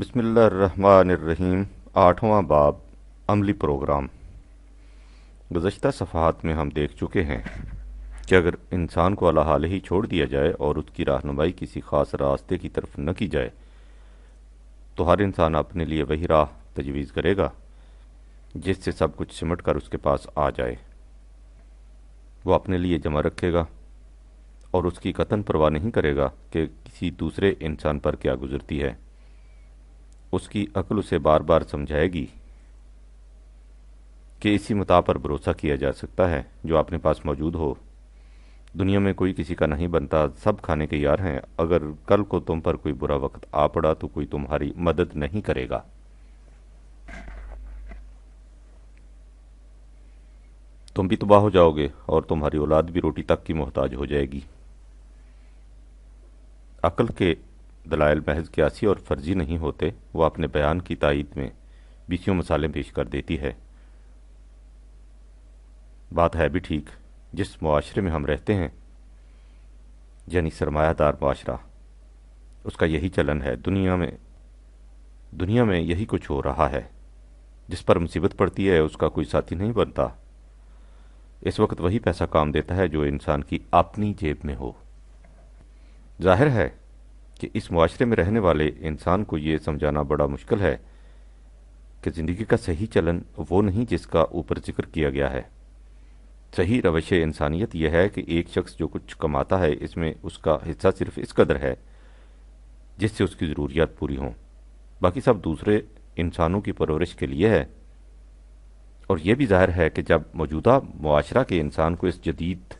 بسم اللہ الرحمن الرحیم۔ آٹھواں باب، عملی پروگرام۔ گزشتہ صفحات میں ہم دیکھ چکے ہیں کہ اگر انسان کو اعلیٰ حال ہی چھوڑ دیا جائے اور اس کی رہنمائی کسی خاص راستے کی طرف نہ کی جائے تو ہر انسان اپنے لیے وہی راہ تجویز کرے گا جس سے سب کچھ سمٹ کر اس کے پاس آ جائے۔ وہ اپنے لیے جمع رکھے گا اور اس کی قطعاً پرواہ نہیں کرے گا کہ کسی دوسرے انسان پر کیا گزرتی ہے۔ اس کی عقل اسے بار بار سمجھائے گی کہ اسی متاع پر بھروسہ کیا جا سکتا ہے جو اپنے پاس موجود ہو۔ دنیا میں کوئی کسی کا نہیں بنتا، سب کھانے کے یار ہیں۔ اگر کل کو تم پر کوئی برا وقت آ پڑا تو کوئی تمہاری مدد نہیں کرے گا۔ تم بھی تباہ ہو جاؤ گے اور تمہاری اولاد بھی روٹی تک کی محتاج ہو جائے گی۔ عقل کے دلائل محض قیاسی اور فرضی نہیں ہوتے، وہ اپنے بیان کی تائید میں بیسیوں مثالیں پیش کر دیتی ہے۔ بات ہے بھی ٹھیک۔ جس معاشرے میں ہم رہتے ہیں، یعنی سرمایہ دار معاشرہ، اس کا یہی چلن ہے۔ دنیا میں یہی کچھ ہو رہا ہے۔ جس پر مصیبت پڑتی ہے اس کا کوئی ساتھی نہیں بنتا۔ اس وقت وہی پیسہ کام دیتا ہے جو انسان کی اپنی جیب میں ہو۔ ظاہر ہے کہ اس معاشرے میں رہنے والے انسان کو یہ سمجھانا بڑا مشکل ہے کہ زندگی کا صحیح چلن وہ نہیں جس کا اوپر ذکر کیا گیا ہے۔ صحیح روش انسانیت یہ ہے کہ ایک شخص جو کچھ کماتا ہے اس میں اس کا حصہ صرف اس قدر ہے جس سے اس کی ضروریات پوری ہوں، باقی سب دوسرے انسانوں کی پرورش کے لیے ہے۔ اور یہ بھی ظاہر ہے کہ جب موجودہ معاشرہ کے انسان کو اس جدید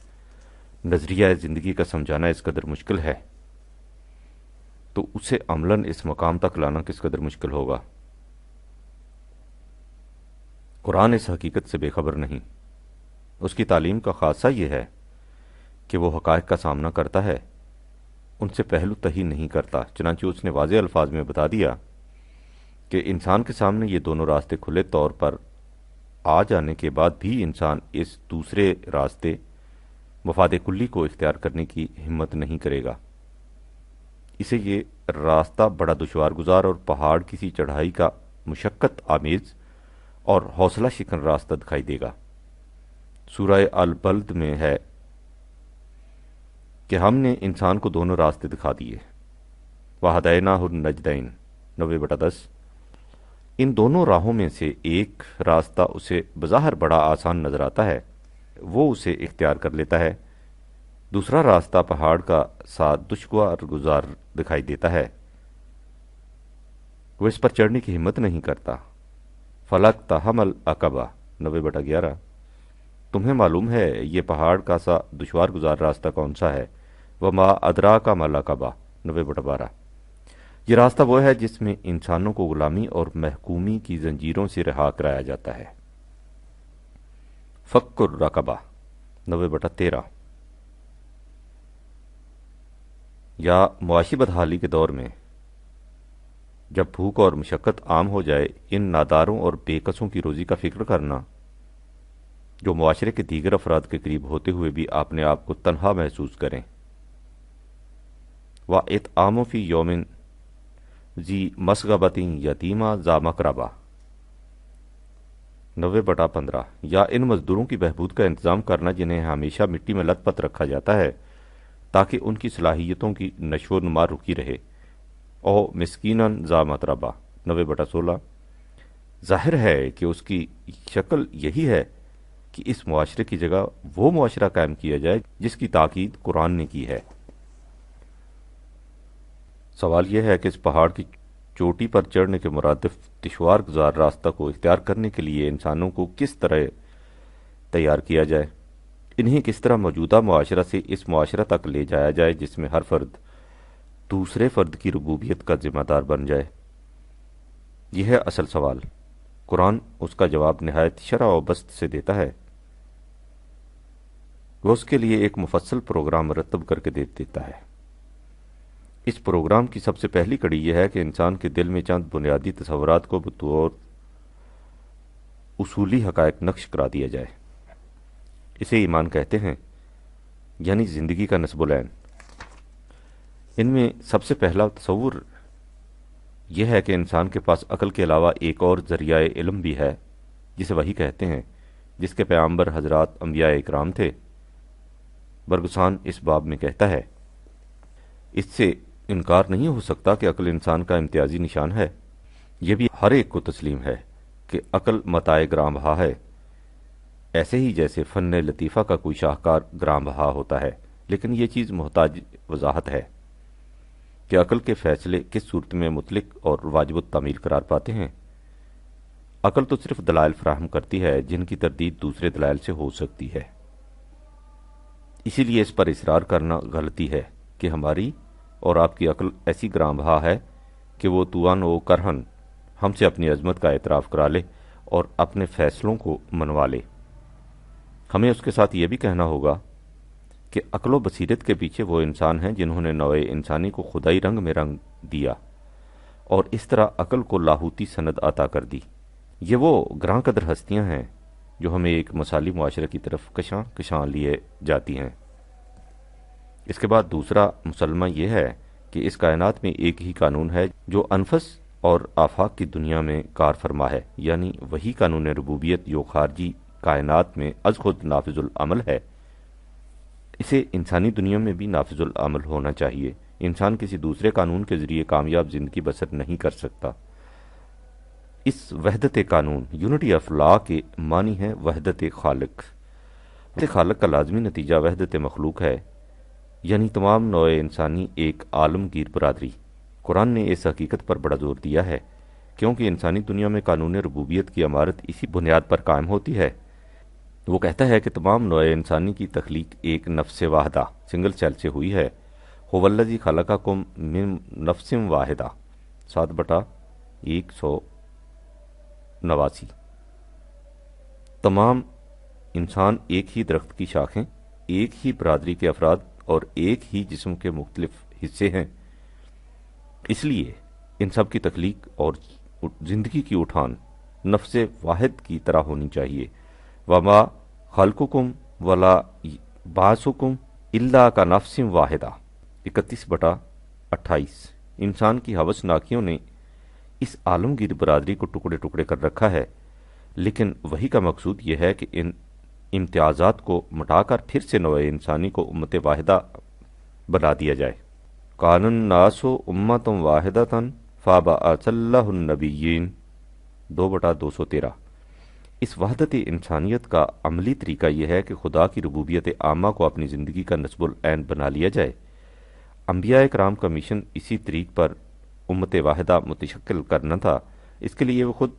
نظریہ زندگی کا سمجھانا اس قدر مشکل ہے تو اسے عملاً اس مقام تک لانا کس قدر مشکل ہوگا۔ قرآن اس حقیقت سے بے خبر نہیں۔ اس کی تعلیم کا خاصہ یہ ہے کہ وہ حقائق کا سامنا کرتا ہے، ان سے پہلو تہی نہیں کرتا۔ چنانچہ اس نے واضح الفاظ میں بتا دیا کہ انسان کے سامنے یہ دونوں راستے کھلے طور پر آ جانے کے بعد بھی انسان اس دوسرے راستے مفاد کلی کو اختیار کرنے کی ہمت نہیں کرے گا۔ اسے یہ راستہ بڑا دشوار گزار اور پہاڑ کسی چڑھائی کا مشقت آمیز اور حوصلہ شکن راستہ دکھائی دے گا۔ سورہ البلد میں ہے کہ ہم نے انسان کو دونوں راستے دکھا دیے۔ وَهَدَيْنَاهُ النَّجْدَيْنِ 90/10۔ ان دونوں راہوں میں سے ایک راستہ اسے بظاہر بڑا آسان نظر آتا ہے، وہ اسے اختیار کر لیتا ہے۔ دوسرا راستہ پہاڑ کا سا دشوار گزار دکھائی دیتا ہے، وہ اس پر چڑھنے کی ہمت نہیں کرتا۔ فَلَاقْتَحَمَ الْعَقَبَةَ 90/11۔ تمہیں معلوم ہے یہ پہاڑ کا سا دشوار گزار راستہ کون سا ہے؟ وَمَا أَدْرَاكَ مَا الْعَقَبَةُ 90/12۔ یہ راستہ وہ ہے جس میں انسانوں کو غلامی اور محکومی کی زنجیروں سے رہا کرایا جاتا ہے۔ فَكُّ الرَّقَبَةِ 90/13۔ یا معاشی بدحالی کے دور میں جب بھوک اور مشقت عام ہو جائے، ان ناداروں اور بے کسوں کی روزی کا فکر کرنا جو معاشرے کے دیگر افراد کے قریب ہوتے ہوئے بھی اپنے آپ کو تنہا محسوس کریں۔ وَإِطْعَامُ فِي يَوْمٍ ذِي مَسْغَبَةٍ یتیمًا ذا مقربہ 90/15۔ یا ان مزدوروں کی بہبود کا انتظام کرنا جنہیں ہمیشہ مٹی میں لت پت رکھا جاتا ہے تاکہ ان کی صلاحیتوں کی نشو و نما رکی رہے۔ او مسکیناً ذا متربہ 90/16۔ ظاہر ہے کہ اس کی شکل یہی ہے کہ اس معاشرے کی جگہ وہ معاشرہ قائم کیا جائے جس کی تاکید قرآن نے کی ہے۔ سوال یہ ہے کہ اس پہاڑ کی چوٹی پر چڑھنے کے مرادف دشوار گزار راستہ کو اختیار کرنے کے لیے انسانوں کو کس طرح تیار کیا جائے، انہیں کس طرح موجودہ معاشرہ سے اس معاشرہ تک لے جایا جائے جس میں ہر فرد دوسرے فرد کی ربوبیت کا ذمہ دار بن جائے۔ یہ ہے اصل سوال۔ قرآن اس کا جواب نہایت شرح و بسط سے دیتا ہے۔ وہ اس کے لیے ایک مفصل پروگرام مرتب کر کے دیتا ہے۔ اس پروگرام کی سب سے پہلی کڑی یہ ہے کہ انسان کے دل میں چند بنیادی تصورات کو بطور اصولی حقائق نقش کرا دیا جائے۔ اسے ایمان کہتے ہیں، یعنی زندگی کا نصب العین۔ ان میں سب سے پہلا تصور یہ ہے کہ انسان کے پاس عقل کے علاوہ ایک اور ذریعہ علم بھی ہے جسے وحی کہتے ہیں، جس کے پیغمبر حضرات انبیاء اکرام تھے۔ برگسان اس باب میں کہتا ہے، اس سے انکار نہیں ہو سکتا کہ عقل انسان کا امتیازی نشان ہے۔ یہ بھی ہر ایک کو تسلیم ہے کہ عقل متاع گراں بہا ہے، ایسے ہی جیسے فن لطیفہ کا کوئی شاہکار گراں بہا ہوتا ہے، لیکن یہ چیز محتاج وضاحت ہے کہ عقل کے فیصلے کس صورت میں مطلق اور واجب التعمیل قرار پاتے ہیں۔ عقل تو صرف دلائل فراہم کرتی ہے جن کی تردید دوسرے دلائل سے ہو سکتی ہے، اسی لیے اس پر اصرار کرنا غلطی ہے کہ ہماری اور آپ کی عقل ایسی گراں بہا ہے کہ وہ توان و کرہن ہم سے اپنی عظمت کا اعتراف کرا لے اور اپنے فیصلوں کو منوا لے۔ ہمیں اس کے ساتھ یہ بھی کہنا ہوگا کہ عقل و بصیرت کے پیچھے وہ انسان ہیں جنہوں نے نوع انسانی کو خدائی رنگ میں رنگ دیا اور اس طرح عقل کو لاہوتی سند عطا کر دی۔ یہ وہ گراں قدر ہستیاں ہیں جو ہمیں ایک مثالی معاشرے کی طرف کشاں کشاں لیے جاتی ہیں۔ اس کے بعد دوسرا مسلمہ یہ ہے کہ اس کائنات میں ایک ہی قانون ہے جو انفس اور آفاق کی دنیا میں کار فرما ہے، یعنی وہی قانون ربوبیت جو خارجی کائنات میں از خود نافذ العمل ہے، اسے انسانی دنیا میں بھی نافذ العمل ہونا چاہیے۔ انسان کسی دوسرے قانون کے ذریعے کامیاب زندگی بسر نہیں کر سکتا۔ اس وحدت قانون یونٹی آف لا کے معنی ہے وحدت خالق۔ وحدت خالق کا لازمی نتیجہ وحدت مخلوق ہے، یعنی تمام نوع انسانی ایک عالمگیر برادری۔ قرآن نے اس حقیقت پر بڑا زور دیا ہے کیونکہ انسانی دنیا میں قانون ربوبیت کی عمارت اسی بنیاد پر قائم ہوتی ہے۔ وہ کہتا ہے کہ تمام نوع انسانی کی تخلیق ایک نفس واحدہ سنگل سیل سے ہوئی ہے۔ هو الذی خلقکم من نفس واحدہ 7/189۔ تمام انسان ایک ہی درخت کی شاخیں، ایک ہی برادری کے افراد اور ایک ہی جسم کے مختلف حصے ہیں۔ اس لیے ان سب کی تخلیق اور زندگی کی اٹھان نفس واحد کی طرح ہونی چاہیے۔ وما خلقکم ولا بعثکم الا کا نفس واحدہ 31/28۔ انسان کی ہوس ناکیوں نے اس عالمگیر برادری کو ٹکڑے ٹکڑے کر رکھا ہے، لیکن وہی کا مقصود یہ ہے کہ ان امتیازات کو مٹا کر پھر سے نوع انسانی کو امت واحدہ بنا دیا جائے۔ کان الناس امۃ واحدۃ فبعث اللہ النبیین 2/213۔ اس وحدت انسانیت کا عملی طریقہ یہ ہے کہ خدا کی ربوبیت عامہ کو اپنی زندگی کا نصب العین بنا لیا جائے۔ انبیاء کرام کا مشن اسی طریق پر امت واحدہ متشکل کرنا تھا۔ اس کے لیے وہ خود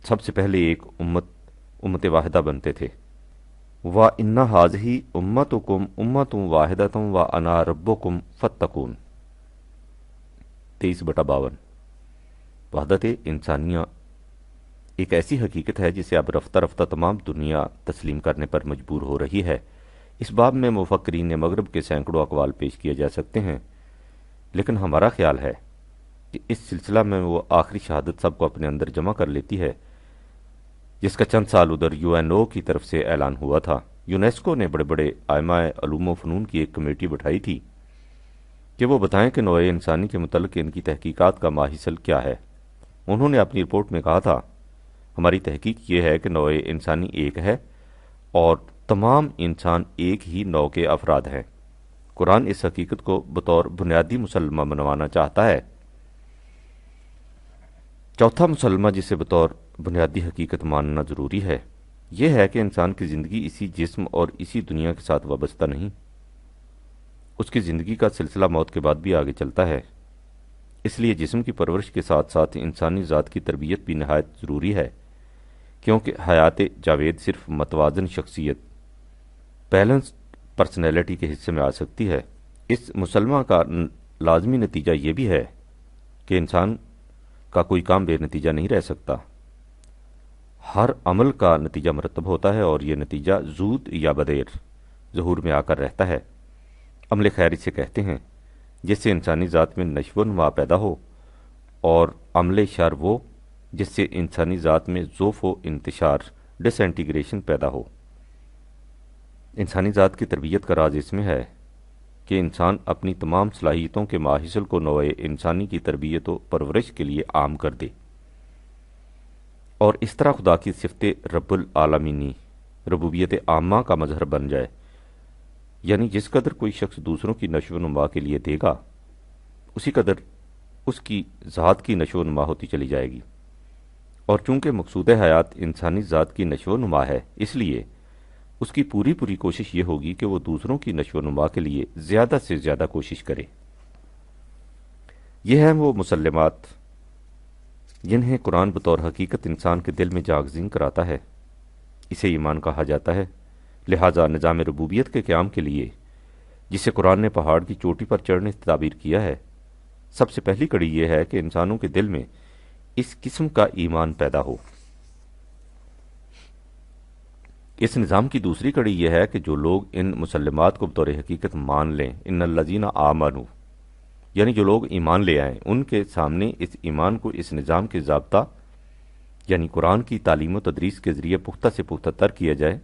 سب سے پہلے ایک امت واحدہ بنتے تھے۔ وَإِنَّ هَٰذِهِ أُمَّتُكُمْ أُمَّةٌ وَاحِدَةٌ وَأَنَا رَبُّكُمْ فَاتَّقُونِ 23/52۔ وحدت انسانیہ ایک ایسی حقیقت ہے جسے اب رفتہ رفتہ تمام دنیا تسلیم کرنے پر مجبور ہو رہی ہے۔ اس باب میں مفکرین مغرب کے سینکڑوں اقوال پیش کیے جا سکتے ہیں، لیکن ہمارا خیال ہے کہ اس سلسلہ میں وہ آخری شہادت سب کو اپنے اندر جمع کر لیتی ہے جس کا چند سال ادھر UNO کی طرف سے اعلان ہوا تھا۔ یونیسکو نے بڑے بڑے ائمہ علوم و فنون کی ایک کمیٹی بٹھائی تھی کہ وہ بتائیں کہ نوع انسانی کے متعلق ان کی تحقیقات کا ماحصل کیا ہے۔ انہوں نے اپنی رپورٹ میں کہا تھا، ہماری تحقیق یہ ہے کہ نوع انسانی ایک ہے اور تمام انسان ایک ہی نوع کے افراد ہیں۔ قرآن اس حقیقت کو بطور بنیادی مسلمہ منوانا چاہتا ہے۔ چوتھا مسلمہ جسے بطور بنیادی حقیقت ماننا ضروری ہے یہ ہے کہ انسان کی زندگی اسی جسم اور اسی دنیا کے ساتھ وابستہ نہیں، اس کی زندگی کا سلسلہ موت کے بعد بھی آگے چلتا ہے۔ اس لیے جسم کی پرورش کے ساتھ ساتھ انسانی ذات کی تربیت بھی نہایت ضروری ہے، کیونکہ حیات جاوید صرف متوازن شخصیت بیلنس پرسنالٹی کے حصے میں آ سکتی ہے۔ اس مسلمہ کا لازمی نتیجہ یہ بھی ہے کہ انسان کا کوئی کام بے نتیجہ نہیں رہ سکتا، ہر عمل کا نتیجہ مرتب ہوتا ہے اور یہ نتیجہ زود یا بدیر ظہور میں آ کر رہتا ہے۔ عمل خیر اسے کہتے ہیں جس سے انسانی ذات میں نشو و نما پیدا ہو، اور عمل شر وہ جس سے انسانی ذات میں ضعف و انتشار ڈس انٹیگریشن پیدا ہو۔ انسانی ذات کی تربیت کا راز اس میں ہے کہ انسان اپنی تمام صلاحیتوں کے ماحصل کو نوع انسانی کی تربیت و پرورش کے لیے عام کر دے، اور اس طرح خدا کی صفت رب العالمینی، ربوبیت عامہ کا مظہر بن جائے، یعنی جس قدر کوئی شخص دوسروں کی نشو و نما کے لیے دے گا، اسی قدر اس کی ذات کی نشو و نما ہوتی چلی جائے گی۔ اور چونکہ مقصود حیات انسانی ذات کی نشو و نما ہے، اس لیے اس کی پوری پوری کوشش یہ ہوگی کہ وہ دوسروں کی نشو و نما کے لیے زیادہ سے زیادہ کوشش کرے۔ یہ ہیں وہ مسلمات جنہیں قرآن بطور حقیقت انسان کے دل میں جاگزین کراتا ہے۔ اسے ایمان کہا جاتا ہے۔ لہٰذا نظام ربوبیت کے قیام کے لیے، جسے قرآن نے پہاڑ کی چوٹی پر چڑھنے سے تعبیر کیا ہے، سب سے پہلی کڑی یہ ہے کہ انسانوں کے دل میں اس قسم کا ایمان پیدا ہو۔ اس نظام کی دوسری کڑی یہ ہے کہ جو لوگ ان مسلمات کو بطور حقیقت مان لیں، ان الذین آمنوا، یعنی جو لوگ ایمان لے آئیں، ان کے سامنے اس ایمان کو اس نظام کے ضابطہ یعنی قرآن کی تعلیم و تدریس کے ذریعے پختہ سے پختہ تر کیا جائے،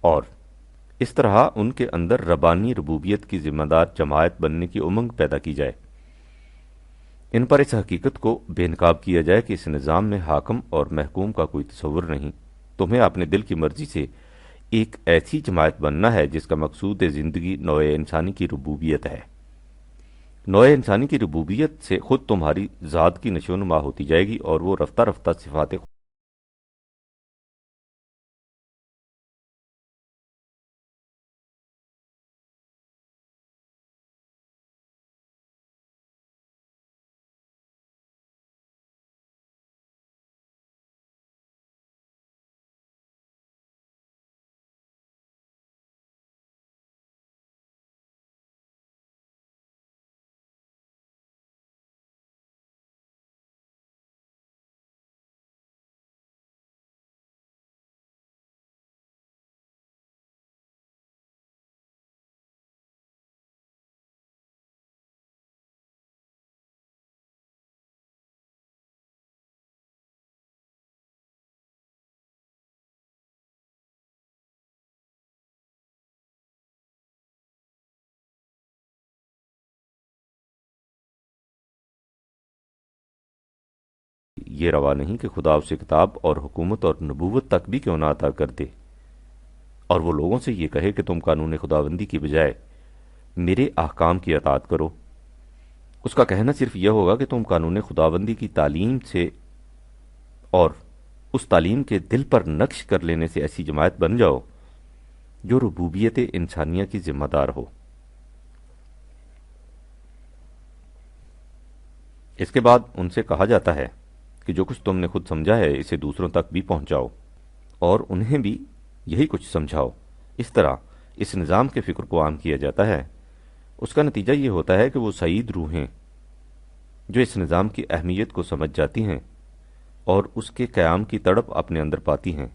اور اس طرح ان کے اندر ربانی ربوبیت کی ذمہ دار جماعت بننے کی امنگ پیدا کی جائے۔ ان پر اس حقیقت کو بے نقاب کیا جائے کہ اس نظام میں حاکم اور محکوم کا کوئی تصور نہیں، تمہیں اپنے دل کی مرضی سے ایک ایسی جماعت بننا ہے جس کا مقصود زندگی نوع انسانی کی ربوبیت ہے۔ نوع انسانی کی ربوبیت سے خود تمہاری ذات کی نشو و نما ہوتی جائے گی، اور وہ رفتہ رفتہ صفات یہ روا نہیں کہ خدا اسے کتاب اور حکومت اور نبوت تک بھی کیوں نہ عطا کر دے، اور وہ لوگوں سے یہ کہے کہ تم قانون خداوندی کی بجائے میرے احکام کی اطاعت کرو۔ اس کا کہنا صرف یہ ہوگا کہ تم قانون خداوندی کی تعلیم سے اور اس تعلیم کے دل پر نقش کر لینے سے ایسی جماعت بن جاؤ جو ربوبیت انسانیہ کی ذمہ دار ہو۔ اس کے بعد ان سے کہا جاتا ہے کہ جو کچھ تم نے خود سمجھا ہے اسے دوسروں تک بھی پہنچاؤ اور انہیں بھی یہی کچھ سمجھاؤ۔ اس طرح اس نظام کے فکر کو عام کیا جاتا ہے۔ اس کا نتیجہ یہ ہوتا ہے کہ وہ سعید روحیں جو اس نظام کی اہمیت کو سمجھ جاتی ہیں اور اس کے قیام کی تڑپ اپنے اندر پاتی ہیں،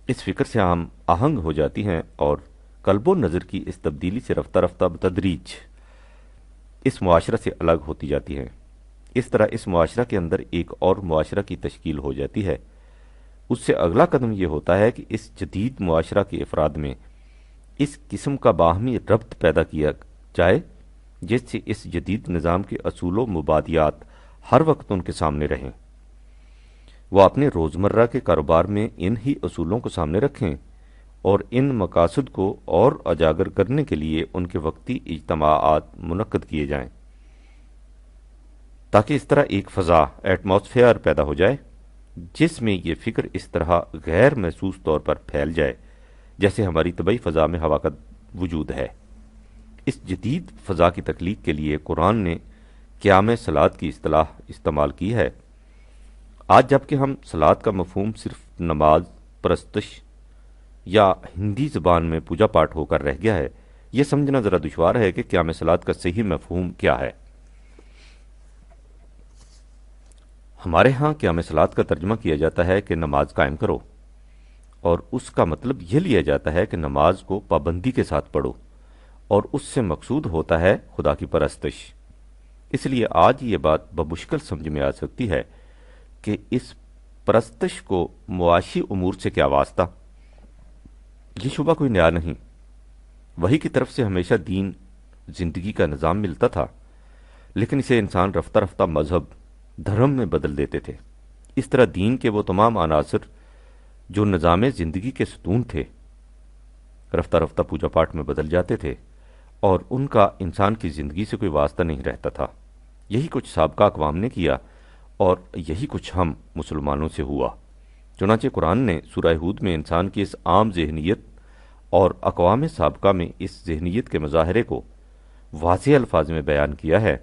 اس فکر سے عام آہنگ ہو جاتی ہیں اور قلب و نظر کی اس تبدیلی سے رفتہ رفتہ بتدریج اس معاشرہ سے الگ ہوتی جاتی ہیں۔ اس طرح اس معاشرہ کے اندر ایک اور معاشرہ کی تشکیل ہو جاتی ہے۔ اس سے اگلا قدم یہ ہوتا ہے کہ اس جدید معاشرہ کے افراد میں اس قسم کا باہمی ربط پیدا کیا جائے جس سے اس جدید نظام کے اصول و مبادیات ہر وقت ان کے سامنے رہیں۔ وہ اپنے روزمرہ کے کاروبار میں ان ہی اصولوں کو سامنے رکھیں اور ان مقاصد کو اور اجاگر کرنے کے لیے ان کے وقتی اجتماعات منعقد کیے جائیں، تاکہ اس طرح ایک فضا ایٹماسفیئر پیدا ہو جائے جس میں یہ فکر اس طرح غیر محسوس طور پر پھیل جائے جیسے ہماری طبعی فضا میں ہوا کا وجود ہے۔ اس جدید فضا کی تخلیق کے لیے قرآن نے قیام صلاۃ کی اصطلاح استعمال کی ہے۔ آج جب کہ ہم صلاۃ کا مفہوم صرف نماز، پرستش یا ہندی زبان میں پوجا پاٹ ہو کر رہ گیا ہے، یہ سمجھنا ذرا دشوار ہے کہ قیام صلاۃ کا صحیح مفہوم کیا ہے۔ ہمارے ہاں قیام صلاۃ کا ترجمہ کیا جاتا ہے کہ نماز قائم کرو، اور اس کا مطلب یہ لیا جاتا ہے کہ نماز کو پابندی کے ساتھ پڑھو، اور اس سے مقصود ہوتا ہے خدا کی پرستش۔ اس لیے آج یہ بات بمشکل سمجھ میں آ سکتی ہے کہ اس پرستش کو معاشی امور سے کیا واسطہ۔ یہ شبہ کوئی نیا نہیں، وحی کی طرف سے ہمیشہ دین زندگی کا نظام ملتا تھا، لیکن اسے انسان رفتہ رفتہ مذہب، دھرم میں بدل دیتے تھے۔ اس طرح دین کے وہ تمام عناصر جو نظام زندگی کے ستون تھے، رفتہ رفتہ پوجا پاٹ میں بدل جاتے تھے، اور ان کا انسان کی زندگی سے کوئی واسطہ نہیں رہتا تھا۔ یہی کچھ سابقہ اقوام نے کیا، اور یہی کچھ ہم مسلمانوں سے ہوا۔ چنانچہ قرآن نے سورہ ہود میں انسان کی اس عام ذہنیت اور اقوام سابقہ میں اس ذہنیت کے مظاہرے کو واضح الفاظ میں بیان کیا ہے۔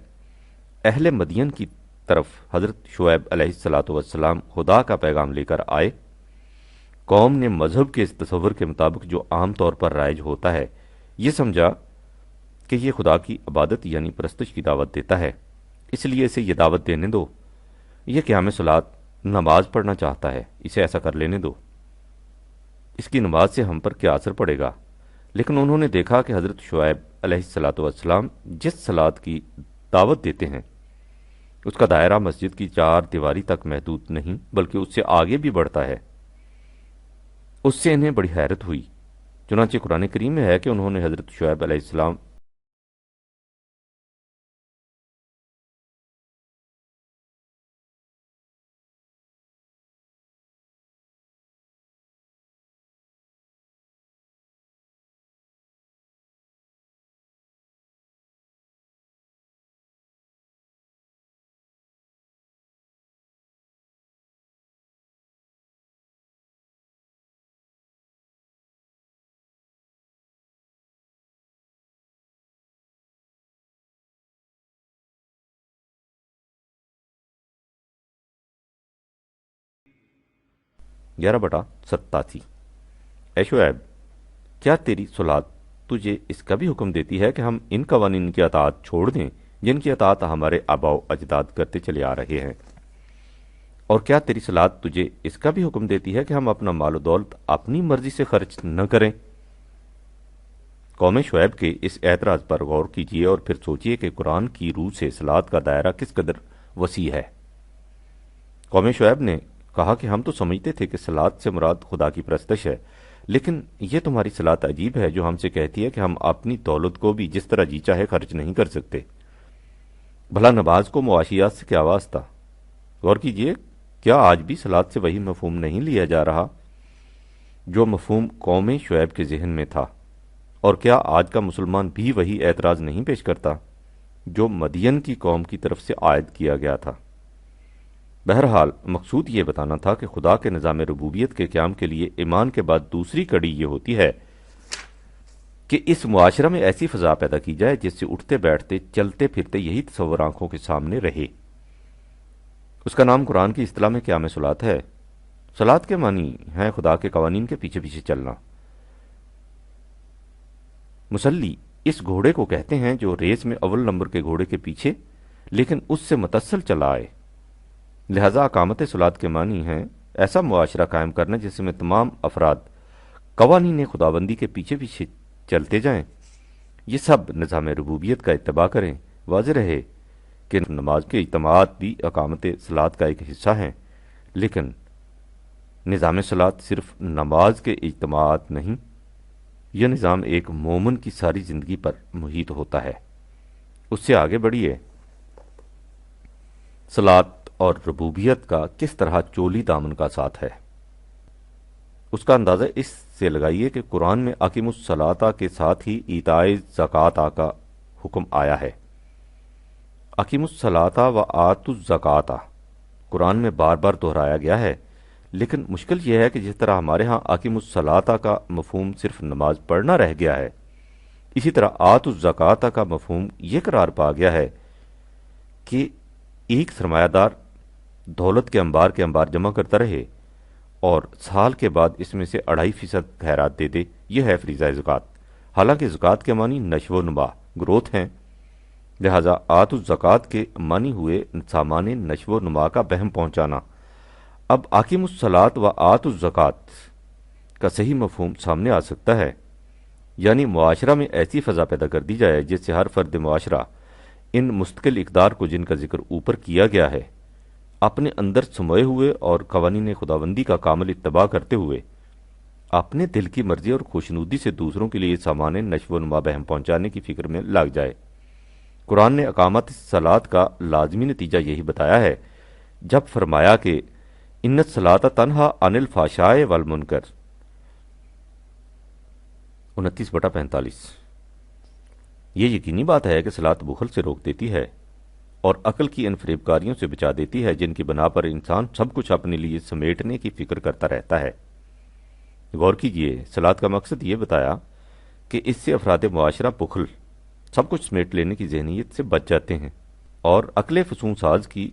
اہل مدین کی طرف حضرت شعیب علیہ السلام خدا کا پیغام لے کر آئے۔ قوم نے مذہب کے اس تصور کے مطابق جو عام طور پر رائج ہوتا ہے، یہ سمجھا کہ یہ خدا کی عبادت یعنی پرستش کی دعوت دیتا ہے، اس لیے اسے یہ دعوت دینے دو۔ یہ قیام صلاۃ نماز پڑھنا چاہتا ہے، اسے ایسا کر لینے دو، اس کی نماز سے ہم پر کیا اثر پڑے گا؟ لیکن انہوں نے دیکھا کہ حضرت شعیب علیہ السلام جس صلاۃ کی دعوت دیتے ہیں اس کا دائرہ مسجد کی چار دیواری تک محدود نہیں بلکہ اس سے آگے بھی بڑھتا ہے۔ اس سے انہیں بڑی حیرت ہوئی۔ چنانچہ قرآن کریم میں ہے کہ انہوں نے حضرت شعیب علیہ السلام گیارہ بٹا 87۔ اے شعیب، کیا تیری صلاۃ تجھے اس کا بھی حکم دیتی ہے کہ ہم ان قوانین کی اطاعت چھوڑ دیں جن کی اطاعت ہمارے آباء و اجداد کرتے چلے آ رہے ہیں؟ اور کیا تیری صلاۃ تجھے اس کا بھی حکم دیتی ہے کہ ہم اپنا مال و دولت اپنی مرضی سے خرچ نہ کریں؟ قوم شعیب کے اس اعتراض پر غور کیجیے اور پھر سوچیے کہ قرآن کی روح سے صلاۃ کا دائرہ کس قدر وسیع ہے۔ قوم شعیب نے کہا کہ ہم تو سمجھتے تھے کہ صلاۃ سے مراد خدا کی پرستش ہے، لیکن یہ تمہاری صلاۃ عجیب ہے جو ہم سے کہتی ہے کہ ہم اپنی دولت کو بھی جس طرح جی چاہے خرچ نہیں کر سکتے۔ بھلا نماز کو معاشیات سے کیا واسطہ؟ غور کیجیے، کیا آج بھی صلاۃ سے وہی مفہوم نہیں لیا جا رہا جو مفہوم قوم شعیب کے ذہن میں تھا؟ اور کیا آج کا مسلمان بھی وہی اعتراض نہیں پیش کرتا جو مدین کی قوم کی طرف سے عائد کیا گیا تھا؟ بہرحال مقصود یہ بتانا تھا کہ خدا کے نظام ربوبیت کے قیام کے لیے ایمان کے بعد دوسری کڑی یہ ہوتی ہے کہ اس معاشرہ میں ایسی فضا پیدا کی جائے جس سے اٹھتے بیٹھتے چلتے پھرتے یہی تصور آنکھوں کے سامنے رہے۔ اس کا نام قرآن کی اصطلاح میں قیام صلاۃ ہے۔ صلاۃ کے معنی ہے خدا کے قوانین کے پیچھے پیچھے چلنا۔ مسلی اس گھوڑے کو کہتے ہیں جو ریس میں اول نمبر کے گھوڑے کے پیچھے لیکن اس سے متصل چلا آئے۔ لہذا اقامت صلاۃ کے معنی ہیں ایسا معاشرہ قائم کرنا جس میں تمام افراد قوانین خداوندی کے پیچھے پیچھے چلتے جائیں، یہ سب نظام ربوبیت کا اتباع کریں۔ واضح رہے کہ نماز کے اجتماعات بھی اقامت صلاۃ کا ایک حصہ ہیں، لیکن نظام صلاۃ صرف نماز کے اجتماعات نہیں، یہ نظام ایک مومن کی ساری زندگی پر محیط ہوتا ہے۔ اس سے آگے بڑھیے، صلاۃ اور ربوبیت کا کس طرح چولی دامن کا ساتھ ہے۔ اس کا اندازہ اس سے لگائیے کہ قرآن میں اقیموا الصلاۃ کے ساتھ ہی ایتاء الزکوٰۃ کا حکم آیا ہے۔ اقیموا الصلاۃ و آتوا الزکوٰۃ قرآن میں بار بار دہرایا گیا ہے، لیکن مشکل یہ ہے کہ جس طرح ہمارے ہاں اقیموا الصلاۃ کا مفہوم صرف نماز پڑھنا رہ گیا ہے، اسی طرح آتوا الزکوٰۃ کا مفہوم یہ قرار پا گیا ہے کہ ایک سرمایہ دار دولت کے انبار جمع کرتا رہے اور سال کے بعد اس میں سے 2.5% خیرات دے دے، یہ ہے فریضہ زکوٰۃ۔ حالانکہ زکوٰۃ کے معنی نشو و نما، گروتھ ہیں، لہذا آتوا الزکوٰۃ کے معنی ہوئے سامان نشو و نما کا بہم پہنچانا۔ اب اقیموا الصلاۃ و آتوا الزکوٰۃ کا صحیح مفہوم سامنے آ سکتا ہے، یعنی معاشرہ میں ایسی فضا پیدا کر دی جائے جس سے ہر فرد معاشرہ ان مستقل اقدار کو جن کا ذکر اوپر کیا گیا ہے اپنے اندر سموئے ہوئے اور قوانین خداوندی کا کامل اتباع کرتے ہوئے اپنے دل کی مرضی اور خوشنودی سے دوسروں کے لیے سامان نشو و نما بہم پہنچانے کی فکر میں لگ جائے۔ قرآن نے اقامت الصلاۃ کا لازمی نتیجہ یہی بتایا ہے جب فرمایا کہ ان الصلاۃ تنہا عن الفحشاء والمنکر، 29/45۔ یہ یقینی بات ہے کہ صلاۃ بخل سے روک دیتی ہے اور عقل کی ان فریب کاریوں سے بچا دیتی ہے جن کی بنا پر انسان سب کچھ اپنے لیے سمیٹنے کی فکر کرتا رہتا ہے۔ غور کیجئے، صلاۃ کا مقصد یہ بتایا کہ اس سے افراد معاشرہ بخل، سب کچھ سمیٹ لینے کی ذہنیت سے بچ جاتے ہیں اور عقل فسون ساز کی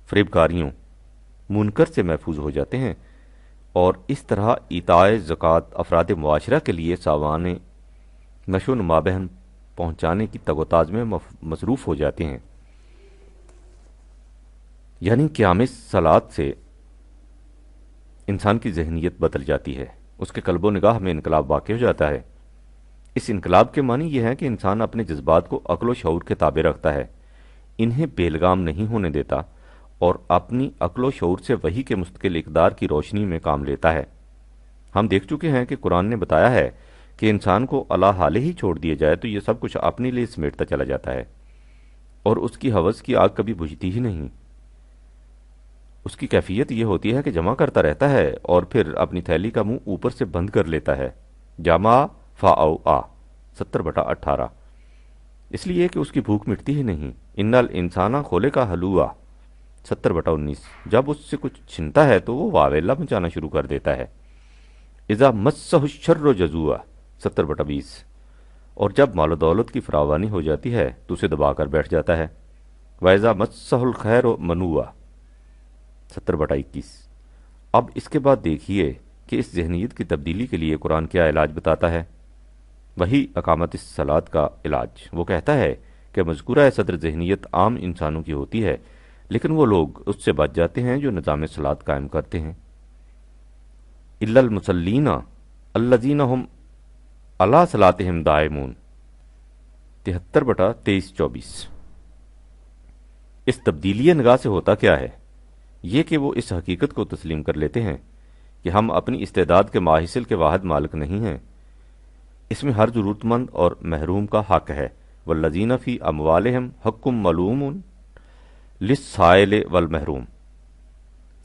فریب کاریوں منکر سے محفوظ ہو جاتے ہیں، اور اس طرح ایتاء زکوٰۃ افراد معاشرہ کے لیے سامان نشو و نما بہم پہنچانے کی تگ و تاز میں مصروف ہو جاتے ہیں۔ یعنی قیام صلاۃ سے انسان کی ذہنیت بدل جاتی ہے، اس کے قلب و نگاہ میں انقلاب واقع ہو جاتا ہے۔ اس انقلاب کے معنی یہ ہے کہ انسان اپنے جذبات کو عقل و شعور کے تابع رکھتا ہے، انہیں بے لگام نہیں ہونے دیتا اور اپنی عقل و شعور سے وحی کے مستقل اقدار کی روشنی میں کام لیتا ہے۔ ہم دیکھ چکے ہیں کہ قرآن نے بتایا ہے کہ انسان کو اللہ حالے ہی چھوڑ دیا جائے تو یہ سب کچھ اپنے لیے سمیٹتا چلا جاتا ہے اور اس کی ہوس کی آگ کبھی بجھتی ہی نہیں۔ اس کی کیفیت یہ ہوتی ہے کہ جمع کرتا رہتا ہے اور پھر اپنی تھیلی کا منہ اوپر سے بند کر لیتا ہے۔ جمع فاؤ 70/18۔ اس لیے کہ اس کی بھوک مٹتی ہی نہیں۔ ان الانسان خلق ہلوعا 70/19۔ جب اس سے کچھ چھنتا ہے تو وہ واویلا مچانا شروع کر دیتا ہے۔ اذا مسہ الشر جزوعا 70/20۔ اور جب مال و دولت کی فراوانی ہو جاتی ہے تو اسے دبا کر بیٹھ جاتا ہے۔ واذا مسہ الخیر منوعا 70/21۔ اب اس کے بعد دیکھیے کہ اس ذہنیت کی تبدیلی کے لیے قرآن کیا علاج بتاتا ہے۔ وہی اقامت الصلاۃ کا علاج۔ وہ کہتا ہے کہ مذکورہ صدر ذہنیت عام انسانوں کی ہوتی ہے، لیکن وہ لوگ اس سے بچ جاتے ہیں جو نظام صلاۃ قائم کرتے ہیں۔ الا المصلین الذین هم علی صلاتہم دائمون 73/23-24۔ اس تبدیلی نگاہ سے ہوتا کیا ہے؟ یہ کہ وہ اس حقیقت کو تسلیم کر لیتے ہیں کہ ہم اپنی استعداد کے ماحصل کے واحد مالک نہیں ہیں، اس میں ہر ضرورت مند اور محروم کا حق ہے۔ والذین فی اموالہم حق معلوم للسائل والمحروم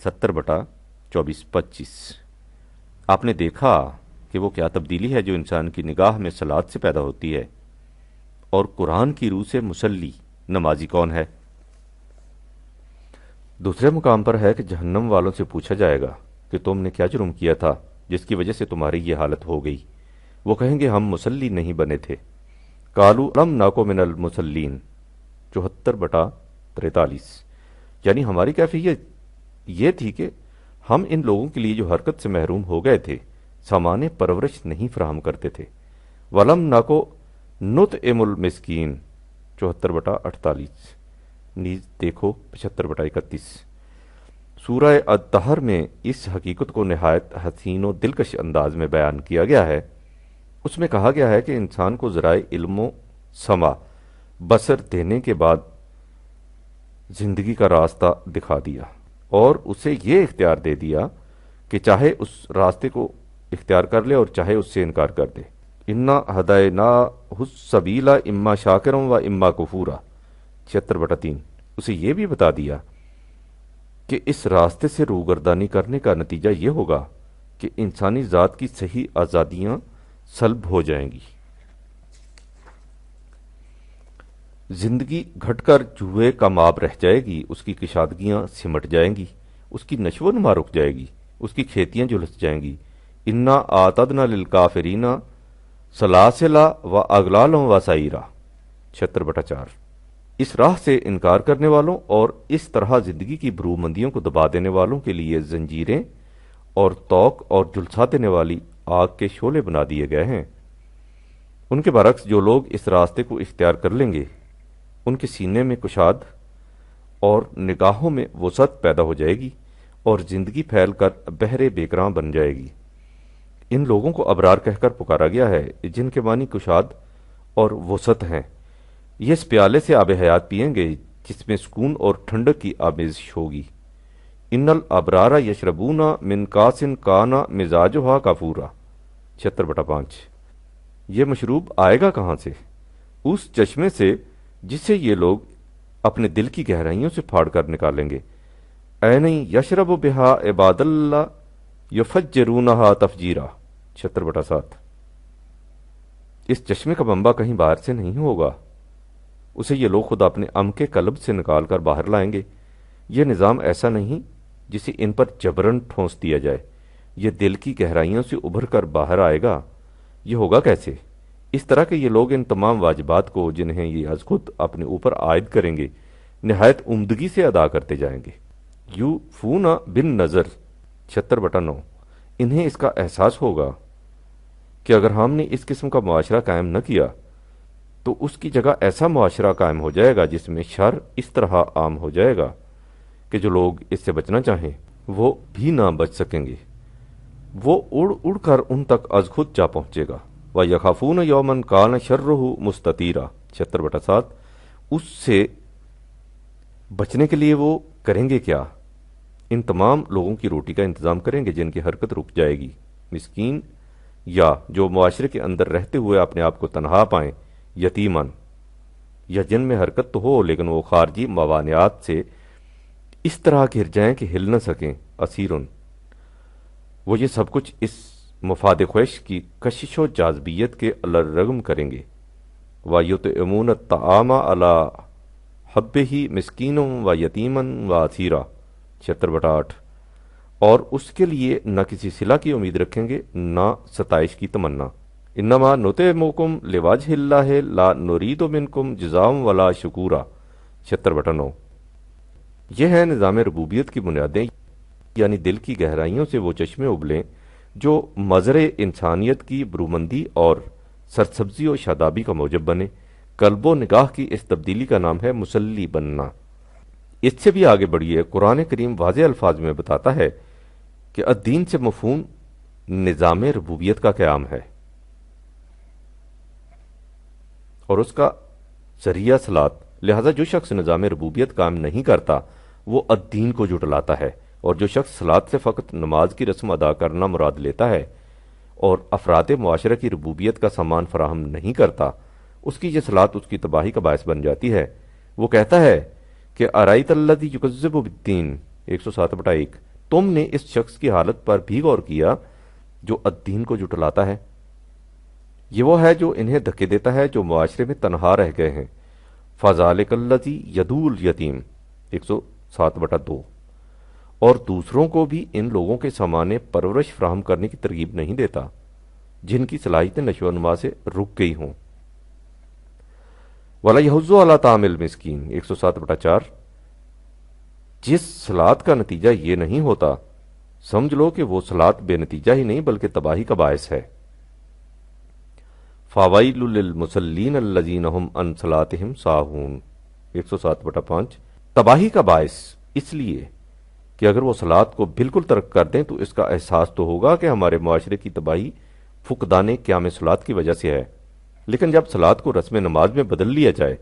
70/24-25۔ آپ نے دیکھا کہ وہ کیا تبدیلی ہے جو انسان کی نگاہ میں صلاۃ سے پیدا ہوتی ہے، اور قرآن کی روح سے مصلی نمازی کون ہے؟ دوسرے مقام پر ہے کہ جہنم والوں سے پوچھا جائے گا کہ تم نے کیا جرم کیا تھا جس کی وجہ سے تمہاری یہ حالت ہو گئی؟ وہ کہیں گے ہم مصلی نہیں بنے تھے۔ قالوا لم نکو من المصلین 74/43۔ یعنی ہماری کیفیت یہ تھی کہ ہم ان لوگوں کے لیے جو حرکت سے محروم ہو گئے تھے سامان پرورش نہیں فراہم کرتے تھے۔ ولم نکو نطعم المسکین 74/48۔ نیز دیکھو 75/31۔ سورہ الدہر میں اس حقیقت کو نہایت حسین و دلکش انداز میں بیان کیا گیا ہے۔ اس میں کہا گیا ہے کہ انسان کو ذرائع علم و سمع بصر دینے کے بعد زندگی کا راستہ دکھا دیا اور اسے یہ اختیار دے دیا کہ چاہے اس راستے کو اختیار کر لے اور چاہے اس سے انکار کر دے۔ انا ہدیناہ السبیل اما شاکرا و اما کفورا 76/3۔ اسے یہ بھی بتا دیا کہ اس راستے سے روگردانی کرنے کا نتیجہ یہ ہوگا کہ انسانی ذات کی صحیح آزادیاں سلب ہو جائیں گی، زندگی گھٹ کر جوئے کا ماب رہ جائے گی، اس کی کشادگیاں سمٹ جائیں گی، اس کی نشو و نما رک جائے گی، اس کی کھیتیاں جھلس جائیں گی۔ انا اعتدنا للکافرین سلاسل و اغلال و سعیرا 76/4۔ اس راہ سے انکار کرنے والوں اور اس طرح زندگی کی برومندیوں کو دبا دینے والوں کے لیے زنجیریں اور توق اور جھلسا دینے والی آگ کے شعلے بنا دیے گئے ہیں۔ ان کے برعکس جو لوگ اس راستے کو اختیار کر لیں گے ان کے سینے میں کشاد اور نگاہوں میں وسعت پیدا ہو جائے گی اور زندگی پھیل کر بحر بیکراں بن جائے گی۔ ان لوگوں کو ابرار کہہ کر پکارا گیا ہے جن کے معنی کشاد اور وسعت ہیں۔ یہ اس پیالے سے آب حیات پئیں گے جس میں سکون اور ٹھنڈک کی آمیزش ہوگی۔ ان الابرار یشربون من کاس کان مزاجها کافورا 76/5۔ یہ مشروب آئے گا کہاں سے؟ اس چشمے سے جسے یہ لوگ اپنے دل کی گہرائیوں سے پھاڑ کر نکالیں گے۔ این یشرب بہا عباد اللہ یفجرونہا تفجیرا 76/7۔ اس چشمے کا منبع کہیں باہر سے نہیں ہوگا، اسے یہ لوگ خود اپنے ام کے قلب سے نکال کر باہر لائیں گے۔ یہ نظام ایسا نہیں جسے ان پر جبرن ٹھونس دیا جائے، یہ دل کی گہرائیوں سے ابھر کر باہر آئے گا۔ یہ ہوگا کیسے؟ اس طرح کہ یہ لوگ ان تمام واجبات کو جنہیں یہ از خود اپنے اوپر عائد کریں گے نہایت عمدگی سے ادا کرتے جائیں گے۔ یوفون بن نظر 76/9۔ انہیں اس کا احساس ہوگا کہ اگر ہم نے اس قسم کا معاشرہ قائم نہ کیا تو اس کی جگہ ایسا معاشرہ قائم ہو جائے گا جس میں شر اس طرح عام ہو جائے گا کہ جو لوگ اس سے بچنا چاہیں وہ بھی نہ بچ سکیں گے، وہ اڑ اڑ کر ان تک از خود جا پہنچے گا۔ وَيَخَافُونَ يَوْمًا كَانَ شَرُّهُ مُسْتَطِيرًا 76/7۔ اس سے بچنے کے لیے وہ کریں گے کیا؟ ان تمام لوگوں کی روٹی کا انتظام کریں گے جن کی حرکت رک جائے گی، مسکین یا جو معاشرے کے اندر رہتے ہوئے اپنے آپ کو تنہا پائیں، یتیمن، یا جن میں حرکت تو ہو لیکن وہ خارجی موانعات سے اس طرح گر جائیں کہ ہل نہ سکیں، اسیرن۔ وہ یہ سب کچھ اس مفاد خواہش کی کشش و جاذبیت کے الرغم کریں گے۔ وَيُطْعِمُونَ الطَّعَامَ عَلَىٰ حُبِّهِ مِسْكِينًا وَيَتِيمًا وَأَسِيرًا 76/8۔ اور اس کے لیے نہ کسی صلہ کی امید رکھیں گے نہ ستائش کی تمنا۔ انما نطعمکم لوجہ اللہ لا نرید منکم جزاء ولا شکورا 76/9۔ یہ ہے نظام ربوبیت کی بنیادیں، یعنی دل کی گہرائیوں سے وہ چشمے ابلیں جو مظہر انسانیت کی برومندی اور سرسبزی و شادابی کا موجب بنے۔ قلب و نگاہ کی اس تبدیلی کا نام ہے مسلی بننا۔ اس سے بھی آگے بڑھیے، قرآن کریم واضح الفاظ میں بتاتا ہے کہ الدین سے مفہوم نظام ربوبیت کا قیام ہے اور اس کا ذریعہ صلاۃ، لہذا جو شخص نظام ربوبیت قائم نہیں کرتا وہ الدین کو جھٹلاتا ہے، اور جو شخص صلاۃ سے فقط نماز کی رسم ادا کرنا مراد لیتا ہے اور افراد معاشرہ کی ربوبیت کا سامان فراہم نہیں کرتا، اس کی یہ صلاۃ اس کی تباہی کا باعث بن جاتی ہے۔ وہ کہتا ہے کہ ارائیت الذی یکذب بالدین 107/1۔ تم نے اس شخص کی حالت پر بھی غور کیا جو الدین کو جھٹلاتا ہے؟ یہ وہ ہے جو انہیں دھکے دیتا ہے جو معاشرے میں تنہا رہ گئے ہیں۔ فذالک الذی یدعو الیتیم 107/2۔ اور دوسروں کو بھی ان لوگوں کے سامانے پرورش فراہم کرنے کی ترغیب نہیں دیتا جن کی صلاحیتیں نشو و نما سے رک گئی ہوں۔ وَلَا يَحُضُّ عَلَىٰ طَعَامِ الْمِسْكِينِ 107/4۔ جس صلاۃ کا نتیجہ یہ نہیں ہوتا، سمجھ لو کہ وہ صلاۃ بے نتیجہ ہی نہیں بلکہ تباہی کا باعث ہے۔ فَوَيْلٌ لِّلْمُصَلِّينَ الَّذِينَ هُمْ عَنْ صَلَاتِهِمْ سَاهُونَ 107/5۔ تباہی کا باعث اس لیے کہ اگر وہ صلاۃ کو بالکل ترک کر دیں تو اس کا احساس تو ہوگا کہ ہمارے معاشرے کی تباہی فقدان قیام صلاۃ کی وجہ سے ہے، لیکن جب صلاۃ کو رسم نماز میں بدل لیا جائے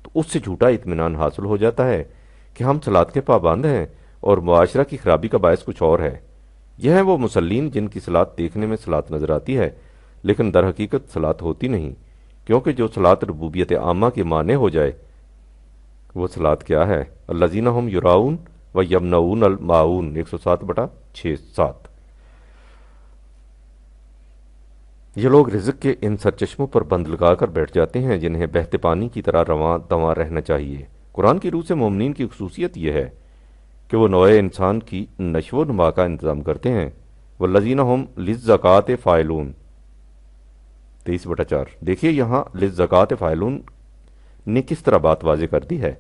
تو اس سے جھوٹا اطمینان حاصل ہو جاتا ہے کہ ہم صلاۃ کے پابند ہیں اور معاشرہ کی خرابی کا باعث کچھ اور ہے۔ یہ ہیں وہ مسلین جن کی صلاۃ دیکھنے میں صلاۃ نظر آتی ہے لیکن در حقیقت صلاۃ ہوتی نہیں، کیونکہ جو صلاۃ ربوبیت عامہ کے معنی ہو جائے وہ صلاۃ کیا ہے؟ الذین ھم یراؤن ویمنعون الماعون 107/6-7۔ یہ لوگ رزق کے ان سرچشموں پر بند لگا کر بیٹھ جاتے ہیں جنہیں بہتے پانی کی طرح رواں دواں رہنا چاہیے۔ قرآن کی روح سے مومنین کی خصوصیت یہ ہے کہ وہ نوع انسان کی نشو و نما کا انتظام کرتے ہیں۔ والذین ھم للزکوٰۃ فاعلون 23/4۔ دیکھیے یہاں للزکوٰۃ فاعلون نے کس طرح بات واضح کر دی ہے۔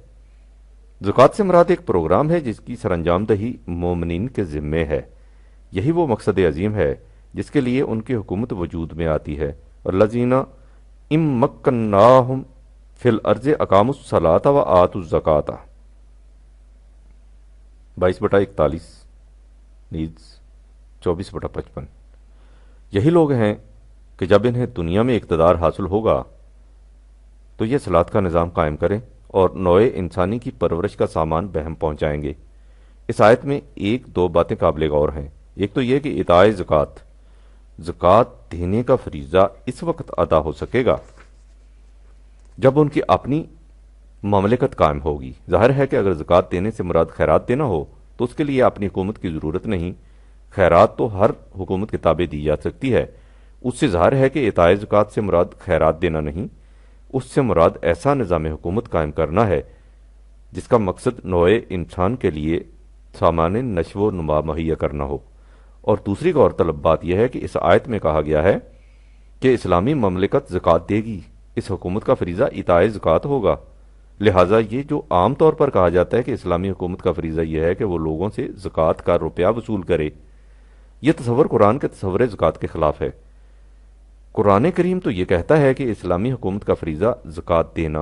زکوٰۃ سے مراد ایک پروگرام ہے جس کی سر انجام دہی مومنین کے ذمے ہے۔ یہی وہ مقصد عظیم ہے جس کے لیے ان کی حکومت وجود میں آتی ہے۔ الذین ان مکناہم فی الارض اقاموا الصلاۃ وآتوا الزکوٰۃ 22/41 نیز 24/55۔ یہی لوگ ہیں کہ جب انہیں دنیا میں اقتدار حاصل ہوگا تو یہ صلاۃ کا نظام قائم کریں اور نوع انسانی کی پرورش کا سامان بہم پہنچائیں گے۔ اس آیت میں ایک دو باتیں قابل غور ہیں۔ ایک تو یہ کہ اعطائے زکوٰۃ، زکوٰۃ دینے کا فریضہ اس وقت ادا ہو سکے گا جب ان کی اپنی مملکت قائم ہوگی۔ ظاہر ہے کہ اگر زکوٰۃ دینے سے مراد خیرات دینا ہو تو اس کے لیے اپنی حکومت کی ضرورت نہیں، خیرات تو ہر حکومت کے تابع دی جا سکتی ہے۔ اس سے ظاہر ہے کہ اعطائے زکوٰۃ سے مراد خیرات دینا نہیں، اس سے مراد ایسا نظام حکومت قائم کرنا ہے جس کا مقصد نوع انسان کے لیے سامان نشو و نما مہیا کرنا ہو۔ اور دوسری غور طلب بات یہ ہے کہ اس آیت میں کہا گیا ہے کہ اسلامی مملکت زکوٰۃ دے گی، اس حکومت کا فریضہ اعطائے زکوٰۃ ہوگا۔ لہٰذا یہ جو عام طور پر کہا جاتا ہے کہ اسلامی حکومت کا فریضہ یہ ہے کہ وہ لوگوں سے زکوٰۃ کا روپیہ وصول کرے، یہ تصور قرآن کے تصور زکوٰۃ کے خلاف ہے۔ قرآن کریم تو یہ کہتا ہے کہ اسلامی حکومت کا فریضہ زکوٰۃ دینا،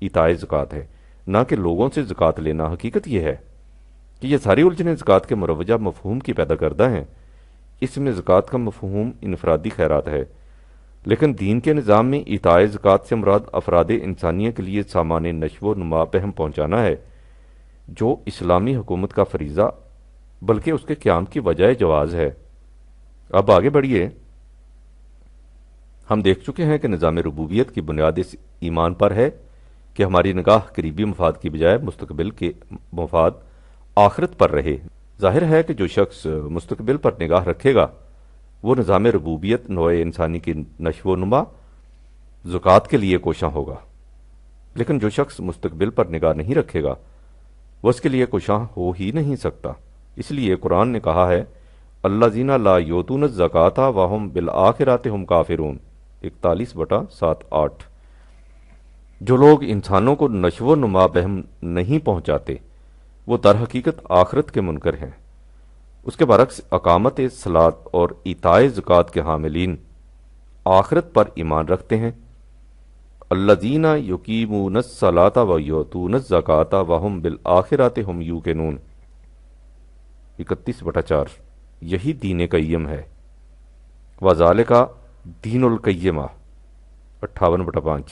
اعطائے زکوٰۃ ہے، نہ کہ لوگوں سے زکوٰۃ لینا۔ حقیقت یہ ہے کہ یہ ساری الجھنیں زکوٰۃ کے مروجہ مفہوم کی پیدا کردہ ہیں۔ اس میں زکوٰۃ کا مفہوم انفرادی خیرات ہے، لیکن دین کے نظام میں اعطائے زکوٰۃ سے مراد افراد انسانیہ کے لیے سامان نشو و نما بہم پہنچانا ہے، جو اسلامی حکومت کا فریضہ بلکہ اس کے قیام کی وجہ جواز ہے۔ اب آگے بڑھیے۔ ہم دیکھ چکے ہیں کہ نظام ربوبیت کی بنیاد اس ایمان پر ہے کہ ہماری نگاہ قریبی مفاد کی بجائے مستقبل کے مفاد آخرت پر رہے۔ ظاہر ہے کہ جو شخص مستقبل پر نگاہ رکھے گا وہ نظام ربوبیت نوع انسانی کی نشو و نما زکوٰۃ کے لیے کوشاں ہوگا، لیکن جو شخص مستقبل پر نگاہ نہیں رکھے گا وہ اس کے لیے کوشاں ہو ہی نہیں سکتا۔ اس لیے قرآن نے کہا ہے الذین لا یؤتون الزکاۃ وہم بالآخرۃ ہم کافرون، 41/7-8۔ جو لوگ انسانوں کو نشو و نما بہم نہیں پہنچاتے وہ در حقیقت آخرت کے منکر ہیں۔ اس کے برعکس اقامت صلاۃ اور ایتائے زکوٰۃ کے حاملین آخرت پر ایمان رکھتے ہیں۔ الذین یقیمون الصلاۃ ویؤتون الزکاۃ وہم بالآخرۃ ہم یوقنون، 31/4۔ یہی دین قیم ہے۔ وذالک دین القیمہ، 58/5۔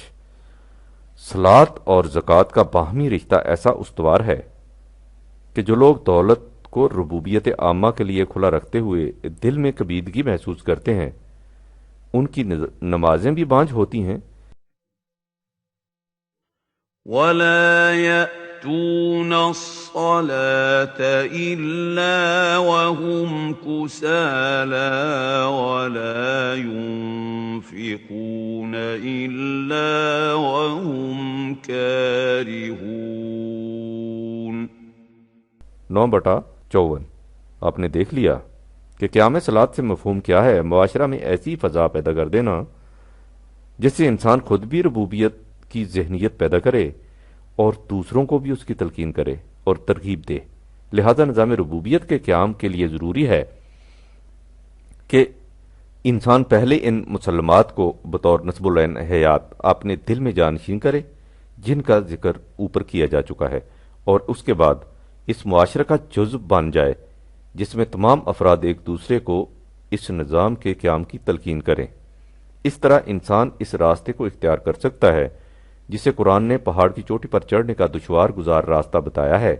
صلاۃ اور زکوٰۃ کا باہمی رشتہ ایسا استوار ہے کہ جو لوگ دولت کو ربوبیت عامہ کے لیے کھلا رکھتے ہوئے دل میں کبیدگی محسوس کرتے ہیں، ان کی نمازیں بھی بانجھ ہوتی ہیں۔ وَلَا يَأْتُونَ الصَّلَاةَ إِلَّا وَهُمْ كُسَالَىٰ وَلَا يُنفِقُونَ إِلَّا وَهُمْ كَارِهُونَ، 9/54۔ آپ نے دیکھ لیا کہ قیام صلاۃ سے مفہوم کیا ہے؟ معاشرہ میں ایسی فضا پیدا کر دینا جس سے انسان خود بھی ربوبیت کی ذہنیت پیدا کرے اور دوسروں کو بھی اس کی تلقین کرے اور ترغیب دے۔ لہذا نظام ربوبیت کے قیام کے لیے ضروری ہے کہ انسان پہلے ان مسلمات کو بطور نصب العین حیات اپنے دل میں جانشین کرے جن کا ذکر اوپر کیا جا چکا ہے، اور اس کے بعد اس معاشرہ کا جزو بن جائے جس میں تمام افراد ایک دوسرے کو اس نظام کے قیام کی تلقین کریں۔ اس طرح انسان اس راستے کو اختیار کر سکتا ہے جسے قرآن نے پہاڑ کی چوٹی پر چڑھنے کا دشوار گزار راستہ بتایا ہے۔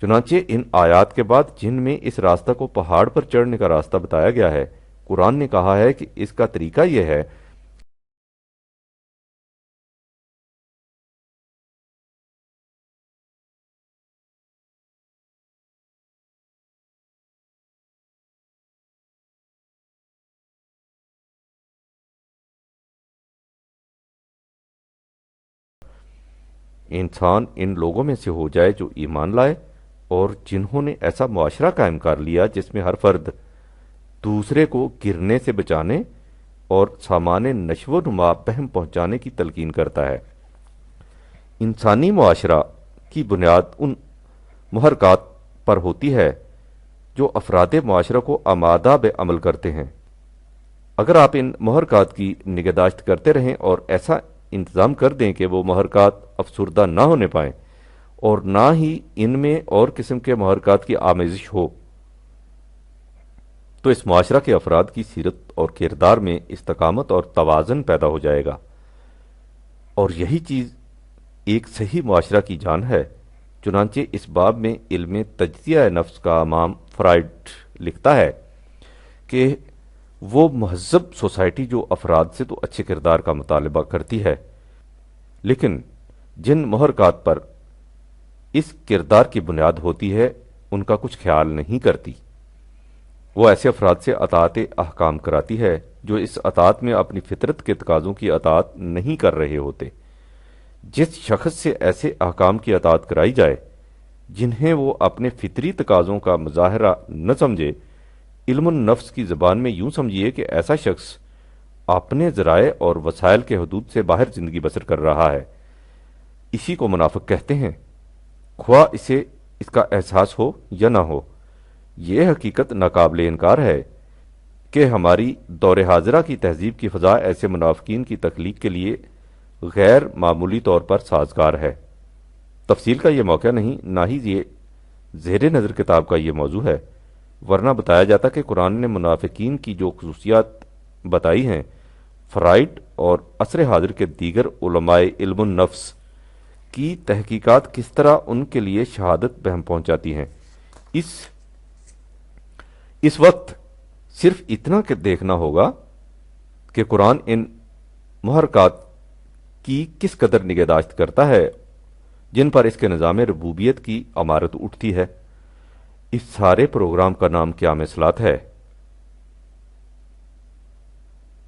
چنانچہ ان آیات کے بعد جن میں اس راستہ کو پہاڑ پر چڑھنے کا راستہ بتایا گیا ہے، قرآن نے کہا ہے کہ اس کا طریقہ یہ ہے انسان ان لوگوں میں سے ہو جائے جو ایمان لائے اور جنہوں نے ایسا معاشرہ قائم کر لیا جس میں ہر فرد دوسرے کو گرنے سے بچانے اور سامان نشو و نما بہم پہنچانے کی تلقین کرتا ہے۔ انسانی معاشرہ کی بنیاد ان محرکات پر ہوتی ہے جو افراد معاشرہ کو آمادہ بے عمل کرتے ہیں۔ اگر آپ ان محرکات کی نگہداشت کرتے رہیں اور ایسا انتظام کر دیں کہ وہ محرکات افسردہ نہ ہونے پائیں اور نہ ہی ان میں اور قسم کے محرکات کی آمیزش ہو، تو اس معاشرہ کے افراد کی سیرت اور کردار میں استقامت اور توازن پیدا ہو جائے گا، اور یہی چیز ایک صحیح معاشرہ کی جان ہے۔ چنانچہ اس باب میں علم تجزیہ نفس کا امام فرائڈ لکھتا ہے کہ وہ مہذب سوسائٹی جو افراد سے تو اچھے کردار کا مطالبہ کرتی ہے، لیکن جن محرکات پر اس کردار کی بنیاد ہوتی ہے ان کا کچھ خیال نہیں کرتی، وہ ایسے افراد سے اطاعت احکام کراتی ہے جو اس اطاعت میں اپنی فطرت کے تقاضوں کی اطاعت نہیں کر رہے ہوتے۔ جس شخص سے ایسے احکام کی اطاعت کرائی جائے جنہیں وہ اپنے فطری تقاضوں کا مظاہرہ نہ سمجھے، علم النفس کی زبان میں یوں سمجھیے کہ ایسا شخص اپنے ذرائع اور وسائل کے حدود سے باہر زندگی بسر کر رہا ہے۔ اسی کو منافق کہتے ہیں، خواہ اسے اس کا احساس ہو یا نہ ہو۔ یہ حقیقت ناقابل انکار ہے کہ ہماری دور حاضرہ کی تہذیب کی فضا ایسے منافقین کی تخلیق کے لیے غیر معمولی طور پر سازگار ہے۔ تفصیل کا یہ موقع نہیں، نہ ہی یہ زیر نظر کتاب کا یہ موضوع ہے، ورنہ بتایا جاتا کہ قرآن نے منافقین کی جو خصوصیات بتائی ہیں، فرائڈ اور عصر حاضر کے دیگر علماء علم النفس کی تحقیقات کس طرح ان کے لیے شہادت بہم پہنچاتی ہیں۔ اس وقت صرف اتنا کہ دیکھنا ہوگا کہ قرآن ان محرکات کی کس قدر نگہداشت کرتا ہے جن پر اس کے نظام ربوبیت کی عمارت اٹھتی ہے۔ اس سارے پروگرام کا نام قیام اصلاحات ہے۔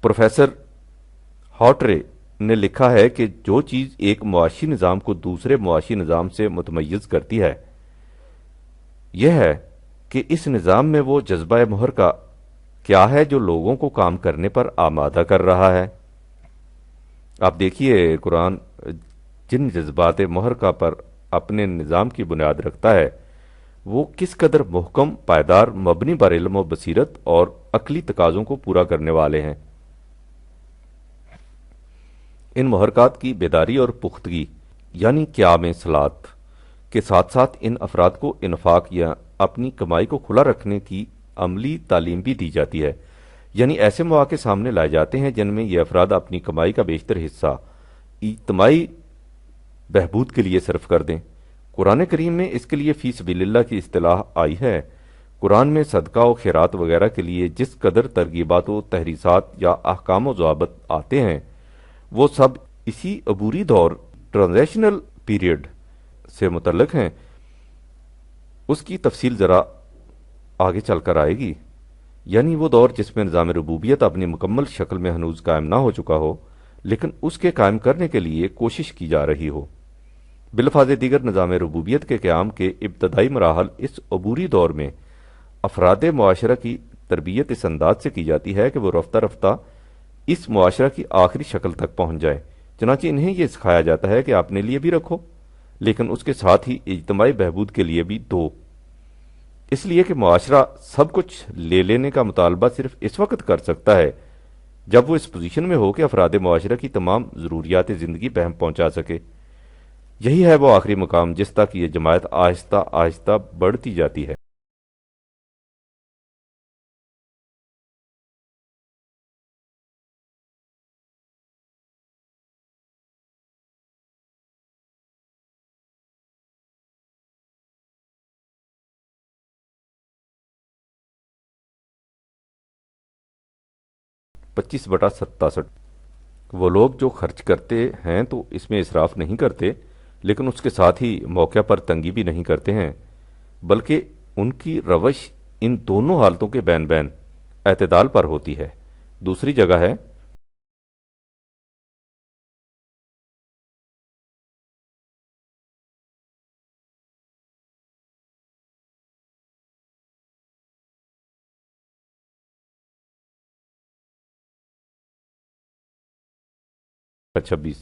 پروفیسر ہاٹرے نے لکھا ہے کہ جو چیز ایک معاشی نظام کو دوسرے معاشی نظام سے متمیز کرتی ہے یہ ہے کہ اس نظام میں وہ جذبہ محرکہ کیا ہے جو لوگوں کو کام کرنے پر آمادہ کر رہا ہے۔ آپ دیکھیے قرآن جن جذبات محرکہ پر اپنے نظام کی بنیاد رکھتا ہے وہ کس قدر محکم، پائیدار، مبنی بر علم و بصیرت اور عقلی تقاضوں کو پورا کرنے والے ہیں۔ ان محرکات کی بیداری اور پختگی یعنی قیام اصلاحات کے ساتھ ساتھ ان افراد کو انفاق یا اپنی کمائی کو کھلا رکھنے کی عملی تعلیم بھی دی جاتی ہے، یعنی ایسے مواقع سامنے لائے جاتے ہیں جن میں یہ افراد اپنی کمائی کا بیشتر حصہ اجتماعی بہبود کے لیے صرف کر دیں۔ قرآن کریم میں اس کے لیے فی سبیل اللہ کی اصطلاح آئی ہے۔ قرآن میں صدقہ و خیرات وغیرہ کے لیے جس قدر ترغیبات و تحریصات یا احکام و ضوابط آتے ہیں وہ سب اسی عبوری دور ٹرانزیشنل پیریڈ سے متعلق ہیں۔ اس کی تفصیل ذرا آگے چل کر آئے گی، یعنی وہ دور جس میں نظام ربوبیت اپنی مکمل شکل میں ہنوز قائم نہ ہو چکا ہو لیکن اس کے قائم کرنے کے لیے کوشش کی جا رہی ہو۔ بالفاظ دیگر نظام ربوبیت کے قیام کے ابتدائی مراحل اس عبوری دور میں افراد معاشرہ کی تربیت اس انداز سے کی جاتی ہے کہ وہ رفتہ رفتہ اس معاشرہ کی آخری شکل تک پہنچ جائے۔ چنانچہ انہیں یہ سکھایا جاتا ہے کہ اپنے لیے بھی رکھو لیکن اس کے ساتھ ہی اجتماعی بہبود کے لیے بھی دو، اس لیے کہ معاشرہ سب کچھ لے لینے کا مطالبہ صرف اس وقت کر سکتا ہے جب وہ اس پوزیشن میں ہو کہ افراد معاشرہ کی تمام ضروریات زندگی بہم پہنچا سکے۔ یہی ہے وہ آخری مقام جس تک یہ جماعت آہستہ آہستہ بڑھتی جاتی ہے۔ پچیس بٹا 67 وہ لوگ جو خرچ کرتے ہیں تو اس میں اسراف نہیں کرتے لیکن اس کے ساتھ ہی موقع پر تنگی بھی نہیں کرتے ہیں، بلکہ ان کی روش ان دونوں حالتوں کے بین بین اعتدال پر ہوتی ہے۔ دوسری جگہ ہے چھبیس،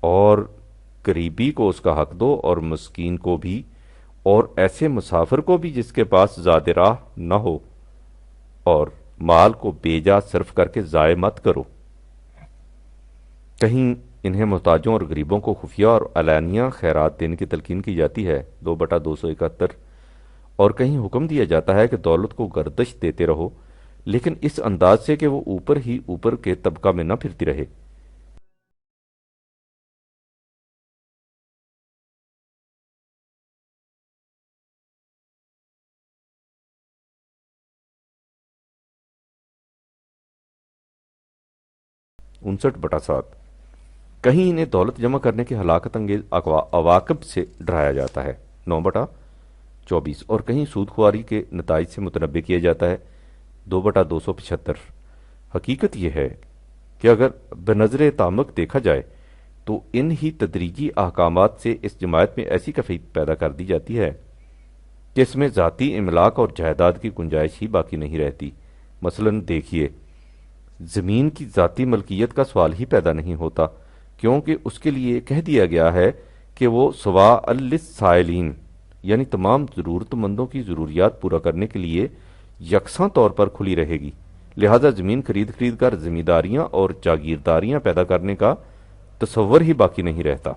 اور قریبی کو اس کا حق دو اور مسکین کو بھی اور ایسے مسافر کو بھی جس کے پاس زاد راہ نہ ہو، اور مال کو بے جا صرف کر کے ضائع مت کرو۔ کہیں انہیں محتاجوں اور غریبوں کو خفیہ اور علانیہ خیرات دینے کی تلقین کی جاتی ہے 2/271، اور کہیں حکم دیا جاتا ہے کہ دولت کو گردش دیتے رہو لیکن اس انداز سے کہ وہ اوپر ہی اوپر کے طبقہ میں نہ پھرتی رہے۔ 59/7۔ کہیں انہیں دولت جمع کرنے کے ہلاکت انگیز عواقب سے ڈرایا جاتا ہے، 9/24، اور کہیں سود خواری کے نتائج سے متنبع کیا جاتا ہے، 2/275۔ حقیقت یہ ہے کہ اگر بنظر تعمق دیکھا جائے تو ان ہی تدریجی احکامات سے اس جماعت میں ایسی کیفیت پیدا کر دی جاتی ہے کہ اس میں ذاتی املاک اور جائیداد کی گنجائش ہی باقی نہیں رہتی۔ مثلا دیکھیے، زمین کی ذاتی ملکیت کا سوال ہی پیدا نہیں ہوتا، کیونکہ اس کے لیے کہہ دیا گیا ہے کہ وہ سواء للسائلین، یعنی تمام ضرورت مندوں کی ضروریات پورا کرنے کے لیے یکساں طور پر کھلی رہے گی، لہذا زمین خرید کر زمینداریاں اور جاگیرداریاں پیدا کرنے کا تصور ہی باقی نہیں رہتا۔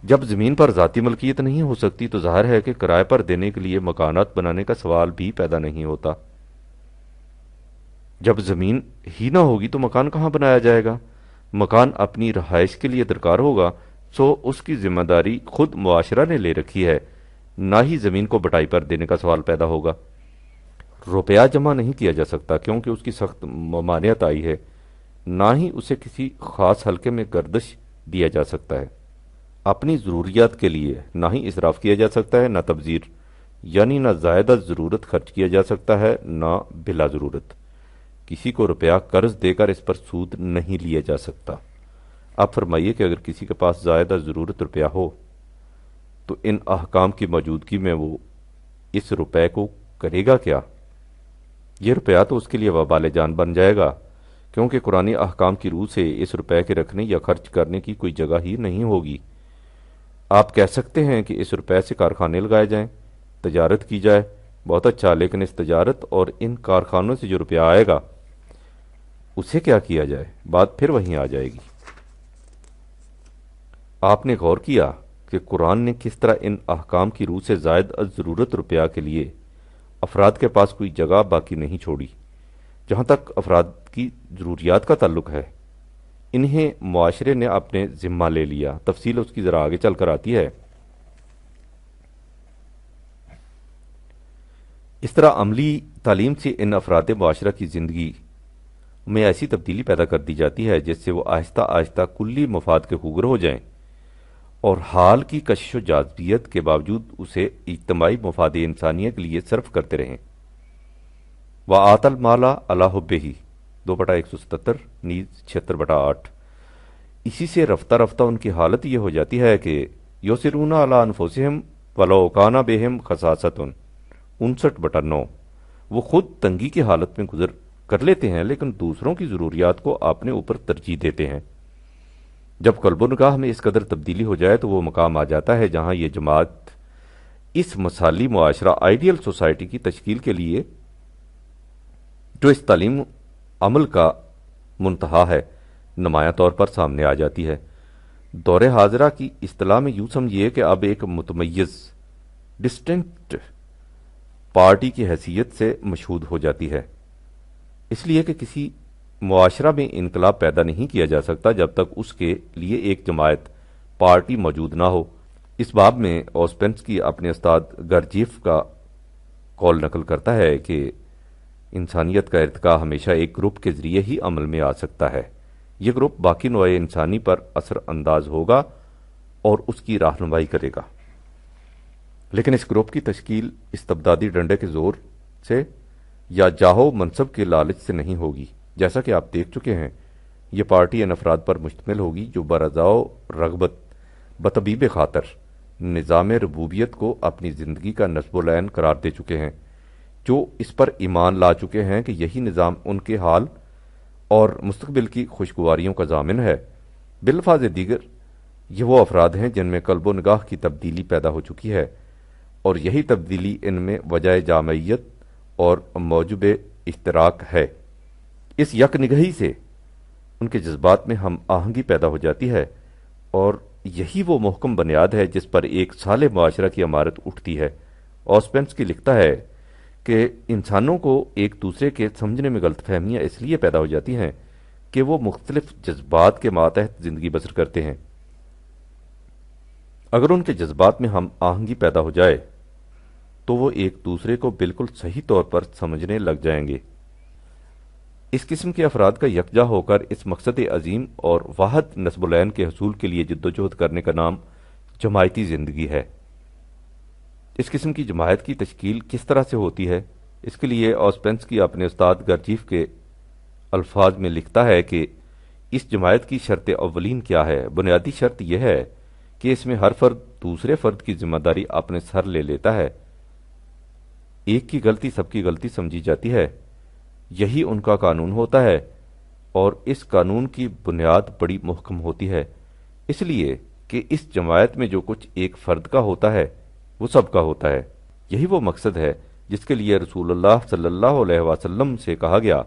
جب زمین پر ذاتی ملکیت نہیں ہو سکتی تو ظاہر ہے کہ کرائے پر دینے کے لیے مکانات بنانے کا سوال بھی پیدا نہیں ہوتا۔ جب زمین ہی نہ ہوگی تو مکان کہاں بنایا جائے گا؟ مکان اپنی رہائش کے لیے درکار ہوگا، سو اس کی ذمہ داری خود معاشرہ نے لے رکھی ہے، نہ ہی زمین کو بٹائی پر دینے کا سوال پیدا ہوگا۔ روپیہ جمع نہیں کیا جا سکتا کیونکہ اس کی سخت ممانعت آئی ہے، نہ ہی اسے کسی خاص حلقے میں گردش دیا جا سکتا ہے۔ اپنی ضروریات کے لیے نہ ہی اسراف کیا جا سکتا ہے، نہ تبذیر، یعنی نہ زائدہ ضرورت خرچ کیا جا سکتا ہے، نہ بلا ضرورت۔ کسی کو روپیہ قرض دے کر اس پر سود نہیں لیا جا سکتا۔ اب فرمائیے کہ اگر کسی کے پاس زائدہ ضرورت روپیہ ہو تو ان احکام کی موجودگی میں وہ اس روپے کو کرے گا کیا؟ یہ روپیہ تو اس کے لیے وبال جان بن جائے گا، کیونکہ قرآنی احکام کی روح سے اس روپے کے رکھنے یا خرچ کرنے کی کوئی جگہ ہی نہیں ہوگی۔ آپ کہہ سکتے ہیں کہ اس روپے سے کارخانے لگائے جائیں، تجارت کی جائے، بہت اچھا، لیکن اس تجارت اور ان کارخانوں سے جو روپیہ آئے گا اسے کیا کیا جائے؟ بات پھر وہیں آ جائے گی۔ آپ نے غور کیا کہ قرآن نے کس طرح ان احکام کی روح سے زائد از ضرورت روپیہ کے لیے افراد کے پاس کوئی جگہ باقی نہیں چھوڑی۔ جہاں تک افراد کی ضروریات کا تعلق ہے، انہیں معاشرے نے اپنے ذمہ لے لیا۔ تفصیل اس کی ذرا آگے چل کر آتی ہے۔ اس طرح عملی تعلیم سے ان افراد معاشرہ کی زندگی میں ایسی تبدیلی پیدا کر دی جاتی ہے جس سے وہ آہستہ آہستہ کلی مفاد کے خوگر ہو جائیں اور حال کی کشش و جاذبیت کے باوجود اسے اجتماعی مفاد انسانیہ کے لیے صرف کرتے رہیں۔ وَآتَى الْمَالَ عَلَىٰ حُبِّهِ 2/177 نیز 76/8۔ اسی سے رفتہ رفتہ ان کی حالت یہ ہو جاتی ہے کہ یُؤْثِرُونَ عَلَىٰ أَنفُسِهِمْ وَلَوْ كَانَ بِهِمْ خَصَاصَةٌ 59/9۔ وہ خود تنگی کی حالت میں گزر کر لیتے ہیں لیکن دوسروں کی ضروریات کو اپنے اوپر ترجیح دیتے ہیں۔ جب قلب و نگاہ میں اس قدر تبدیلی ہو جائے تو وہ مقام آ جاتا ہے جہاں یہ جماعت اس مثالی معاشرہ آئیڈیل سوسائٹی کی تشکیل کے لیے جو اس تعلیم عمل کا منتہا ہے نمایاں طور پر سامنے آ جاتی ہے۔ دور حاضرہ کی اصطلاح میں یوں سمجھیے کہ اب ایک متمیز ڈسٹنکٹ پارٹی کی حیثیت سے مشہود ہو جاتی ہے، اس لیے کہ کسی معاشرہ میں انقلاب پیدا نہیں کیا جا سکتا جب تک اس کے لیے ایک جماعت پارٹی موجود نہ ہو۔ اس باب میں اوسپینسکی اپنے استاد گرجیف کا قول نقل کرتا ہے کہ انسانیت کا ارتقاء ہمیشہ ایک گروپ کے ذریعے ہی عمل میں آ سکتا ہے۔ یہ گروپ باقی نوع انسانی پر اثر انداز ہوگا اور اس کی رہنمائی کرے گا، لیکن اس گروپ کی تشکیل استبدادی ڈنڈے کے زور سے یا جاہو منصب کے لالچ سے نہیں ہوگی۔ جیسا کہ آپ دیکھ چکے ہیں، یہ پارٹی ان افراد پر مشتمل ہوگی جو برضا و رغبت بطبیب خاطر نظام ربوبیت کو اپنی زندگی کا نصب العین قرار دے چکے ہیں، جو اس پر ایمان لا چکے ہیں کہ یہی نظام ان کے حال اور مستقبل کی خوشگواریوں کا ضامن ہے۔ بالفاظ دیگر یہ وہ افراد ہیں جن میں قلب و نگاہ کی تبدیلی پیدا ہو چکی ہے، اور یہی تبدیلی ان میں وجہ جامعیت اور موجب اشتراک ہے۔ اس یک نگہی سے ان کے جذبات میں ہم آہنگی پیدا ہو جاتی ہے، اور یہی وہ محکم بنیاد ہے جس پر ایک صالح معاشرہ کی عمارت اٹھتی ہے۔ اوسپینسکی لکھتا ہے کہ انسانوں کو ایک دوسرے کے سمجھنے میں غلط فہمیاں اس لیے پیدا ہو جاتی ہیں کہ وہ مختلف جذبات کے ماتحت زندگی بسر کرتے ہیں۔ اگر ان کے جذبات میں ہم آہنگی پیدا ہو جائے تو وہ ایک دوسرے کو بالکل صحیح طور پر سمجھنے لگ جائیں گے۔ اس قسم کے افراد کا یکجا ہو کر اس مقصد عظیم اور واحد نصب العین کے حصول کے لیے جدوجہد کرنے کا نام جماعتی زندگی ہے۔ اس قسم کی جماعت کی تشکیل کس طرح سے ہوتی ہے؟ اس کے لیے آسپینسکی اپنے استاد گرجیف کے الفاظ میں لکھتا ہے کہ اس جماعت کی شرط اولین کیا ہے؟ بنیادی شرط یہ ہے کہ اس میں ہر فرد دوسرے فرد کی ذمہ داری اپنے سر لے لیتا ہے۔ ایک کی غلطی سب کی غلطی سمجھی جاتی ہے، یہی ان کا قانون ہوتا ہے، اور اس قانون کی بنیاد بڑی محکم ہوتی ہے، اس لیے کہ اس جماعت میں جو کچھ ایک فرد کا ہوتا ہے وہ سب کا ہوتا ہے۔ یہی وہ مقصد ہے جس کے لیے رسول اللہ صلی اللہ علیہ وسلم سے کہا گیا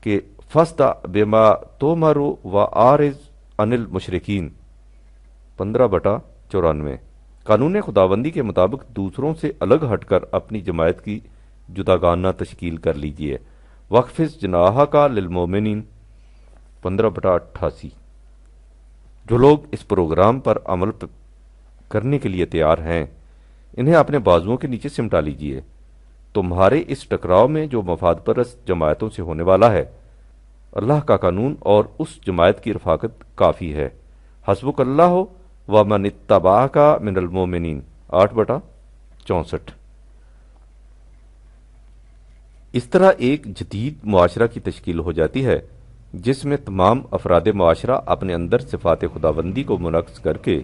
کہ فَاسْدَعْ بِمَا تُؤْمَرُ وَأَعْرِضْ عَنِ الْمُشْرِكِينَ 15/94۔ قانون خداوندی کے مطابق دوسروں سے الگ ہٹ کر اپنی جماعت کی جداگانہ تشکیل کر لیجئے۔ وَاخْفِضْ جَنَاحَكَ لِلْمُؤْمِنِينَ 15/88۔ جو لوگ اس پروگرام پر عمل کرنے کے لیے تیار ہیں انہیں اپنے بازوؤں کے نیچے سمٹا لیجئے۔ تمہارے اس ٹکراؤ میں جو مفاد پرست جماعتوں سے ہونے والا ہے، اللہ کا قانون اور اس جماعت کی رفاقت کافی ہے۔ حسبک اللہ ومن اتبعک من المؤمنین 8/64۔ اس طرح ایک جدید معاشرہ کی تشکیل ہو جاتی ہے جس میں تمام افراد معاشرہ اپنے اندر صفات خداوندی کو منعکس کر کے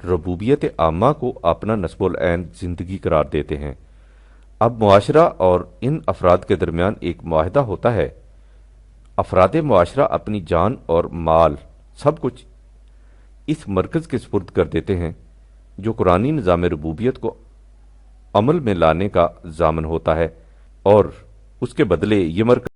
ربوبیت عامہ کو اپنا نصب العین زندگی قرار دیتے ہیں۔ اب معاشرہ اور ان افراد کے درمیان ایک معاہدہ ہوتا ہے۔ افراد معاشرہ اپنی جان اور مال سب کچھ اس مرکز کے سپرد کر دیتے ہیں جو قرآنی نظام ربوبیت کو عمل میں لانے کا ضامن ہوتا ہے، اور اس کے بدلے یہ مرکز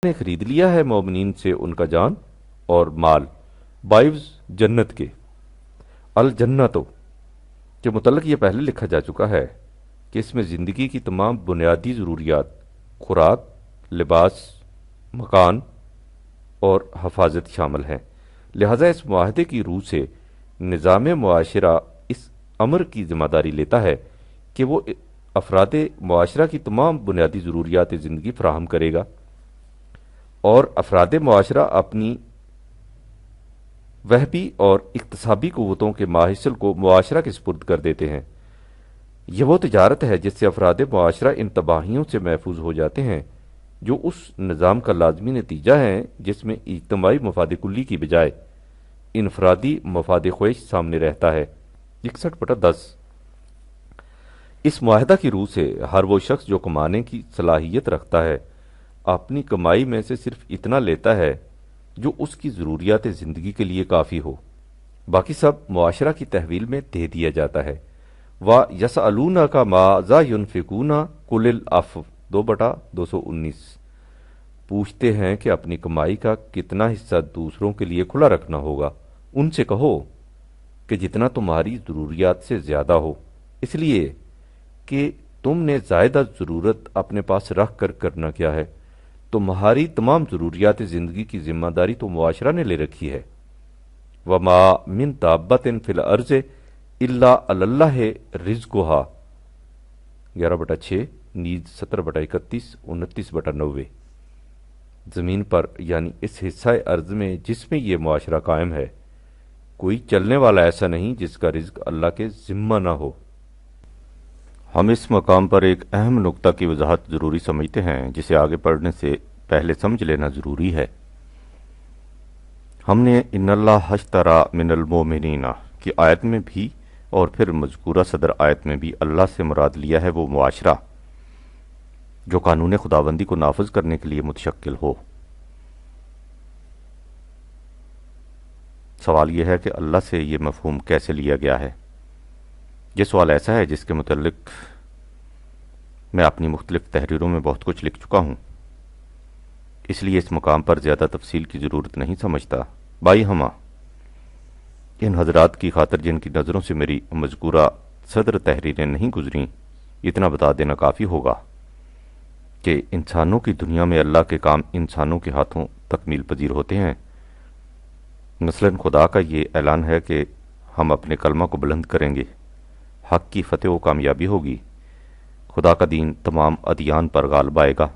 نے خرید لیا ہے مومنین سے ان کا جان اور مال۔ بائیوز جنت کے الجنتو کے متعلق یہ پہلے لکھا جا چکا ہے کہ اس میں زندگی کی تمام بنیادی ضروریات، خوراک، لباس، مکان اور حفاظت شامل ہیں۔ لہذا اس معاہدے کی روح سے نظام معاشرہ اس امر کی ذمہ داری لیتا ہے کہ وہ افراد معاشرہ کی تمام بنیادی ضروریات زندگی فراہم کرے گا، اور افراد معاشرہ اپنی وہبی اور اکتسابی قوتوں کے ماحصل کو معاشرہ کے سپرد کر دیتے ہیں۔ یہ وہ تجارت ہے جس سے افراد معاشرہ ان تباہیوں سے محفوظ ہو جاتے ہیں جو اس نظام کا لازمی نتیجہ ہے جس میں اجتماعی مفاد کلی کی بجائے انفرادی مفاد خواہش سامنے رہتا ہے۔ 61/10۔ اس معاہدہ کی روح سے ہر وہ شخص جو کمانے کی صلاحیت رکھتا ہے اپنی کمائی میں سے صرف اتنا لیتا ہے جو اس کی ضروریات زندگی کے لیے کافی ہو، باقی سب معاشرہ کی تحویل میں دے دیا جاتا ہے۔ وَيَسْأَلُونَكَ مَاذَا يُنْفِقُونَ قُلِ الْعَفْوَ 2/219۔ پوچھتے ہیں کہ اپنی کمائی کا کتنا حصہ دوسروں کے لیے کھلا رکھنا ہوگا۔ ان سے کہو کہ جتنا تمہاری ضروریات سے زیادہ ہو، اس لیے کہ تم نے زائدہ ضرورت اپنے پاس رکھ کر کرنا کیا ہے؟ تمہاری تمام ضروریات زندگی کی ذمہ داری تو معاشرہ نے لے رکھی ہے۔ وَمَا مِن دَابَّةٍ فِي الْأَرْضِ اللہ اللہ رزقہا 11/6 نیز 17/31 29/90 زمین پر یعنی اس حصہ ارض میں جس میں یہ معاشرہ قائم ہے کوئی چلنے والا ایسا نہیں جس کا رزق اللہ کے ذمہ نہ ہو۔ ہم اس مقام پر ایک اہم نقطہ کی وضاحت ضروری سمجھتے ہیں جسے آگے پڑھنے سے پہلے سمجھ لینا ضروری ہے۔ ہم نے ان اللہ اشتری من المؤمنین کی آیت میں بھی اور پھر مذکورہ صدر آیت میں بھی اللہ سے مراد لیا ہے وہ معاشرہ جو قانون خداوندی کو نافذ کرنے کے لیے متشکل ہو۔ سوال یہ ہے کہ اللہ سے یہ مفہوم کیسے لیا گیا ہے؟ یہ سوال ایسا ہے جس کے متعلق میں اپنی مختلف تحریروں میں بہت کچھ لکھ چکا ہوں، اس لیے اس مقام پر زیادہ تفصیل کی ضرورت نہیں سمجھتا۔ بائی ہمہ ان حضرات کی خاطر جن کی نظروں سے میری مذکورہ صدر تحریریں نہیں گزریں، اتنا بتا دینا کافی ہوگا کہ انسانوں کی دنیا میں اللہ کے کام انسانوں کے ہاتھوں تکمیل پذیر ہوتے ہیں۔ مثلاً خدا کا یہ اعلان ہے کہ ہم اپنے کلمہ کو بلند کریں گے، حق کی فتح و کامیابی ہوگی، خدا کا دین تمام ادیان پر غالب آئے گا۔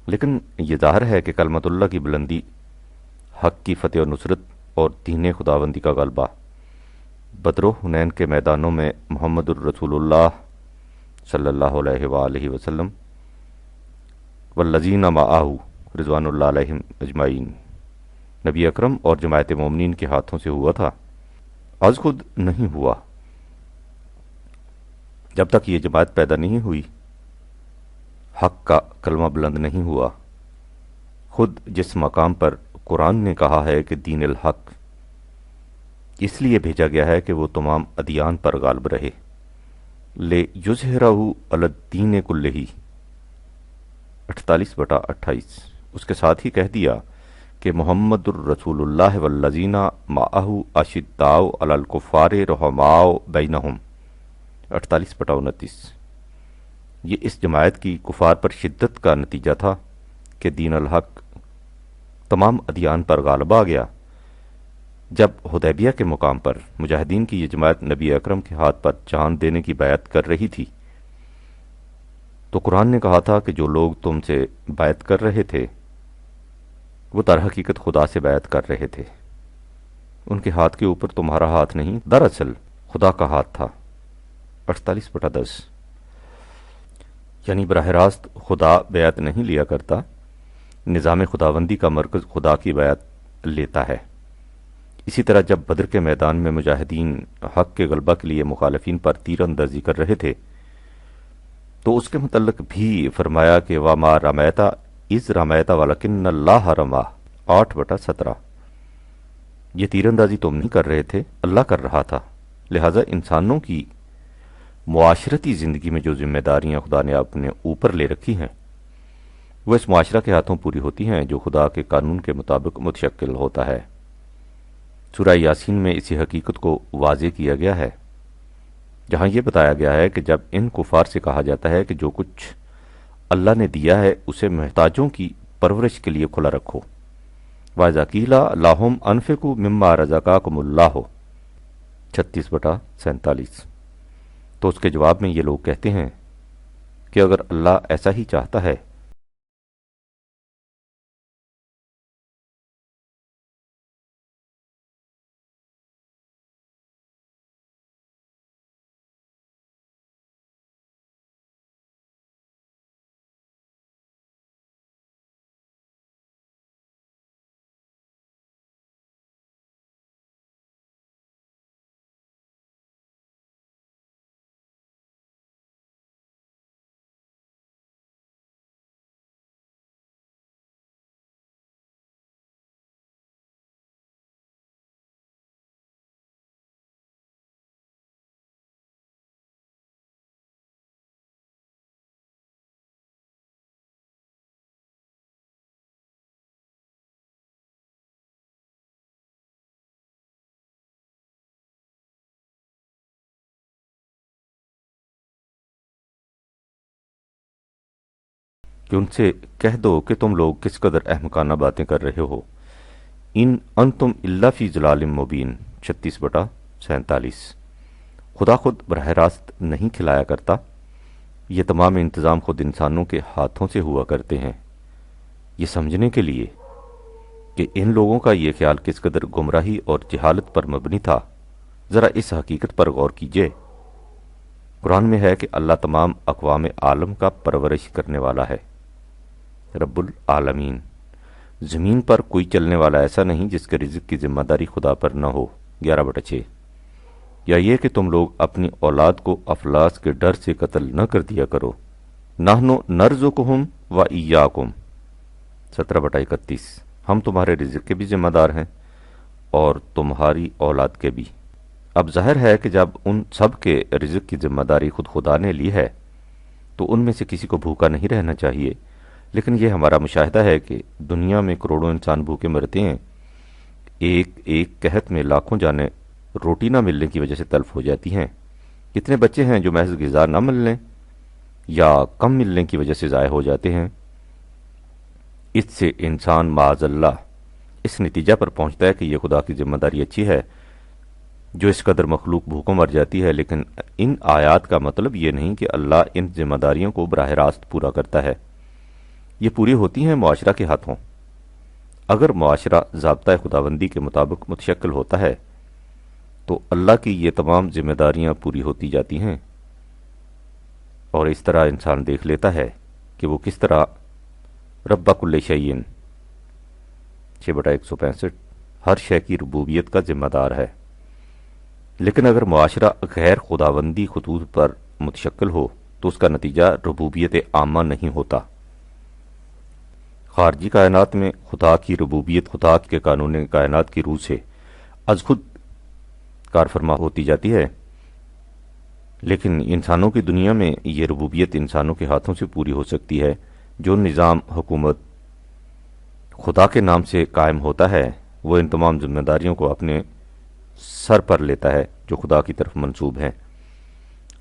لیکن یہ ظاہر ہے کہ کلمت اللہ کی بلندی، حق کی فتح و نصرت اور دین خداوندی کا غلبہ بدر و حنین کے میدانوں میں محمد الرسول اللہ صلی اللہ علیہ وآلہ وسلم والذین معہ رضوان اللہ علیہم اجمعین نبی اکرم اور جماعت مومنین کے ہاتھوں سے ہوا تھا۔ از خود نہیں ہوا، جب تک یہ جماعت پیدا نہیں ہوئی حق کا کلمہ بلند نہیں ہوا۔ خود جس مقام پر قرآن نے کہا ہے کہ دین الحق اس لیے بھیجا گیا ہے کہ وہ تمام ادیان پر غالب رہے، لے یظہرہ علی الدین کلہ 48/28، اس کے ساتھ ہی کہہ دیا کہ محمد الرسول اللہ والذین معہ اشداء علی الکفار رحماء بینہم 48/29۔ یہ اس جماعت کی کفار پر شدت کا نتیجہ تھا کہ دین الحق تمام ادیان پر غالب آ گیا۔ جب حدیبیہ کے مقام پر مجاہدین کی یہ جماعت نبی اکرم کے ہاتھ پر جان دینے کی بیعت کر رہی تھی تو قرآن نے کہا تھا کہ جو لوگ تم سے بیعت کر رہے تھے وہ در حقیقت خدا سے بیعت کر رہے تھے، ان کے ہاتھ کے اوپر تمہارا ہاتھ نہیں، دراصل خدا کا ہاتھ تھا۔ 48/10 یعنی براہ راست خدا بیعت نہیں لیا کرتا، نظام خداوندی کا مرکز خدا کی بیعت لیتا ہے۔ اسی طرح جب بدر کے میدان میں مجاہدین حق کے غلبہ کے لیے مخالفین پر تیر اندازی کر رہے تھے تو اس کے متعلق بھی فرمایا کہ وَمَا رَمَيْتَ اِذْ رَمَيْتَ وَلَكِنَّ اللَّهَ رَمَىٰ 8/17۔ یہ تیر اندازی تم نہیں کر رہے تھے، اللہ کر رہا تھا۔ لہٰذا انسانوں کی معاشرتی زندگی میں جو ذمہ داریاں خدا نے اپنے اوپر لے رکھی ہیں وہ اس معاشرہ کے ہاتھوں پوری ہوتی ہیں جو خدا کے قانون کے مطابق متشکل ہوتا ہے۔ سورہ یاسین میں اسی حقیقت کو واضح کیا گیا ہے، جہاں یہ بتایا گیا ہے کہ جب ان کفار سے کہا جاتا ہے کہ جو کچھ اللہ نے دیا ہے اسے محتاجوں کی پرورش کے لیے کھلا رکھو، وَإِذَا قِيلَ لَهُمْ أَنفِقُوا مِمَّا رَزَقَكُمُ اللَّهُ 36/47، تو اس کے جواب میں یہ لوگ کہتے ہیں کہ اگر اللہ ایسا ہی چاہتا ہے کہ ان سے کہہ دو کہ تم لوگ کس قدر احمقانہ باتیں کر رہے ہو، ان انتم الا فی ضلال مبین 36/47۔ خدا خود براہ راست نہیں کھلایا کرتا، یہ تمام انتظام خود انسانوں کے ہاتھوں سے ہوا کرتے ہیں۔ یہ سمجھنے کے لیے کہ ان لوگوں کا یہ خیال کس قدر گمراہی اور جہالت پر مبنی تھا، ذرا اس حقیقت پر غور کیجئے۔ قرآن میں ہے کہ اللہ تمام اقوام عالم کا پرورش کرنے والا ہے، رب العالمین۔ زمین پر کوئی چلنے والا ایسا نہیں جس کے رزق کی ذمہ داری خدا پر نہ ہو، 11/6۔ یا یہ کہ تم لوگ اپنی اولاد کو افلاس کے ڈر سے قتل نہ کر دیا کرو، نحن نرزقہم و ایاکم، 17/31۔ ہم تمہارے رزق کے بھی ذمہ دار ہیں اور تمہاری اولاد کے بھی۔ اب ظاہر ہے کہ جب ان سب کے رزق کی ذمہ داری خود خدا نے لی ہے تو ان میں سے کسی کو بھوکا نہیں رہنا چاہیے، لیکن یہ ہمارا مشاہدہ ہے کہ دنیا میں کروڑوں انسان بھوکے مرتے ہیں، ایک ایک قحط میں لاکھوں جانیں روٹی نہ ملنے کی وجہ سے تلف ہو جاتی ہیں۔ کتنے بچے ہیں جو محض غذا نہ ملنے یا کم ملنے کی وجہ سے ضائع ہو جاتے ہیں۔ اس سے انسان معاذ اللہ اس نتیجہ پر پہنچتا ہے کہ یہ خدا کی ذمہ داری اچھی ہے جو اس قدر مخلوق بھوکوں مر جاتی ہے، لیکن ان آیات کا مطلب یہ نہیں کہ اللہ ان ذمہ داریوں کو براہ راست پورا کرتا ہے، یہ پوری ہوتی ہیں معاشرہ کے ہاتھوں۔ اگر معاشرہ ضابطۂ خداوندی کے مطابق متشکل ہوتا ہے تو اللہ کی یہ تمام ذمہ داریاں پوری ہوتی جاتی ہیں، اور اس طرح انسان دیکھ لیتا ہے کہ وہ کس طرح رب کل شیء، 6/165، ہر شے کی ربوبیت کا ذمہ دار ہے۔ لیکن اگر معاشرہ غیر خداوندی خطوط پر متشکل ہو تو اس کا نتیجہ ربوبیت عامہ نہیں ہوتا۔ خارجی کائنات میں خدا کی ربوبیت خدا کے قانون کائنات کی روح سے از خود کار فرما ہوتی جاتی ہے، لیکن انسانوں کی دنیا میں یہ ربوبیت انسانوں کے ہاتھوں سے پوری ہو سکتی ہے۔ جو نظام حکومت خدا کے نام سے قائم ہوتا ہے وہ ان تمام ذمہ داریوں کو اپنے سر پر لیتا ہے جو خدا کی طرف منسوب ہیں،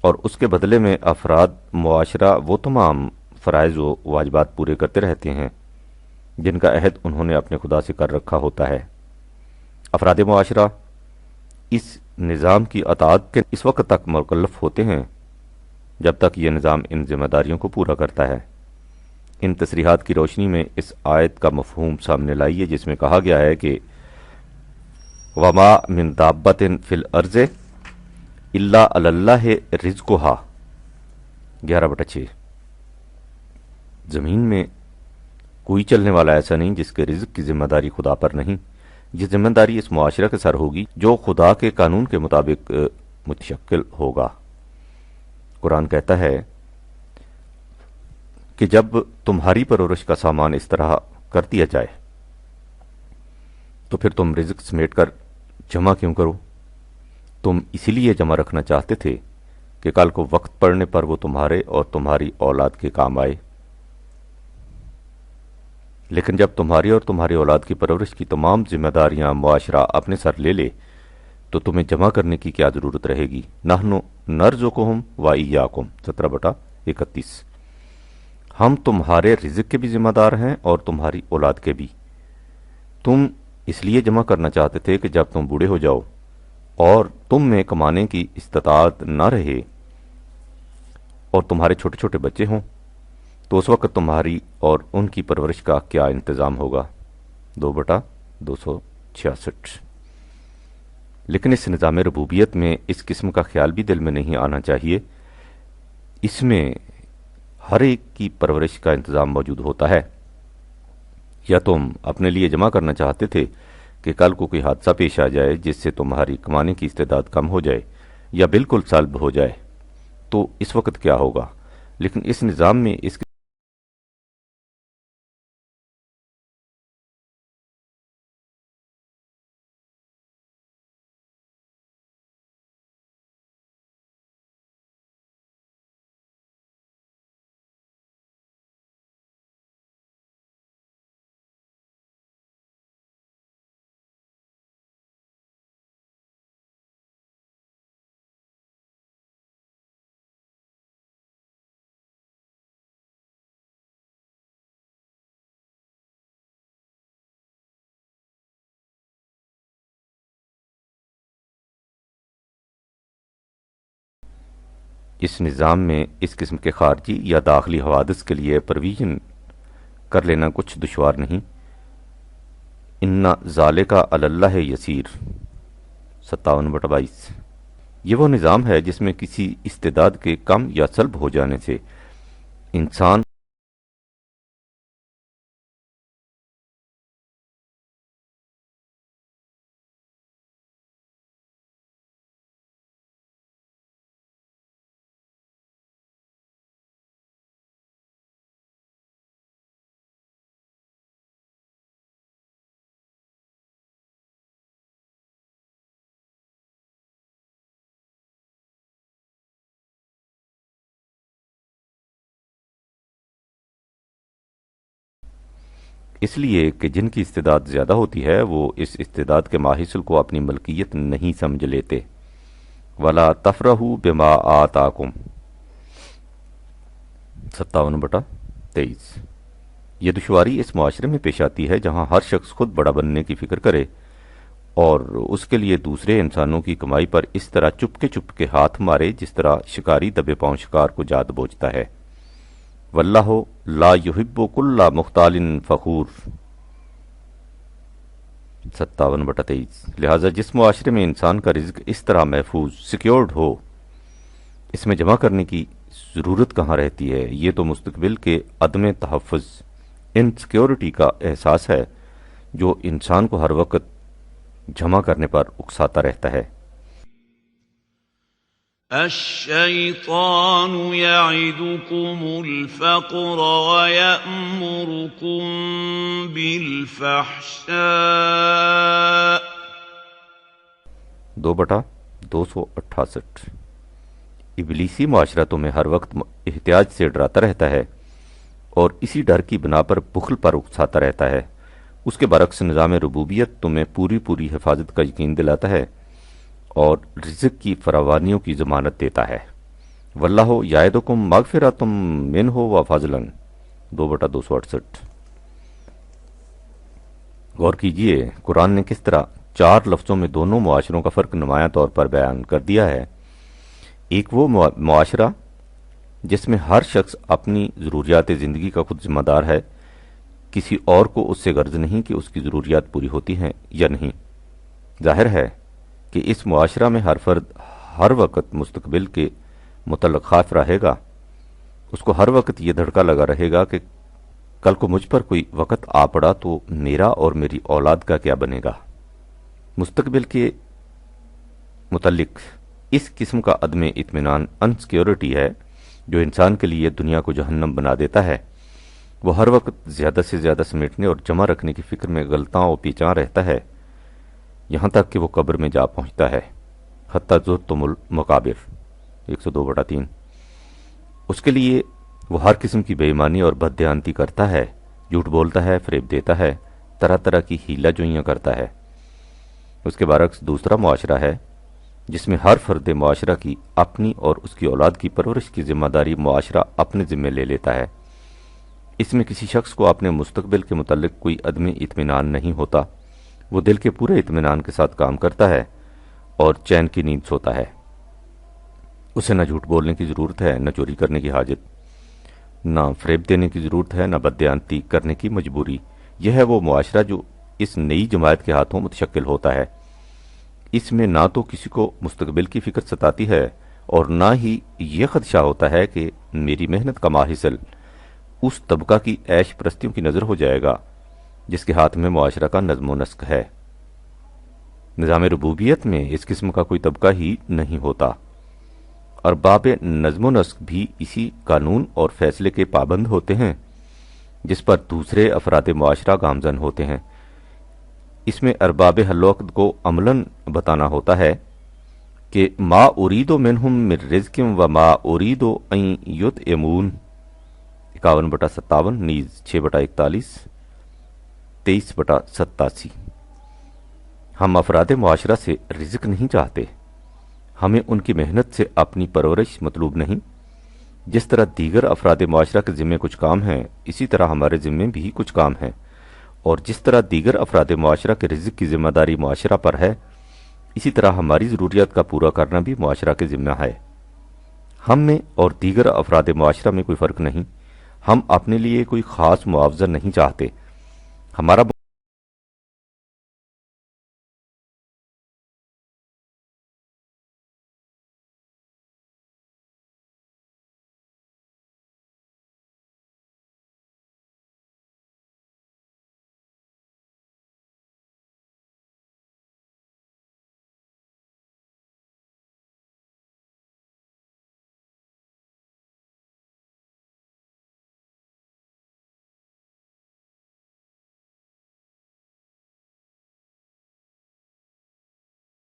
اور اس کے بدلے میں افراد معاشرہ وہ تمام فرائض و واجبات پورے کرتے رہتے ہیں جن کا عہد انہوں نے اپنے خدا سے کر رکھا ہوتا ہے۔ افراد معاشرہ اس نظام کی اطاعت کے اس وقت تک مکلف ہوتے ہیں جب تک یہ نظام ان ذمہ داریوں کو پورا کرتا ہے۔ ان تصریحات کی روشنی میں اس آیت کا مفہوم سامنے لائیے جس میں کہا گیا ہے کہ وما من دابۃ فی الارض الا علی اللہ رزقھا، 11/6۔ زمین میں کوئی چلنے والا ایسا نہیں جس کے رزق کی ذمہ داری خدا پر نہیں، یہ ذمہ داری اس معاشرہ کے سر ہوگی جو خدا کے قانون کے مطابق متشکل ہوگا۔ قرآن کہتا ہے کہ جب تمہاری پرورش کا سامان اس طرح کر دیا جائے تو پھر تم رزق سمیٹ کر جمع کیوں کرو؟ تم اسی لیے جمع رکھنا چاہتے تھے کہ کل کو وقت پڑنے پر وہ تمہارے اور تمہاری اولاد کے کام آئے، لیکن جب تمہاری اور تمہاری اولاد کی پرورش کی تمام ذمہ داریاں معاشرہ اپنے سر لے لے تو تمہیں جمع کرنے کی کیا ضرورت رہے گی؟ نحن نرزقہم و ایاکم، 17/31۔ ہم تمہارے رزق کے بھی ذمہ دار ہیں اور تمہاری اولاد کے بھی۔ تم اس لیے جمع کرنا چاہتے تھے کہ جب تم بوڑھے ہو جاؤ اور تم میں کمانے کی استطاعت نہ رہے اور تمہارے چھوٹے چھوٹے بچے ہوں تو اس وقت تمہاری اور ان کی پرورش کا کیا انتظام ہوگا؟ 2/266۔ لیکن اس نظام ربوبیت میں اس قسم کا خیال بھی دل میں نہیں آنا چاہیے۔ اس میں ہر ایک کی پرورش کا انتظام موجود ہوتا ہے۔ یا تم اپنے لیے جمع کرنا چاہتے تھے کہ کل کو کوئی حادثہ پیش آ جائے جس سے تمہاری کمانے کی استعداد کم ہو جائے یا بالکل سلب ہو جائے تو اس وقت کیا ہوگا؟ لیکن اس نظام میں اس اس نظام میں اس قسم کے خارجی یا داخلی حوادث کے لیے پرویژن کر لینا کچھ دشوار نہیں۔ ان ذالک علی اللہ یسیر 57/22۔ یہ وہ نظام ہے جس میں کسی استعداد کے کم یا سلب ہو جانے سے انسان اس لیے کہ جن کی استعداد زیادہ ہوتی ہے وہ اس استعداد کے ماحصل کو اپنی ملکیت نہیں سمجھ لیتے۔ وَلَا تَفْرَحُوا بِمَا آتَاكُمْ 57/23۔ یہ دشواری اس معاشرے میں پیش آتی ہے جہاں ہر شخص خود بڑا بننے کی فکر کرے اور اس کے لیے دوسرے انسانوں کی کمائی پر اس طرح چپ کے ہاتھ مارے جس طرح شکاری دبے پاؤں شکار کو جاد بوجھتا ہے۔ واللہ لا یحب کل مختال فخور 57/23۔ لہٰذا جس معاشرے میں انسان کا رزق اس طرح محفوظ سیکیورڈ ہو، اس میں جمع کرنے کی ضرورت کہاں رہتی ہے؟ یہ تو مستقبل کے عدم تحفظ انسیکیورٹی کا احساس ہے جو انسان کو ہر وقت جمع کرنے پر اکساتا رہتا ہے۔ الشیطان یعدکم الفقر ویأمرکم بالفحشاء 2/268۔ ابلیسی معاشرہ تمہیں ہر وقت احتیاج سے ڈراتا رہتا ہے اور اسی ڈر کی بنا پر بخل پر اکساتا رہتا ہے۔ اس کے برعکس نظام ربوبیت تمہیں پوری حفاظت کا یقین دلاتا ہے اور رزق کی فراوانیوں کی ضمانت دیتا ہے۔ واللہ یعدکم مغفرۃ منہ وفضلا 2/268۔ غور کیجئے قرآن نے کس طرح 4 لفظوں میں دونوں معاشروں کا فرق نمایاں طور پر بیان کر دیا ہے۔ ایک وہ معاشرہ جس میں ہر شخص اپنی ضروریات زندگی کا خود ذمہ دار ہے، کسی اور کو اس سے غرض نہیں کہ اس کی ضروریات پوری ہوتی ہیں یا نہیں۔ ظاہر ہے کہ اس معاشرہ میں ہر فرد ہر وقت مستقبل کے متعلق خائف رہے گا۔ اس کو ہر وقت یہ دھڑکا لگا رہے گا کہ کل کو مجھ پر کوئی وقت آ پڑا تو میرا اور میری اولاد کا کیا بنے گا۔ مستقبل کے متعلق اس قسم کا عدم اطمینان انسیکیورٹی ہے جو انسان کے لیے دنیا کو جہنم بنا دیتا ہے۔ وہ ہر وقت زیادہ سے زیادہ سمیٹنے اور جمع رکھنے کی فکر میں غلطاں و پیچاں رہتا ہے یہاں تک کہ وہ قبر میں جا پہنچتا ہے۔ حتیٰ زرتم المقابر 102/3۔ اس کے لیے وہ ہر قسم کی بے ایمانی اور بددیانتی کرتا ہے، جھوٹ بولتا ہے، فریب دیتا ہے، طرح کی ہیلہ جوئیاں کرتا ہے۔ اس کے برعکس دوسرا معاشرہ ہے جس میں ہر فرد معاشرہ کی اپنی اور اس کی اولاد کی پرورش کی ذمہ داری معاشرہ اپنے ذمے لے لیتا ہے۔ اس میں کسی شخص کو اپنے مستقبل کے متعلق کوئی عدم اطمینان نہیں ہوتا۔ وہ دل کے پورے اطمینان کے ساتھ کام کرتا ہے اور چین کی نیند سوتا ہے۔ اسے نہ جھوٹ بولنے کی ضرورت ہے، نہ چوری کرنے کی حاجت، نہ فریب دینے کی ضرورت ہے، نہ بددیانتی کرنے کی مجبوری۔ یہ ہے وہ معاشرہ جو اس نئی جماعت کے ہاتھوں متشکل ہوتا ہے۔ اس میں نہ تو کسی کو مستقبل کی فکر ستاتی ہے اور نہ ہی یہ خدشہ ہوتا ہے کہ میری محنت کا ماحصل اس طبقہ کی عیش پرستیوں کی نظر ہو جائے گا جس کے ہاتھ میں معاشرہ کا نظم و نسق ہے۔ نظام ربوبیت میں اس قسم کا کوئی طبقہ ہی نہیں ہوتا۔ ارباب نظم و نسق بھی اسی قانون اور فیصلے کے پابند ہوتے ہیں جس پر دوسرے افراد معاشرہ گامزن ہوتے ہیں۔ اس میں ارباب حل و عقد کو عملاً بتانا ہوتا ہے کہ ما ارید منہم من رزق و ما ارید ان یطعمون 51/57، نیز 6/41، 23/87۔ ہم افراد معاشرہ سے رزق نہیں چاہتے، ہمیں ان کی محنت سے اپنی پرورش مطلوب نہیں۔ جس طرح دیگر افراد معاشرہ کے ذمے کچھ کام ہیں، اسی طرح ہمارے ذمے بھی کچھ کام ہیں، اور جس طرح دیگر افراد معاشرہ کے رزق کی ذمہ داری معاشرہ پر ہے، اسی طرح ہماری ضروریات کا پورا کرنا بھی معاشرہ کے ذمہ ہے۔ ہم میں اور دیگر افراد معاشرہ میں کوئی فرق نہیں، ہم اپنے لیے کوئی خاص معاوضہ نہیں چاہتے، ہمارا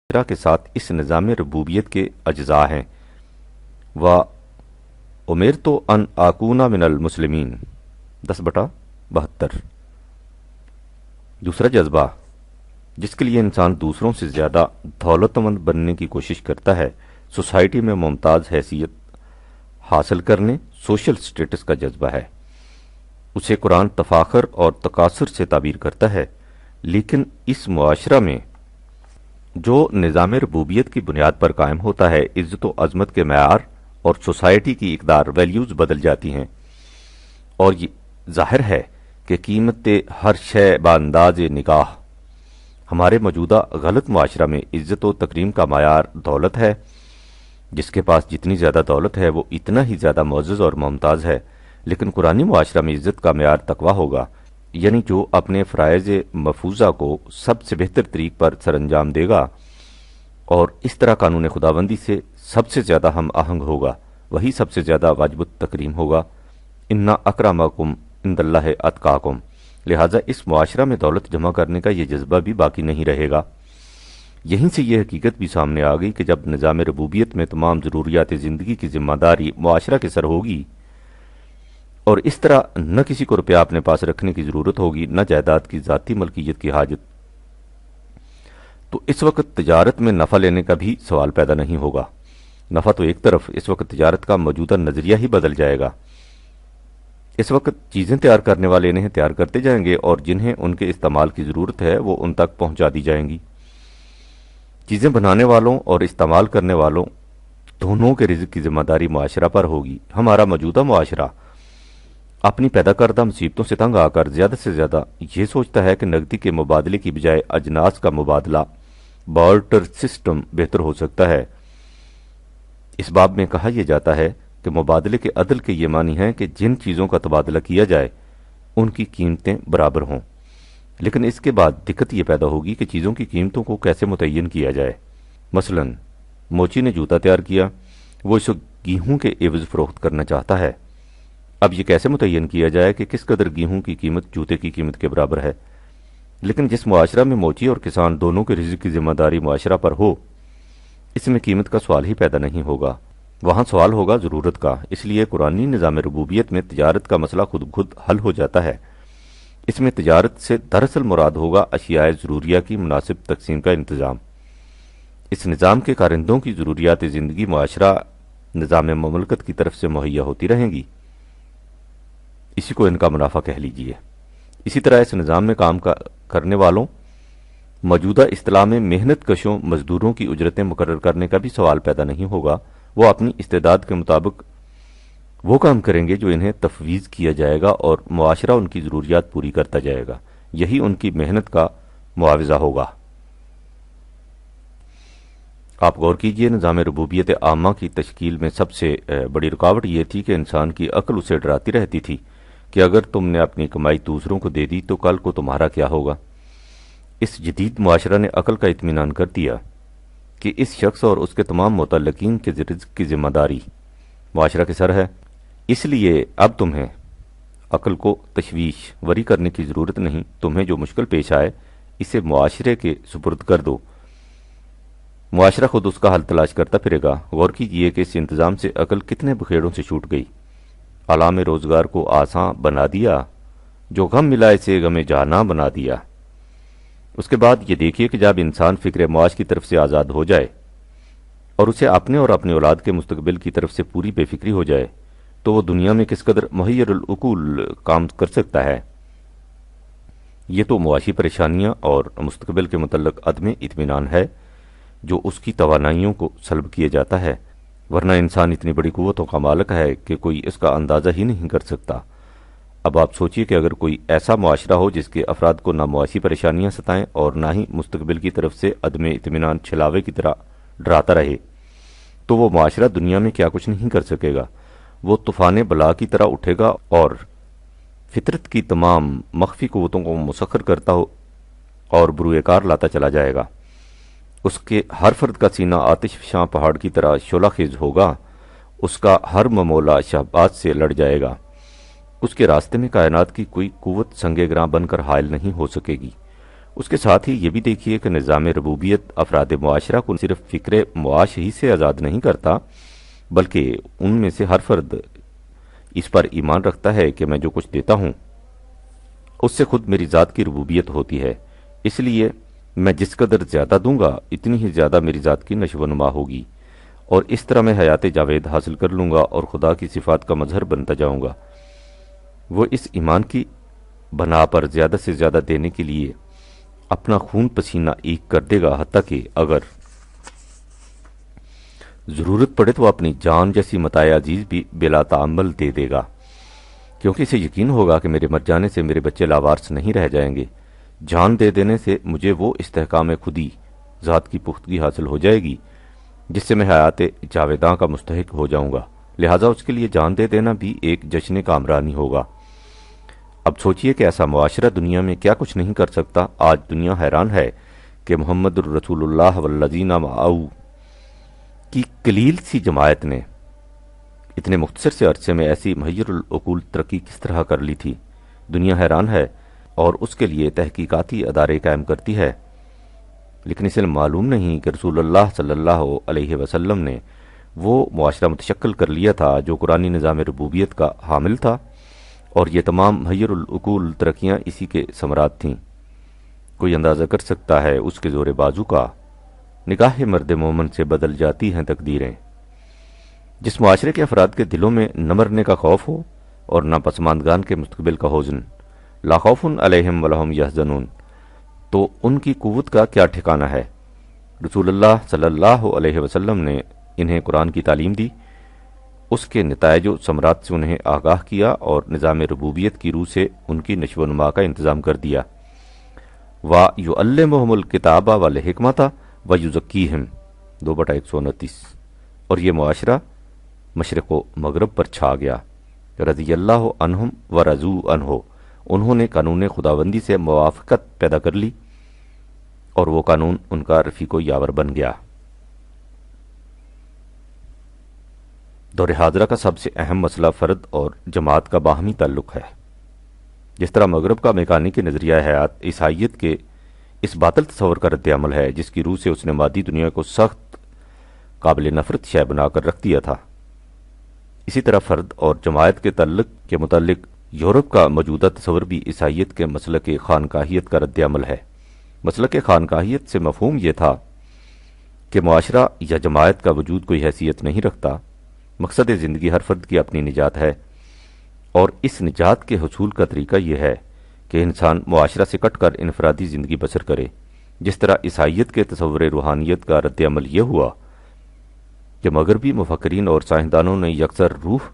معاشرہ کے ساتھ اس نظام ربوبیت کے اجزاء ہیں۔ و امرت ان اکون من المسلمین 10/72۔ دوسرا جذبہ جس کے لیے انسان دوسروں سے زیادہ دولت مند بننے کی کوشش کرتا ہے، سوسائٹی میں ممتاز حیثیت حاصل کرنے، سوشل سٹیٹس کا جذبہ ہے۔ اسے قرآن تفاخر اور تکاثر سے تعبیر کرتا ہے، لیکن اس معاشرہ میں جو نظام ربوبیت کی بنیاد پر قائم ہوتا ہے، عزت و عظمت کے معیار اور سوسائٹی کی اقدار ویلیوز بدل جاتی ہیں، اور یہ ظاہر ہے کہ قیمت ہر شے بانداز نگاہ۔ ہمارے موجودہ غلط معاشرہ میں عزت و تکریم کا معیار دولت ہے، جس کے پاس جتنی زیادہ دولت ہے وہ اتنا ہی زیادہ معزز اور ممتاز ہے، لیکن قرآنی معاشرہ میں عزت کا معیار تقویٰ ہوگا، یعنی جو اپنے فرائض مفروضہ کو سب سے بہتر طریق پر سر انجام دے گا اور اس طرح قانون خداوندی سے سب سے زیادہ ہم آہنگ ہوگا، وہی سب سے زیادہ واجب التکریم ہوگا۔ انا اکرمکم عند اللہ اتقاکم۔ لہٰذا اس معاشرہ میں دولت جمع کرنے کا یہ جذبہ بھی باقی نہیں رہے گا۔ یہیں سے یہ حقیقت بھی سامنے آ گئی کہ جب نظام ربوبیت میں تمام ضروریات زندگی کی ذمہ داری معاشرہ کے سر ہوگی، اور اس طرح نہ کسی کو روپیہ اپنے پاس رکھنے کی ضرورت ہوگی، نہ جائیداد کی ذاتی ملکیت کی حاجت، تو اس وقت تجارت میں نفع لینے کا بھی سوال پیدا نہیں ہوگا۔ نفع تو ایک طرف، اس وقت تجارت کا موجودہ نظریہ ہی بدل جائے گا۔ اس وقت چیزیں تیار کرنے والے انہیں تیار کرتے جائیں گے، اور جنہیں ان کے استعمال کی ضرورت ہے وہ ان تک پہنچا دی جائیں گی۔ چیزیں بنانے والوں اور استعمال کرنے والوں دونوں کے رزق کی ذمہ داری معاشرہ پر ہوگی۔ ہمارا موجودہ معاشرہ اپنی پیدا کردہ مصیبتوں سے تنگ آ کر زیادہ سے زیادہ یہ سوچتا ہے کہ نقدی کے مبادلے کی بجائے اجناس کا مبادلہ، بارٹر سسٹم بہتر ہو سکتا ہے۔ اس باب میں کہا یہ جاتا ہے کہ مبادلے کے عدل کے یہ معنی ہیں کہ جن چیزوں کا تبادلہ کیا جائے ان کی قیمتیں برابر ہوں، لیکن اس کے بعد دقت یہ پیدا ہوگی کہ چیزوں کی قیمتوں کو کیسے متعین کیا جائے۔ مثلا موچی نے جوتا تیار کیا، وہ اسے گیہوں کے عوض فروخت کرنا چاہتا ہے۔ اب یہ کیسے متعین کیا جائے کہ کس قدر گیہوں کی قیمت جوتے کی قیمت کے برابر ہے؟ لیکن جس معاشرہ میں موچی اور کسان دونوں کے رزق کی ذمہ داری معاشرہ پر ہو، اس میں قیمت کا سوال ہی پیدا نہیں ہوگا، وہاں سوال ہوگا ضرورت کا۔ اس لیے قرآنی نظام ربوبیت میں تجارت کا مسئلہ خود حل ہو جاتا ہے۔ اس میں تجارت سے دراصل مراد ہوگا اشیاء ضروریہ کی مناسب تقسیم کا انتظام۔ اس نظام کے کارندوں کی ضروریات زندگی معاشرہ نظام مملکت کی طرف سے مہیا ہوتی رہیں گی، اسی کو ان کا منافع کہہ لیجئے۔ اسی طرح اس نظام میں کام کرنے والوں، موجودہ اصطلاح میں محنت کشوں مزدوروں کی اجرتیں مقرر کرنے کا بھی سوال پیدا نہیں ہوگا۔ وہ اپنی استعداد کے مطابق وہ کام کریں گے جو انہیں تفویض کیا جائے گا، اور معاشرہ ان کی ضروریات پوری کرتا جائے گا، یہی ان کی محنت کا معاوضہ ہوگا۔ آپ غور کیجئے، نظام ربوبیت عامہ کی تشکیل میں سب سے بڑی رکاوٹ یہ تھی کہ انسان کی عقل اسے ڈراتی رہتی تھی کہ اگر تم نے اپنی کمائی دوسروں کو دے دی تو کل کو تمہارا کیا ہوگا۔ اس جدید معاشرہ نے عقل کا اطمینان کر دیا کہ اس شخص اور اس کے تمام متعلقین کے رزق کی ذمہ داری معاشرہ کے سر ہے، اس لیے اب تمہیں عقل کو تشویش وری کرنے کی ضرورت نہیں۔ تمہیں جو مشکل پیش آئے اسے معاشرے کے سپرد کر دو، معاشرہ خود اس کا حل تلاش کرتا پھرے گا۔ غور کیجئے کہ اس انتظام سے عقل کتنے بخیڑوں سے چھوٹ گئی۔ علام روزگار کو آساں بنا دیا، جو غم ملا اسے غم جہاں بنا دیا۔ اس کے بعد یہ دیکھیے کہ جب انسان فکر معاش کی طرف سے آزاد ہو جائے اور اسے اپنے اور اپنی اولاد کے مستقبل کی طرف سے پوری بے فکری ہو جائے تو وہ دنیا میں کس قدر محیر العقول کام کر سکتا ہے۔ یہ تو معاشی پریشانیاں اور مستقبل کے متعلق عدم اطمینان ہے جو اس کی توانائیوں کو سلب کیے جاتا ہے۔ ورنہ انسان اتنی بڑی قوتوں کا مالک ہے کہ کوئی اس کا اندازہ ہی نہیں کر سکتا۔ اب آپ سوچئے کہ اگر کوئی ایسا معاشرہ ہو جس کے افراد کو نہ معاشی پریشانیاں ستائیں اور نہ ہی مستقبل کی طرف سے عدم اطمینان چھلاوے کی طرح ڈراتا رہے، تو وہ معاشرہ دنیا میں کیا کچھ نہیں کر سکے گا۔ وہ طوفان بلا کی طرح اٹھے گا اور فطرت کی تمام مخفی قوتوں کو مسخر کرتا ہو اور بروئے کار لاتا چلا جائے گا۔ اس کے ہر فرد کا سینہ آتش فشاں پہاڑ کی طرح شعلہ خیز ہوگا، اس کا ہر ممولہ شہباز سے لڑ جائے گا۔ اس کے راستے میں کائنات کی کوئی قوت سنگ گراں بن کر حائل نہیں ہو سکے گی۔ اس کے ساتھ ہی یہ بھی دیکھیے کہ نظام ربوبیت افراد معاشرہ کو صرف فکر معاش ہی سے آزاد نہیں کرتا، بلکہ ان میں سے ہر فرد اس پر ایمان رکھتا ہے کہ میں جو کچھ دیتا ہوں اس سے خود میری ذات کی ربوبیت ہوتی ہے، اس لیے میں جس قدر زیادہ دوں گا اتنی ہی زیادہ میری ذات کی نشو و نما ہوگی، اور اس طرح میں حیات جاوید حاصل کر لوں گا اور خدا کی صفات کا مظہر بنتا جاؤں گا۔ وہ اس ایمان کی بنا پر زیادہ سے زیادہ دینے کے لیے اپنا خون پسینہ ایک کر دے گا، حتیٰ کہ اگر ضرورت پڑے تو اپنی جان جیسی متاع عزیز بھی بلا تعمل دے دے گا، کیونکہ اسے یقین ہوگا کہ میرے مر جانے سے میرے بچے لاوارث نہیں رہ جائیں گے۔ جان دے دینے سے مجھے وہ استحکام خودی ذات کی پختگی حاصل ہو جائے گی جس سے میں حیات جاویداں کا مستحق ہو جاؤں گا، لہٰذا اس کے لیے جان دے دینا بھی ایک جشن کامرانی ہوگا۔ اب سوچئے کہ ایسا معاشرہ دنیا میں کیا کچھ نہیں کر سکتا۔ آج دنیا حیران ہے کہ محمد الرسول اللہ والذین معہ کی قلیل سی جماعت نے اتنے مختصر سے عرصے میں ایسی مہیر العقول ترقی کس طرح کر لی تھی۔ دنیا حیران ہے اور اس کے لیے تحقیقاتی ادارے قائم کرتی ہے، لیکن اسے معلوم نہیں کہ رسول اللہ صلی اللہ علیہ وسلم نے وہ معاشرہ متشکل کر لیا تھا جو قرآنی نظام ربوبیت کا حامل تھا، اور یہ تمام مہیر العقول ترقیاں اسی کے ثمرات تھیں۔ کوئی اندازہ کر سکتا ہے اس کے زور بازو کا؟ نگاہ مرد مومن سے بدل جاتی ہیں تقدیریں۔ جس معاشرے کے افراد کے دلوں میں نہ مرنے کا خوف ہو اور نہ پسماندگان کے مستقبل کا حزن، لا خوف علیہم ولا ہم یحزنون، تو ان کی قوت کا کیا ٹھکانہ ہے؟ رسول اللہ صلی اللہ علیہ وسلم نے انہیں قرآن کی تعلیم دی، اس کے نتائج و ثمرات سے انہیں آگاہ کیا اور نظام ربوبیت کی روح سے ان کی نشو و نما کا انتظام کر دیا۔ وَيُعَلِّمُهُمُ الْكِتَابَ وَالْحِکْمَةَ وَيُزَکِّیہم 2/129۔ اور یہ معاشرہ مشرق و مغرب پر چھا گیا۔ رضی اللہ عنہم ورضوا عنہ، انہوں نے قانون خداوندی سے موافقت پیدا کر لی اور وہ قانون ان کا رفیق و یاور بن گیا۔ دور حاضرہ کا سب سے اہم مسئلہ فرد اور جماعت کا باہمی تعلق ہے۔ جس طرح مغرب کا میکانیکی نظریہ حیات عیسائیت کے اس باطل تصور کا رد عمل ہے جس کی روح سے اس نے مادی دنیا کو سخت قابل نفرت شے بنا کر رکھ دیا تھا، اسی طرح فرد اور جماعت کے تعلق کے متعلق یورپ کا موجودہ تصور بھی عیسائیت کے مسلک خانقاہیت کا رد عمل ہے۔ مسلک خانقاہیت سے مفہوم یہ تھا کہ معاشرہ یا جماعت کا وجود کوئی حیثیت نہیں رکھتا، مقصد زندگی ہر فرد کی اپنی نجات ہے، اور اس نجات کے حصول کا طریقہ یہ ہے کہ انسان معاشرہ سے کٹ کر انفرادی زندگی بسر کرے۔ جس طرح عیسائیت کے تصور روحانیت کا رد عمل یہ ہوا کہ مغربی مفکرین اور سائنسدانوں نے یکسر روح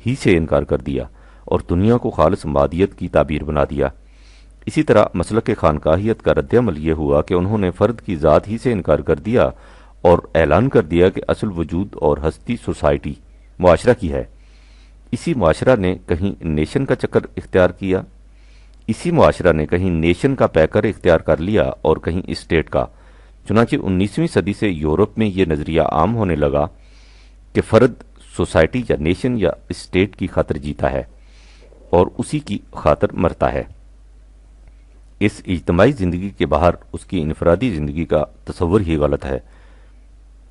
ہی سے انکار کر دیا اور دنیا کو خالص مادیت کی تعبیر بنا دیا، اسی طرح مسلک خانقاہیت کا رد عمل یہ ہوا کہ انہوں نے فرد کی ذات ہی سے انکار کر دیا اور اعلان کر دیا کہ اصل وجود اور ہستی سوسائٹی معاشرہ کی ہے۔ اسی معاشرہ نے کہیں نیشن کا چکر اختیار کیا، اسی معاشرہ نے کہیں نیشن کا پیکر اختیار کر لیا اور کہیں اسٹیٹ کا۔ چنانچہ 19ویں صدی سے یورپ میں یہ نظریہ عام ہونے لگا کہ فرد سوسائٹی یا نیشن یا اسٹیٹ کی خاطر جیتا ہے اور اسی کی خاطر مرتا ہے۔ اس اجتماعی زندگی کے باہر اس کی انفرادی زندگی کا تصور ہی غلط ہے۔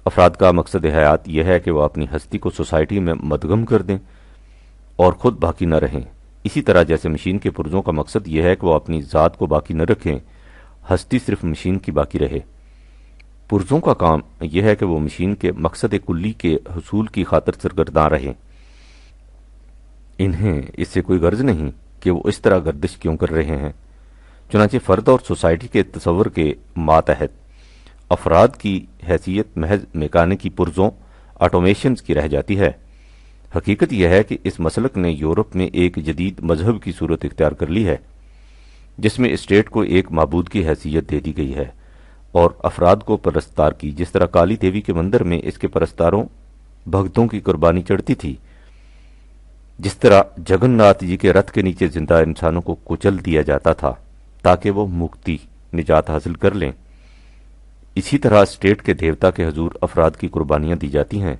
افراد کا مقصد حیات یہ ہے کہ وہ اپنی ہستی کو سوسائٹی میں مدغم کر دیں اور خود باقی نہ رہیں، اسی طرح جیسے مشین کے پرزوں کا مقصد یہ ہے کہ وہ اپنی ذات کو باقی نہ رکھیں، ہستی صرف مشین کی باقی رہے۔ پرزوں کا کام یہ ہے کہ وہ مشین کے مقصد کلی کے حصول کی خاطر سرگرداں رہیں، انہیں اس سے کوئی غرض نہیں کہ وہ اس طرح گردش کیوں کر رہے ہیں۔ چنانچہ فرد اور سوسائٹی کے تصور کے ماتحت افراد کی حیثیت محض میکانیکی پرزوں، آٹومیشنز کی رہ جاتی ہے۔ حقیقت یہ ہے کہ اس مسلک نے یورپ میں ایک جدید مذہب کی صورت اختیار کر لی ہے، جس میں اسٹیٹ کو ایک معبود کی حیثیت دے دی گئی ہے اور افراد کو پرستار کی، جس طرح کالی دیوی کے مندر میں اس کے پرستاروں بھگتوں کی قربانی چڑھتی تھی، جس طرح جگن ناتھ جی کے رتھ کے نیچے زندہ انسانوں کو کچل دیا جاتا تھا تاکہ وہ مکتی نجات حاصل کر لیں، اسی طرح اسٹیٹ کے دیوتا کے حضور افراد کی قربانیاں دی جاتی ہیں۔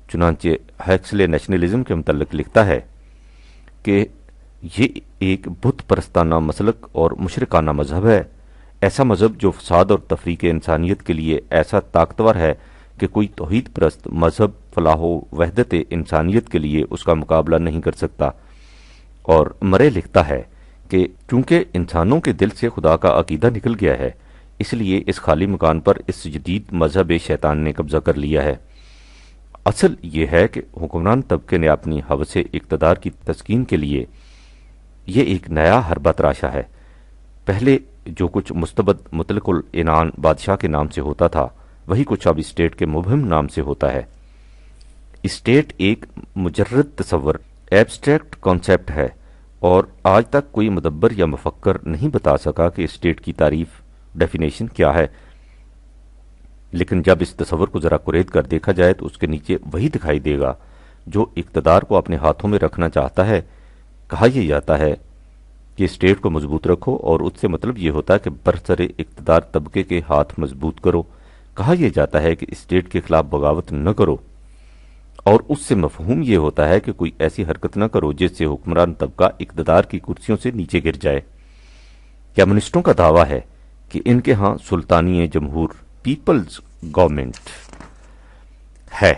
چنانچہ ہیکسلے نیشنلزم کے متعلق لکھتا ہے کہ یہ ایک بت پرستانہ مسلک اور مشرکانہ مذہب ہے، ایسا مذہب جو فساد اور تفریق انسانیت کے لیے ایسا طاقتور ہے کہ کوئی توحید پرست مذہب فلاح و وحدت انسانیت کے لیے اس کا مقابلہ نہیں کر سکتا۔ اور مرے لکھتا ہے کہ چونکہ انسانوں کے دل سے خدا کا عقیدہ نکل گیا ہے، اس لیے اس خالی مکان پر اس جدید مذہب شیطان نے قبضہ کر لیا ہے۔ اصل یہ ہے کہ حکمران طبقے نے اپنی ہوس اقتدار کی تسکین کے لیے یہ ایک نیا حربہ تراشا ہے۔ پہلے جو کچھ مستبد مطلق العنان بادشاہ کے نام سے ہوتا تھا، وہی کچھ اب اسٹیٹ کے مبہم نام سے ہوتا ہے۔ اسٹیٹ ایک مجرد تصور، ایبسٹریکٹ کانسیپٹ ہے، اور آج تک کوئی مدبر یا مفکر نہیں بتا سکا کہ اسٹیٹ کی تعریف، ڈیفینیشن کیا ہے۔ لیکن جب اس تصور کو ذرا قرید کر دیکھا جائے تو اس کے نیچے وہی دکھائی دے گا جو اقتدار کو اپنے ہاتھوں میں رکھنا چاہتا ہے۔ کہا یہ جاتا ہے کہ اسٹیٹ کو مضبوط رکھو، اور اس سے مطلب یہ ہوتا ہے کہ برسر اقتدار طبقے کے ہاتھ مضبوط کرو۔ کہا یہ جاتا ہے کہ اسٹیٹ کے خلاف بغاوت نہ کرو، اور اس سے مفہوم یہ ہوتا ہے کہ کوئی ایسی حرکت نہ کرو جس سے حکمران طبقہ اقتدار کی کرسیوں سے نیچے گر جائے۔ کمیونسٹوں کا دعویٰ ہے کہ ان کے ہاں سلطانی جمہور، پیپلز گورنمنٹ ہے،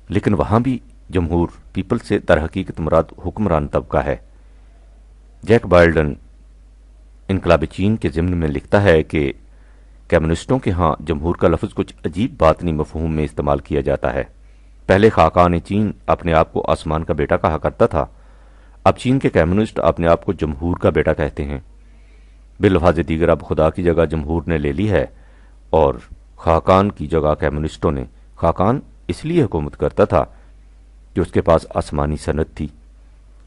لیکن وہاں بھی جمہور، پیپل سے در حقیقت مراد حکمران طبقہ ہے۔ جیک بائلڈن انقلاب چین کے ضمن میں لکھتا ہے کہ کمیونسٹوں کے ہاں جمہور کا لفظ کچھ عجیب باطنی مفہوم میں استعمال کیا جاتا ہے۔ پہلے خاقان چین اپنے آپ کو آسمان کا بیٹا کہا کرتا تھا، اب چین کے کمیونسٹ اپنے آپ کو جمہور کا بیٹا کہتے ہیں۔ بالفاظ دیگر اب خدا کی جگہ جمہور نے لے لی ہے، اور خاقان کی جگہ کمیونسٹوں نے۔ خاقان اس لیے حکومت کرتا تھا کہ اس کے پاس آسمانی سند تھی،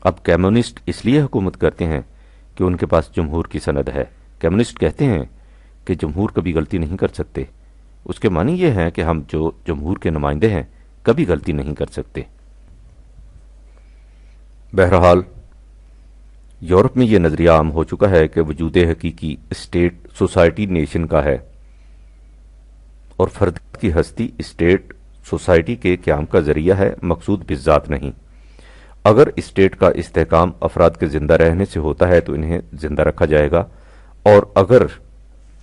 اب کمیونسٹ اس لیے حکومت کرتے ہیں کہ ان کے پاس جمہور کی سند ہے۔ کمیونسٹ کہتے ہیں کہ جمہور کبھی غلطی نہیں کر سکتے، اس کے معنی یہ ہے کہ ہم جو جمہور کے نمائندے ہیں کبھی غلطی نہیں کر سکتے۔ بہرحال یورپ میں یہ نظریہ عام ہو چکا ہے کہ وجود حقیقی اسٹیٹ سوسائٹی نیشن کا ہے، اور فرد کی ہستی اسٹیٹ سوسائٹی کے قیام کا ذریعہ ہے، مقصود بالذات نہیں۔ اگر اسٹیٹ کا استحکام افراد کے زندہ رہنے سے ہوتا ہے تو انہیں زندہ رکھا جائے گا، اور اگر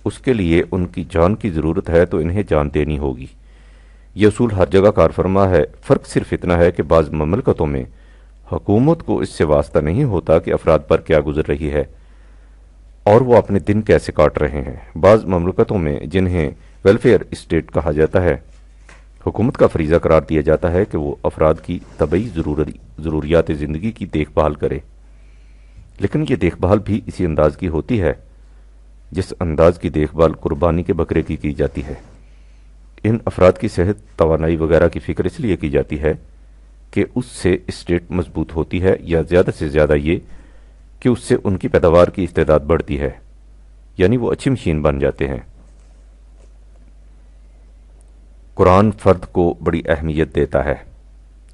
اس کے لیے ان کی جان کی ضرورت ہے تو انہیں جان دینی ہوگی۔ یہ اصول ہر جگہ کار فرما ہے، فرق صرف اتنا ہے کہ بعض مملکتوں میں حکومت کو اس سے واسطہ نہیں ہوتا کہ افراد پر کیا گزر رہی ہے اور وہ اپنے دن کیسے کاٹ رہے ہیں۔ بعض مملکتوں میں جنہیں ویلفیئر اسٹیٹ کہا جاتا ہے، حکومت کا فریضہ قرار دیا جاتا ہے کہ وہ افراد کی طبعی ضروریات زندگی کی دیکھ بھال کرے، لیکن یہ دیکھ بھال بھی اسی انداز کی ہوتی ہے جس انداز کی دیکھ بھال قربانی کے بکرے کی جاتی ہے۔ ان افراد کی صحت، توانائی وغیرہ کی فکر اس لیے کی جاتی ہے کہ اس سے اسٹیٹ مضبوط ہوتی ہے، یا زیادہ سے زیادہ یہ کہ اس سے ان کی پیداوار کی استعداد بڑھتی ہے، یعنی وہ اچھی مشین بن جاتے ہیں۔ قرآن فرد کو بڑی اہمیت دیتا ہے،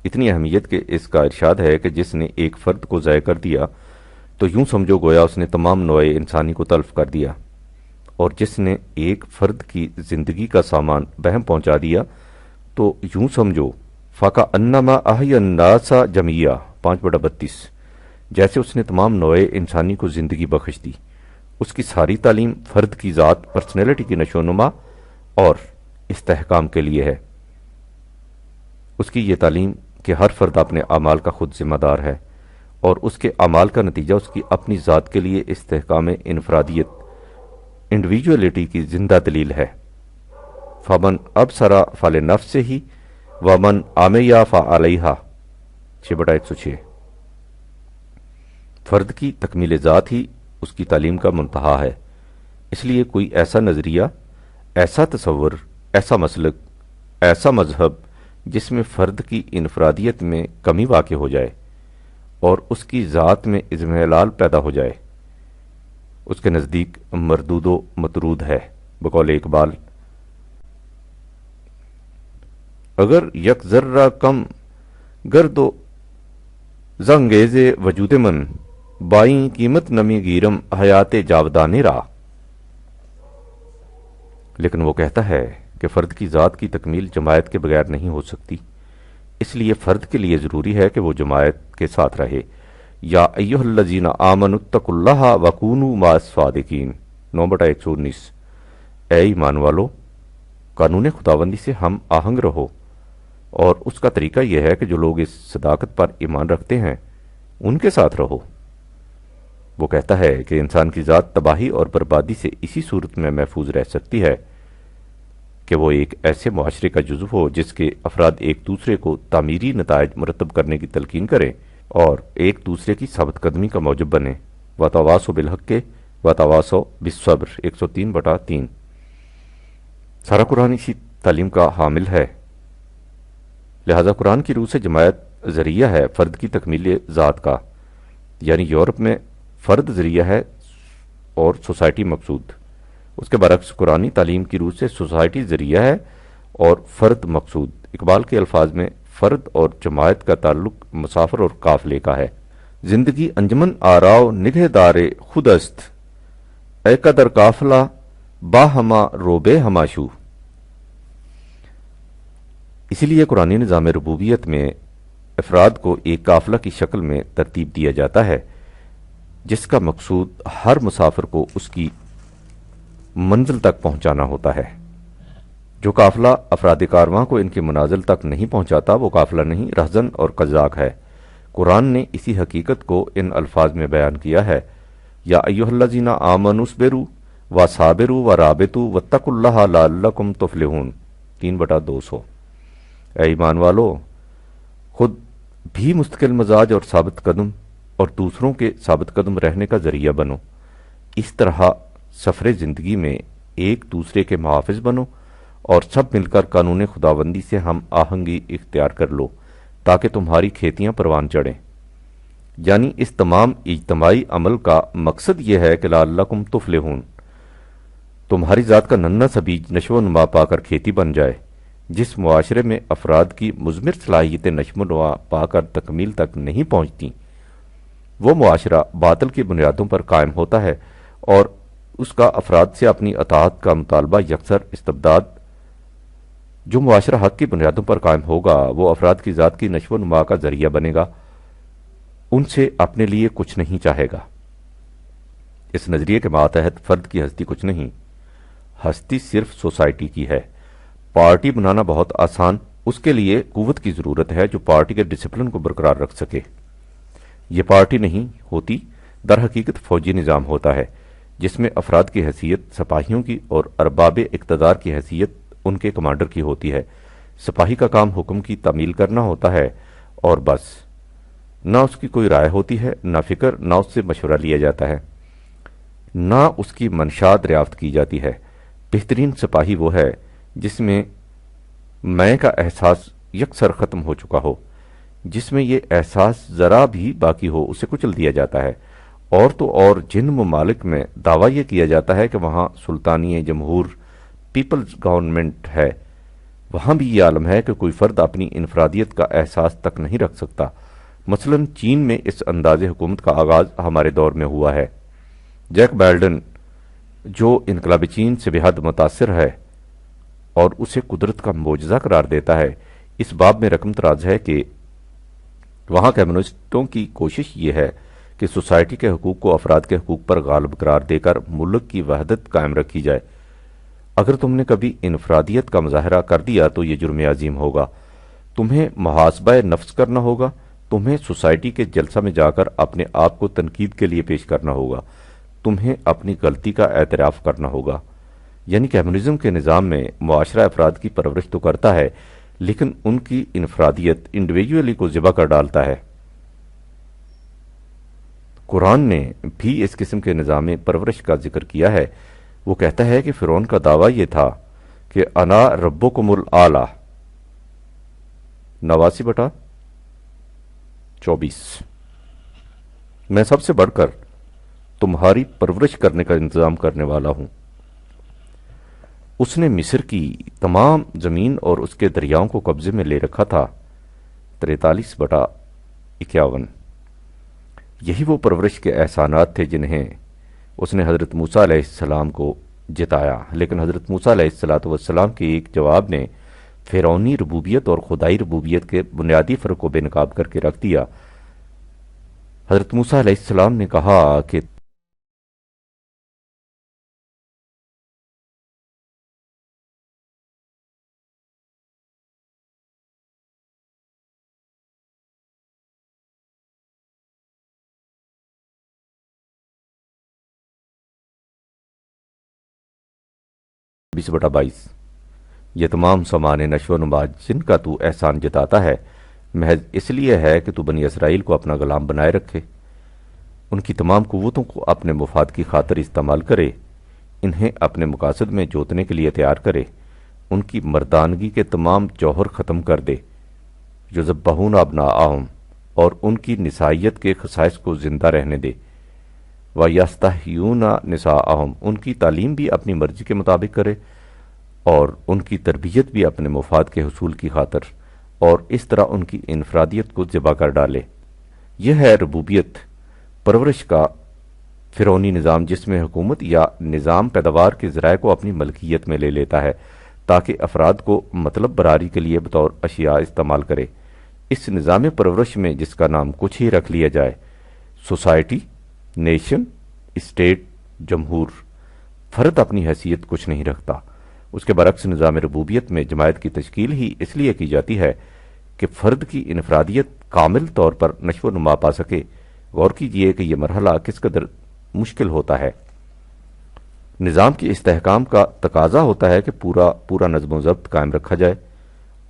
اتنی اہمیت کہ اس کا ارشاد ہے کہ جس نے ایک فرد کو ضائع کر دیا تو یوں سمجھو گویا اس نے تمام نوع انسانی کو تلف کر دیا، اور جس نے ایک فرد کی زندگی کا سامان بہم پہنچا دیا تو یوں سمجھو فاقہ انما احی الناس جمیعا 5/32، جیسے اس نے تمام نوع انسانی کو زندگی بخش دی۔ اس کی ساری تعلیم فرد کی ذات، پرسنالٹی کی نشو و نما اور استحکام کے لیے ہے۔ اس کی یہ تعلیم کہ ہر فرد اپنے اعمال کا خود ذمہ دار ہے، اور اس کے اعمال کا نتیجہ اس کی اپنی ذات کے لیے استحکام انفرادیت، انڈیویجولیٹی کی زندہ دلیل ہے۔ فمن ابصر فلنفسہ ومن عمی فعلیہا 6/106۔ فرد کی تکمیل ذات ہی اس کی تعلیم کا منتہا ہے، اس لیے کوئی ایسا نظریہ، ایسا تصور، ایسا مسلک، ایسا مذہب جس میں فرد کی انفرادیت میں کمی واقع ہو جائے اور اس کی ذات میں اضمحلال پیدا ہو جائے، اس کے نزدیک مردود و مطرود ہے۔ بقول اقبال، اگر یک ذرہ کم گرد و زنگیز وجود من، بائیں قیمت نمی گیرم حیات جاودانے را۔ لیکن وہ کہتا ہے کہ فرد کی ذات کی تکمیل جماعت کے بغیر نہیں ہو سکتی، اس لیے فرد کے لیے ضروری ہے کہ وہ جماعت کے ساتھ رہے۔ یا ایھا الذین آمنوا اتقوا اللہ وکونوا مع الصادقین، 9/119۔ اے ایمان والو، قانون خداوندی سے ہم آہنگ رہو، اور اس کا طریقہ یہ ہے کہ جو لوگ اس صداقت پر ایمان رکھتے ہیں ان کے ساتھ رہو۔ وہ کہتا ہے کہ انسان کی ذات تباہی اور بربادی سے اسی صورت میں محفوظ رہ سکتی ہے کہ وہ ایک ایسے معاشرے کا جزو ہو جس کے افراد ایک دوسرے کو تعمیری نتائج مرتب کرنے کی تلقین کریں اور ایک دوسرے کی ثابت قدمی کا موجب بنے۔ وتواصوا بالحق وتواصوا بالصبر، 103/3۔ سارا قرآن اسی تعلیم کا حامل ہے، لہذا قرآن کی روح سے جماعت ذریعہ ہے فرد کی تکمیل ذات کا، یعنی یورپ میں فرد ذریعہ ہے اور سوسائٹی مقصود، اس کے برعکس قرآنی تعلیم کی روح سے سوسائٹی ذریعہ ہے اور فرد مقصود۔ اقبال کے الفاظ میں فرد اور جماعت کا تعلق مسافر اور قافلے کا ہے۔ زندگی انجمن آراؤ نگہ دار خود است، اے قدر قافلہ با ہما روبے ہماشو۔ اسی لیے قرآنی نظام ربوبیت میں افراد کو ایک قافلہ کی شکل میں ترتیب دیا جاتا ہے، جس کا مقصود ہر مسافر کو اس کی منزل تک پہنچانا ہوتا ہے۔ جو قافلہ افراد کارواں کو ان کی منازل تک نہیں پہنچاتا وہ قافلہ نہیں، رہزن اور قزاق ہے۔ قرآن نے اسی حقیقت کو ان الفاظ میں بیان کیا ہے، یا ایھا الذین آمنوا اصبروا وصابروا ورابطوا واتقوا اللہ لعلکم تفلحون، 3/200۔ اے ایمان والو، خود بھی مستقل مزاج اور ثابت قدم اور دوسروں کے ثابت قدم رہنے کا ذریعہ بنو۔ اس طرح سفر زندگی میں ایک دوسرے کے محافظ بنو اور سب مل کر قانون خداوندی سے ہم آہنگی اختیار کر لو تاکہ تمہاری کھیتیاں پروان چڑھیں۔ یعنی اس تمام اجتماعی عمل کا مقصد یہ ہے کہ لعلکم تفلحون، تمہاری ذات کا ننھا سا بیج نشو و نما پا کر کھیتی بن جائے۔ جس معاشرے میں افراد کی مضمر صلاحیتیں نشو و نما پا کر تکمیل تک نہیں پہنچتی، وہ معاشرہ باطل کی بنیادوں پر قائم ہوتا ہے اور اس کا افراد سے اپنی اطاعت کا مطالبہ یکسر استبداد۔ جو معاشرہ حق کی بنیادوں پر قائم ہوگا وہ افراد کی ذات کی نشو و نما کا ذریعہ بنے گا، ان سے اپنے لیے کچھ نہیں چاہے گا۔ اس نظریے کے ماتحت فرد کی ہستی کچھ نہیں، ہستی صرف سوسائٹی کی ہے۔ پارٹی بنانا بہت آسان، اس کے لیے قوت کی ضرورت ہے جو پارٹی کے ڈسپلن کو برقرار رکھ سکے۔ یہ پارٹی نہیں ہوتی، در حقیقت فوجی نظام ہوتا ہے جس میں افراد کی حیثیت سپاہیوں کی اور ارباب اقتدار کی حیثیت ان کے کمانڈر کی ہوتی ہے۔ سپاہی کا کام حکم کی تعمیل کرنا ہوتا ہے اور بس، نہ اس کی کوئی رائے ہوتی ہے، نہ فکر، نہ اس سے مشورہ لیا جاتا ہے، نہ اس کی منشاء دریافت کی جاتی ہے۔ بہترین سپاہی وہ ہے جس میں میں کا احساس یکسر ختم ہو چکا ہو، جس میں یہ احساس ذرا بھی باقی ہو اسے کچل دیا جاتا ہے۔ اور تو اور جن ممالک میں دعویٰ یہ کیا جاتا ہے کہ وہاں سلطانی جمہور پیپلز گورنمنٹ ہے، وہاں بھی یہ عالم ہے کہ کوئی فرد اپنی انفرادیت کا احساس تک نہیں رکھ سکتا۔ مثلا چین میں اس انداز حکومت کا آغاز ہمارے دور میں ہوا ہے۔ جیک بیلڈن جو انقلاب چین سے بے حد متاثر ہے اور اسے قدرت کا معجزہ قرار دیتا ہے، اس باب میں رقم تراز ہے کہ وہاں کمیونسٹوں کی کوشش یہ ہے کہ سوسائٹی کے حقوق کو افراد کے حقوق پر غالب قرار دے کر ملک کی وحدت قائم رکھی جائے۔ اگر تم نے کبھی انفرادیت کا مظاہرہ کر دیا تو یہ جرم عظیم ہوگا، تمہیں محاسبہ نفس کرنا ہوگا، تمہیں سوسائٹی کے جلسہ میں جا کر اپنے آپ کو تنقید کے لیے پیش کرنا ہوگا، تمہیں اپنی غلطی کا اعتراف کرنا ہوگا۔ یعنی کمیونزم کے نظام میں معاشرہ افراد کی پرورش تو کرتا ہے لیکن ان کی انفرادیت انڈیویجولی کو ذبح کر ڈالتا ہے۔ قرآن نے بھی اس قسم کے نظام پرورش کا ذکر کیا ہے۔ وہ کہتا ہے کہ فرعون کا دعویٰ یہ تھا کہ انا ربکم الاعلی، 89/24 میں سب سے بڑھ کر تمہاری پرورش کرنے کا انتظام کرنے والا ہوں۔ اس نے مصر کی تمام زمین اور اس کے دریاؤں کو قبضے میں لے رکھا تھا۔ 43/51 یہی وہ پرورش کے احسانات تھے جنہیں اس نے حضرت موسیٰ علیہ السلام کو جتایا، لیکن حضرت موسیٰ علیہ السلام کے ایک جواب نے فرعونی ربوبیت اور خدائی ربوبیت کے بنیادی فرق کو بے نقاب کر کے رکھ دیا۔ حضرت موسیٰ علیہ السلام نے کہا کہ یہ تمام سامان نشو و نما جن کا تو احسان جتاتا ہے محض اس لیے ہے کہ تو بنی اسرائیل کو اپنا غلام بنائے رکھے، ان کی تمام قوتوں کو اپنے مفاد کی خاطر استعمال کرے، انہیں اپنے مقاصد میں جوتنے کے لیے تیار کرے، ان کی مردانگی کے تمام جوہر ختم کر دے، یذبحون ابناءہم اور ان کی نسائیت کے خصائص کو زندہ رہنے دے، وَيَسْتَحْيُونَ نِسَاءَهُمْ ان کی تعلیم بھی اپنی مرضی کے مطابق کرے اور ان کی تربیت بھی اپنے مفاد کے حصول کی خاطر، اور اس طرح ان کی انفرادیت کو ذبح کر ڈالے۔ یہ ہے ربوبیت پرورش کا فرعونی نظام، جس میں حکومت یا نظام پیداوار کے ذرائع کو اپنی ملکیت میں لے لیتا ہے تاکہ افراد کو مطلب براری کے لیے بطور اشیاء استعمال کرے۔ اس نظام پرورش میں جس کا نام کچھ ہی رکھ لیا جائے، سوسائٹی، نیشن، اسٹیٹ، جمہور، فرد اپنی حیثیت کچھ نہیں رکھتا۔ اس کے برعکس نظام ربوبیت میں جماعت کی تشکیل ہی اس لیے کی جاتی ہے کہ فرد کی انفرادیت کامل طور پر نشو و نما پا سکے۔ غور کیجئے کہ یہ مرحلہ کس قدر مشکل ہوتا ہے۔ نظام کی استحکام کا تقاضا ہوتا ہے کہ پورا نظم و ضبط قائم رکھا جائے،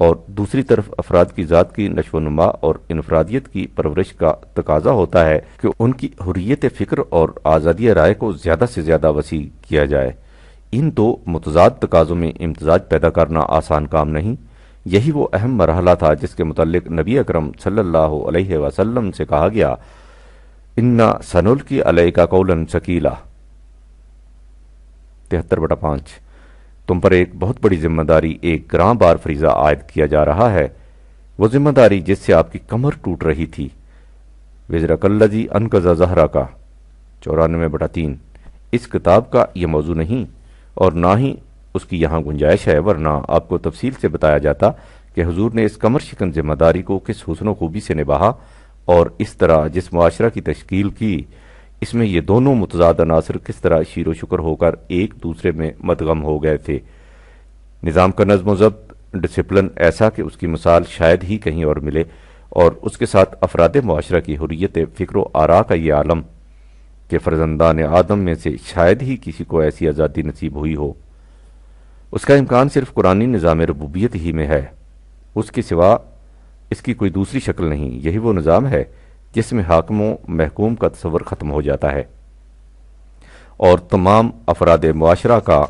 اور دوسری طرف افراد کی ذات کی نشو و نما اور انفرادیت کی پرورش کا تقاضا ہوتا ہے کہ ان کی حریت فکر اور آزادی رائے کو زیادہ سے زیادہ وسیع کیا جائے۔ ان دو متضاد تقاضوں میں امتزاج پیدا کرنا آسان کام نہیں۔ یہی وہ اہم مرحلہ تھا جس کے متعلق نبی اکرم صلی اللہ علیہ وسلم سے کہا گیا، اِنَّا سَنُلْقِي عَلَيْكَ قَوْلًا ثَقِيلًا 73/5 تم پر ایک بہت بڑی ذمہ داری، ایک گراں بار فریضہ عائد کیا جا رہا ہے، وہ ذمہ داری جس سے آپ کی کمر ٹوٹ رہی تھی۔ وزرک الذی انقض ظہرک 94/3 اس کتاب کا یہ موضوع نہیں اور نہ ہی اس کی یہاں گنجائش ہے، ورنہ آپ کو تفصیل سے بتایا جاتا کہ حضور نے اس کمر شکن ذمہ داری کو کس حسن و خوبی سے نبھا، اور اس طرح جس معاشرہ کی تشکیل کی، اس میں یہ دونوں متضاد عناصر کس طرح شیر و شکر ہو کر ایک دوسرے میں مدغم ہو گئے تھے۔ نظام کا نظم و ضبط، ڈسپلن ایسا کہ اس کی مثال شاید ہی کہیں اور ملے، اور اس کے ساتھ افراد معاشرہ کی حریت فکر و آراء کا یہ عالم کہ فرزندان آدم میں سے شاید ہی کسی کو ایسی آزادی نصیب ہوئی ہو۔ اس کا امکان صرف قرآنی نظام ربوبیت ہی میں ہے، اس کے سوا اس کی کوئی دوسری شکل نہیں۔ یہی وہ نظام ہے جس میں حاکم و محکوم کا تصور ختم ہو جاتا ہے اور تمام افراد معاشرہ کا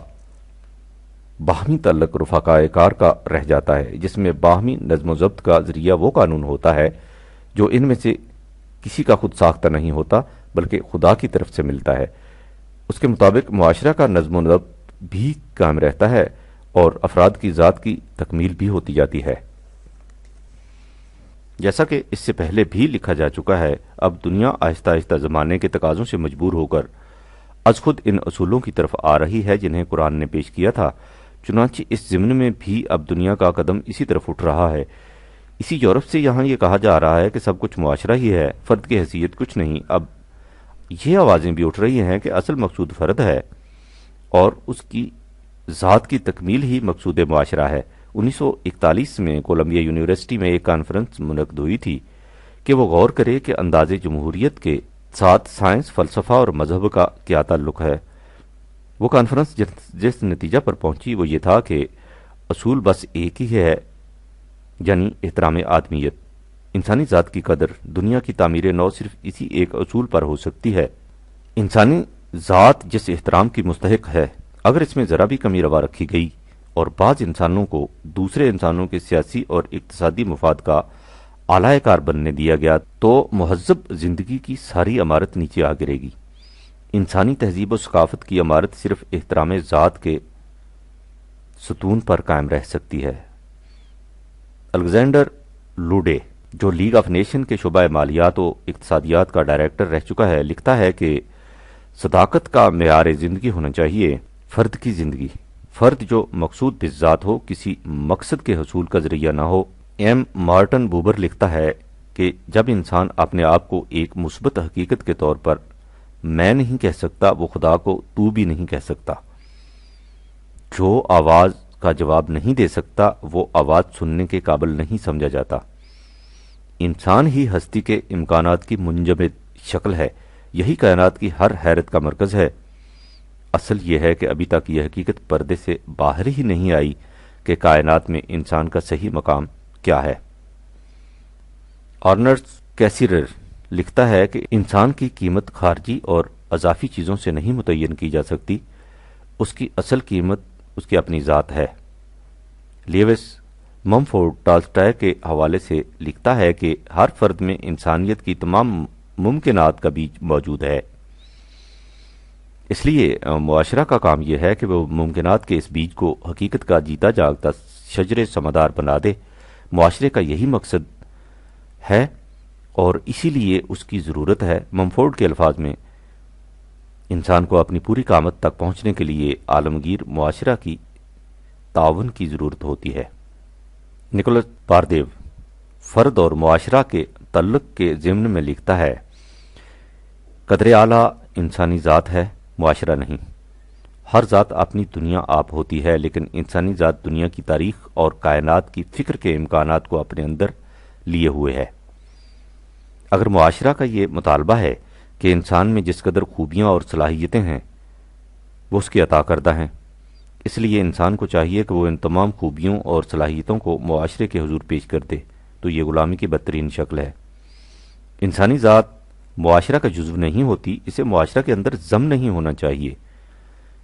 باہمی تعلق رفقائے کار کا رہ جاتا ہے، جس میں باہمی نظم و ضبط کا ذریعہ وہ قانون ہوتا ہے جو ان میں سے کسی کا خود ساختہ نہیں ہوتا بلکہ خدا کی طرف سے ملتا ہے۔ اس کے مطابق معاشرہ کا نظم و ضبط بھی قائم رہتا ہے اور افراد کی ذات کی تکمیل بھی ہوتی جاتی ہے۔ جیسا کہ اس سے پہلے بھی لکھا جا چکا ہے، اب دنیا آہستہ آہستہ زمانے کے تقاضوں سے مجبور ہو کر از خود ان اصولوں کی طرف آ رہی ہے جنہیں قرآن نے پیش کیا تھا۔ چنانچہ اس ضمن میں بھی اب دنیا کا قدم اسی طرف اٹھ رہا ہے۔ اسی یورپ سے یہاں یہ کہا جا رہا ہے کہ سب کچھ معاشرہ ہی ہے، فرد کی حیثیت کچھ نہیں۔ اب یہ آوازیں بھی اٹھ رہی ہیں کہ اصل مقصود فرد ہے اور اس کی ذات کی تکمیل ہی مقصود معاشرہ ہے۔ 1941 میں کولمبیا یونیورسٹی میں ایک کانفرنس منعقد ہوئی تھی کہ وہ غور کرے کہ انداز جمہوریت کے ساتھ سائنس، فلسفہ اور مذہب کا کیا تعلق ہے۔ وہ کانفرنس جس نتیجہ پر پہنچی وہ یہ تھا کہ اصول بس ایک ہی ہے، یعنی احترام آدمیت، انسانی ذات کی قدر۔ دنیا کی تعمیر نو صرف اسی ایک اصول پر ہو سکتی ہے۔ انسانی ذات جس احترام کی مستحق ہے، اگر اس میں ذرا بھی کمی روا رکھی گئی اور بعض انسانوں کو دوسرے انسانوں کے سیاسی اور اقتصادی مفاد کا اعلی کار بننے دیا گیا تو مہذب زندگی کی ساری عمارت نیچے آ گرے گی۔ انسانی تہذیب و ثقافت کی عمارت صرف احترام ذات کے ستون پر قائم رہ سکتی ہے۔ الیگزینڈر لوڈے، جو لیگ آف نیشن کے شعبہ مالیات و اقتصادیات کا ڈائریکٹر رہ چکا ہے، لکھتا ہے کہ صداقت کا معیار زندگی ہونا چاہیے فرد کی زندگی، فرد جو مقصود بالذات ہو، کسی مقصد کے حصول کا ذریعہ نہ ہو۔ ایم مارٹن بوبر لکھتا ہے کہ جب انسان اپنے آپ کو ایک مثبت حقیقت کے طور پر میں نہیں کہہ سکتا، وہ خدا کو تو بھی نہیں کہہ سکتا۔ جو آواز کا جواب نہیں دے سکتا، وہ آواز سننے کے قابل نہیں سمجھا جاتا۔ انسان ہی ہستی کے امکانات کی منجمد شکل ہے، یہی کائنات کی ہر حیرت کا مرکز ہے۔ اصل یہ ہے کہ ابھی تک یہ حقیقت پردے سے باہر ہی نہیں آئی کہ کائنات میں انسان کا صحیح مقام کیا ہے۔ آرنسٹ کیسیرر لکھتا ہے کہ انسان کی قیمت خارجی اور اضافی چیزوں سے نہیں متعین کی جا سکتی، اس کی اصل قیمت اس کی اپنی ذات ہے۔ لیوس ممفورڈ ٹالسٹائے کے حوالے سے لکھتا ہے کہ ہر فرد میں انسانیت کی تمام ممکنات کا بیج موجود ہے، اس لیے معاشرہ کا کام یہ ہے کہ وہ ممکنات کے اس بیج کو حقیقت کا جیتا جاگتا شجر سمادار بنا دے۔ معاشرے کا یہی مقصد ہے اور اسی لیے اس کی ضرورت ہے۔ ممفورڈ کے الفاظ میں، انسان کو اپنی پوری قامت تک پہنچنے کے لیے عالمگیر معاشرہ کی تعاون کی ضرورت ہوتی ہے۔ نکولس باردیو فرد اور معاشرہ کے تعلق کے ضمن میں لکھتا ہے، قدر اعلیٰ انسانی ذات ہے، معاشرہ نہیں۔ ہر ذات اپنی دنیا آپ ہوتی ہے، لیکن انسانی ذات دنیا کی تاریخ اور کائنات کی فکر کے امکانات کو اپنے اندر لیے ہوئے ہے۔ اگر معاشرہ کا یہ مطالبہ ہے کہ انسان میں جس قدر خوبیاں اور صلاحیتیں ہیں وہ اس کی عطا کردہ ہیں، اس لیے انسان کو چاہیے کہ وہ ان تمام خوبیوں اور صلاحیتوں کو معاشرے کے حضور پیش کر دے، تو یہ غلامی کی بدترین شکل ہے۔ انسانی ذات معاشرہ کا جزو نہیں ہوتی، اسے معاشرہ کے اندر ضم نہیں ہونا چاہیے۔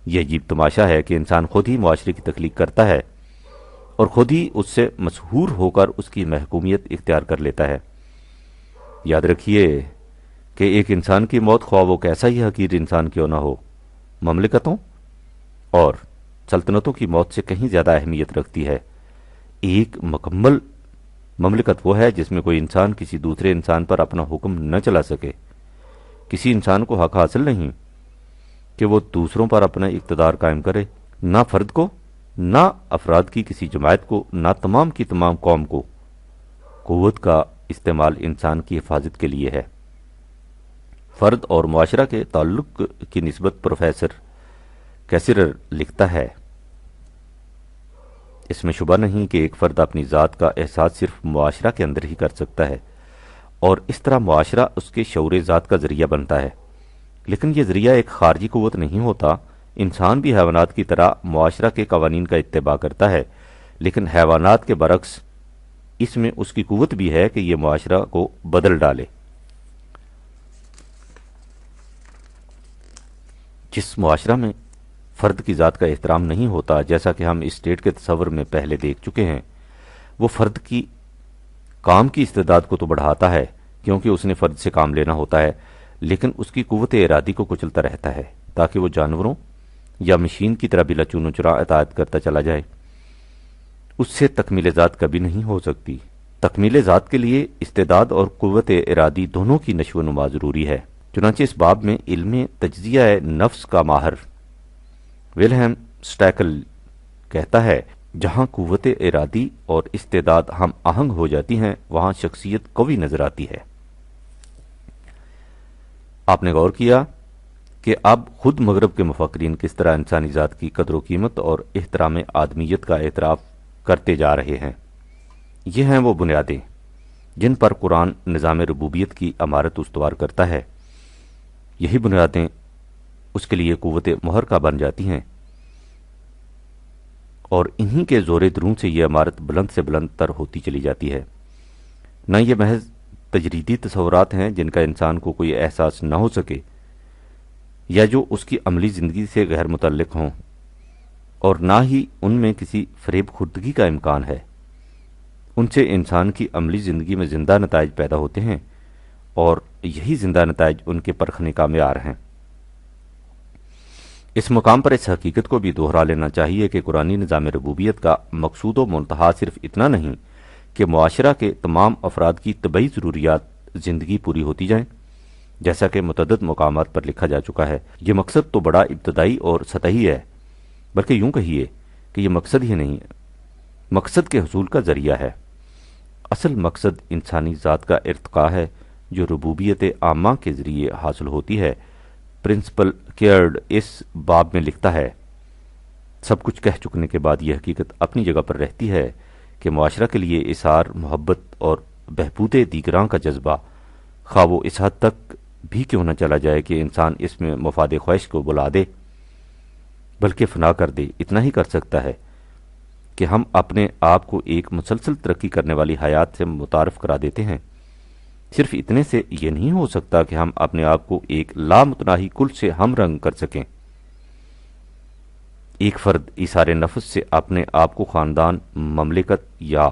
یہ عجیب تماشا ہے کہ انسان خود ہی معاشرے کی تخلیق کرتا ہے اور خود ہی اس سے مسحور ہو کر اس کی محکومیت اختیار کر لیتا ہے۔ یاد رکھیے کہ ایک انسان کی موت، خواہ وہ کیسا ہی حقیر انسان کیوں نہ ہو، مملکتوں اور سلطنتوں کی موت سے کہیں زیادہ اہمیت رکھتی ہے۔ ایک مکمل مملکت وہ ہے جس میں کوئی انسان کسی دوسرے انسان پر اپنا حکم نہ چلا سکے۔ کسی انسان کو حق حاصل نہیں کہ وہ دوسروں پر اپنا اقتدار قائم کرے، نہ فرد کو، نہ افراد کی کسی جماعت کو، نہ تمام کی تمام قوم کو۔ قوت کا استعمال انسان کی حفاظت کے لیے ہے۔ فرد اور معاشرہ کے تعلق کی نسبت پروفیسر کیسیرر لکھتا ہے، اس میں شبہ نہیں کہ ایک فرد اپنی ذات کا احساس صرف معاشرہ کے اندر ہی کر سکتا ہے، اور اس طرح معاشرہ اس کے شعور ذات کا ذریعہ بنتا ہے۔ لیکن یہ ذریعہ ایک خارجی قوت نہیں ہوتا۔ انسان بھی حیوانات کی طرح معاشرہ کے قوانین کا اتباع کرتا ہے، لیکن حیوانات کے برعکس اس میں اس کی قوت بھی ہے کہ یہ معاشرہ کو بدل ڈالے۔ جس معاشرہ میں فرد کی ذات کا احترام نہیں ہوتا، جیسا کہ ہم اسٹیٹ کے تصور میں پہلے دیکھ چکے ہیں، وہ فرد کی کام کی استعداد کو تو بڑھاتا ہے کیونکہ اس نے فرد سے کام لینا ہوتا ہے، لیکن اس کی قوت ارادی کو کچلتا رہتا ہے تاکہ وہ جانوروں یا مشین کی طرح بلا چون و چرا اطاعت کرتا چلا جائے۔ اس سے تکمیل ذات کبھی نہیں ہو سکتی۔ تکمیل ذات کے لیے استعداد اور قوت ارادی دونوں کی نشو و نما ضروری ہے۔ چنانچہ اس باب میں علم تجزیہ نفس کا ماہر ولہم سٹیکل کہتا ہے، جہاں قوت ارادی اور استعداد ہم آہنگ ہو جاتی ہیں، وہاں شخصیت قوی نظر آتی ہے۔ آپ نے غور کیا کہ اب خود مغرب کے مفکرین کس طرح انسانی ذات کی قدر و قیمت اور احترام آدمیت کا اعتراف کرتے جا رہے ہیں۔ یہ ہیں وہ بنیادیں جن پر قرآن نظام ربوبیت کی عمارت استوار کرتا ہے۔ یہی بنیادیں اس کے لیے قوت محرکہ بن جاتی ہیں، اور انہی کے زور درون سے یہ عمارت بلند سے بلند تر ہوتی چلی جاتی ہے۔ نہ یہ محض تجریدی تصورات ہیں جن کا انسان کو کوئی احساس نہ ہو سکے یا جو اس کی عملی زندگی سے غیر متعلق ہوں۔ اور نہ ہی ان میں کسی فریب خوردگی کا امکان ہے۔ ان سے انسان کی عملی زندگی میں زندہ نتائج پیدا ہوتے ہیں، اور یہی زندہ نتائج ان کے پرکھنے کا معیار ہیں۔ اس مقام پر اس حقیقت کو بھی دوہرا لینا چاہیے کہ قرآنی نظام ربوبیت کا مقصود و منتہا صرف اتنا نہیں کہ معاشرہ کے تمام افراد کی طبعی ضروریات زندگی پوری ہوتی جائیں، جیسا کہ متعدد مقامات پر لکھا جا چکا ہے۔ یہ مقصد تو بڑا ابتدائی اور سطحی ہے، بلکہ یوں کہیے کہ یہ مقصد ہی نہیں ہے، مقصد کے حصول کا ذریعہ ہے۔ اصل مقصد انسانی ذات کا ارتقاء ہے، جو ربوبیت عامہ کے ذریعے حاصل ہوتی ہے۔ پرنسپل کیئرڈ اس باب میں لکھتا ہے، سب کچھ کہہ چکنے کے بعد یہ حقیقت اپنی جگہ پر رہتی ہے کہ معاشرہ کے لیے اثار محبت اور بہبود دیگراں کا جذبہ، خواہ وہ اس حد تک بھی کیوں نہ چلا جائے کہ انسان اس میں مفاد خواہش کو بلا دے بلکہ فنا کر دے، اتنا ہی کر سکتا ہے کہ ہم اپنے آپ کو ایک مسلسل ترقی کرنے والی حیات سے متعارف کرا دیتے ہیں۔ صرف اتنے سے یہ نہیں ہو سکتا کہ ہم اپنے آپ کو ایک لامتناہی کل سے ہم رنگ کر سکیں۔ ایک فرد ایثار نفس سے اپنے آپ کو خاندان، مملکت یا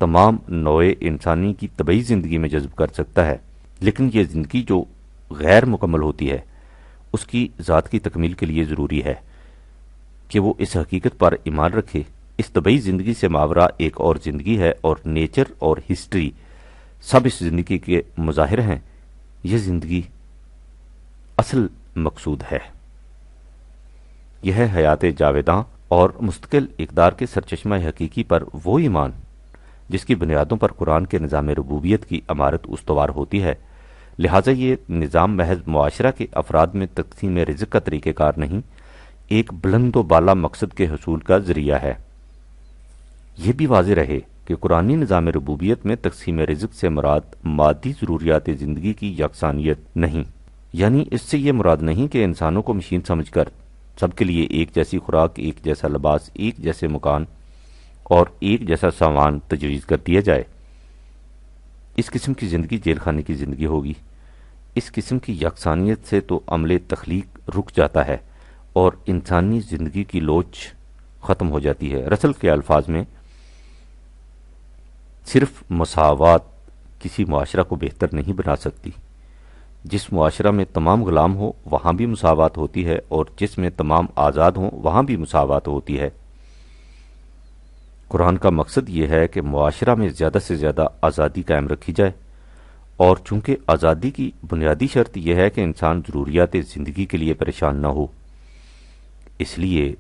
تمام نوع انسانی کی طبعی زندگی میں جذب کر سکتا ہے، لیکن یہ زندگی جو غیر مکمل ہوتی ہے، اس کی ذات کی تکمیل کے لیے ضروری ہے کہ وہ اس حقیقت پر ایمان رکھے، اس طبعی زندگی سے ماورا ایک اور زندگی ہے، اور نیچر اور ہسٹری سب اس زندگی کے مظاہر ہیں۔ یہ زندگی اصل مقصود ہے۔ یہ ہے حیات جاویداں اور مستقل اقدار کے سرچشمہ حقیقی پر وہ ایمان جس کی بنیادوں پر قرآن کے نظام ربوبیت کی عمارت استوار ہوتی ہے۔ لہٰذا یہ نظام محض معاشرہ کے افراد میں تقسیم رزق کا طریقہ کار نہیں، ایک بلند و بالا مقصد کے حصول کا ذریعہ ہے۔ یہ بھی واضح رہے کہ قرآنی نظام ربوبیت میں تقسیم رزق سے مراد مادی ضروریات زندگی کی یکسانیت نہیں، یعنی اس سے یہ مراد نہیں کہ انسانوں کو مشین سمجھ کر سب کے لیے ایک جیسی خوراک، ایک جیسا لباس، ایک جیسے مکان اور ایک جیسا سامان تجویز کر دیا جائے۔ اس قسم کی زندگی جیل خانے کی زندگی ہوگی۔ اس قسم کی یکسانیت سے تو عمل تخلیق رک جاتا ہے اور انسانی زندگی کی لوچ ختم ہو جاتی ہے۔ رسل کے الفاظ میں صرف مساوات کسی معاشرہ کو بہتر نہیں بنا سکتی۔ جس معاشرہ میں تمام غلام ہو وہاں بھی مساوات ہوتی ہے، اور جس میں تمام آزاد ہوں وہاں بھی مساوات ہوتی ہے۔ قرآن کا مقصد یہ ہے کہ معاشرہ میں زیادہ سے زیادہ آزادی قائم رکھی جائے، اور چونکہ آزادی کی بنیادی شرط یہ ہے کہ انسان ضروریات زندگی کے لیے پریشان نہ ہو، اس لیے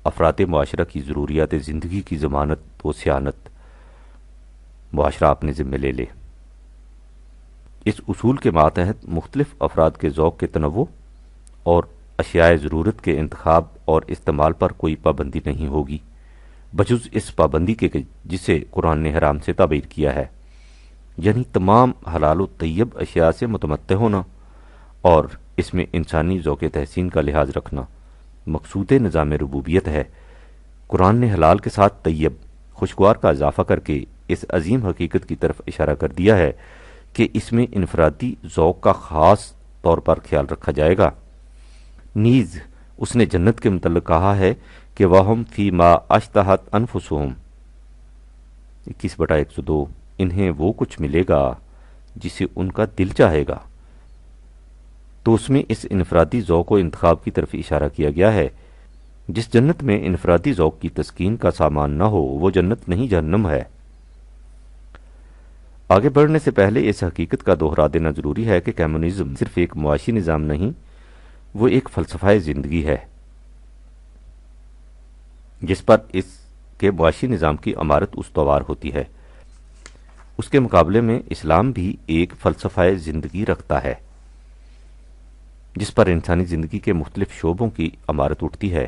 افراد معاشرہ کی ضروریات زندگی کی ضمانت و صیانت معاشرہ اپنے ذمہ لے لے۔ اس اصول کے ماتحت مختلف افراد کے ذوق کے تنوع اور اشیاء ضرورت کے انتخاب اور استعمال پر کوئی پابندی نہیں ہوگی، بجز اس پابندی کے جسے قرآن نے حرام سے تعبیر کیا ہے، یعنی تمام حلال و طیب اشیاء سے متمتع ہونا اور اس میں انسانی ذوق تحسین کا لحاظ رکھنا مقصود نظام ربوبیت ہے۔ قرآن نے حلال کے ساتھ طیب، خوشگوار کا اضافہ کر کے اس عظیم حقیقت کی طرف اشارہ کر دیا ہے کہ اس میں انفرادی ذوق کا خاص طور پر خیال رکھا جائے گا۔ نیز اس نے جنت کے متعلق کہا ہے کہ وَهُمْ فِي مَا اشتہت انفسہم 21/102، انہیں وہ کچھ ملے گا جسے ان کا دل چاہے گا۔ تو اس میں اس انفرادی ذوق و انتخاب کی طرف اشارہ کیا گیا ہے۔ جس جنت میں انفرادی ذوق کی تسکین کا سامان نہ ہو وہ جنت نہیں جہنم ہے۔ آگے بڑھنے سے پہلے اس حقیقت کا دوہرا دینا ضروری ہے کہ کمیونزم صرف ایک معاشی نظام نہیں، وہ ایک فلسفہ زندگی ہے جس پر اس کے معاشی نظام کی عمارت استوار ہوتی ہے۔ اس کے مقابلے میں اسلام بھی ایک فلسفہ زندگی رکھتا ہے جس پر انسانی زندگی کے مختلف شعبوں کی عمارت اٹھتی ہے۔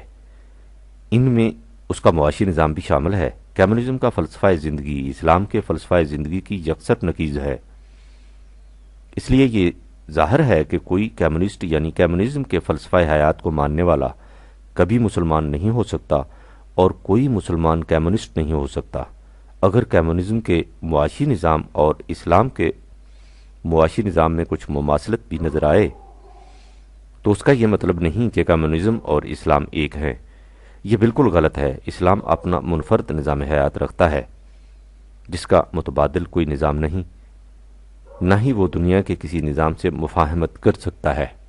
ان میں اس کا معاشی نظام بھی شامل ہے۔ کمیونزم کا فلسفہ زندگی اسلام کے فلسفہ زندگی کی یکسر نقیض ہے۔ اس لیے یہ ظاہر ہے کہ کوئی کمیونسٹ یعنی کمیونزم کے فلسفہ حیات کو ماننے والا کبھی مسلمان نہیں ہو سکتا، اور کوئی مسلمان کمیونسٹ نہیں ہو سکتا۔ اگر کمیونزم کے معاشی نظام اور اسلام کے معاشی نظام میں کچھ مماثلت بھی نظر آئے تو اس کا یہ مطلب نہیں کہ کمیونزم اور اسلام ایک ہیں۔ یہ بالکل غلط ہے۔ اسلام اپنا منفرد نظام حیات رکھتا ہے جس کا متبادل کوئی نظام نہیں، نہ ہی وہ دنیا کے کسی نظام سے مفاہمت کر سکتا ہے۔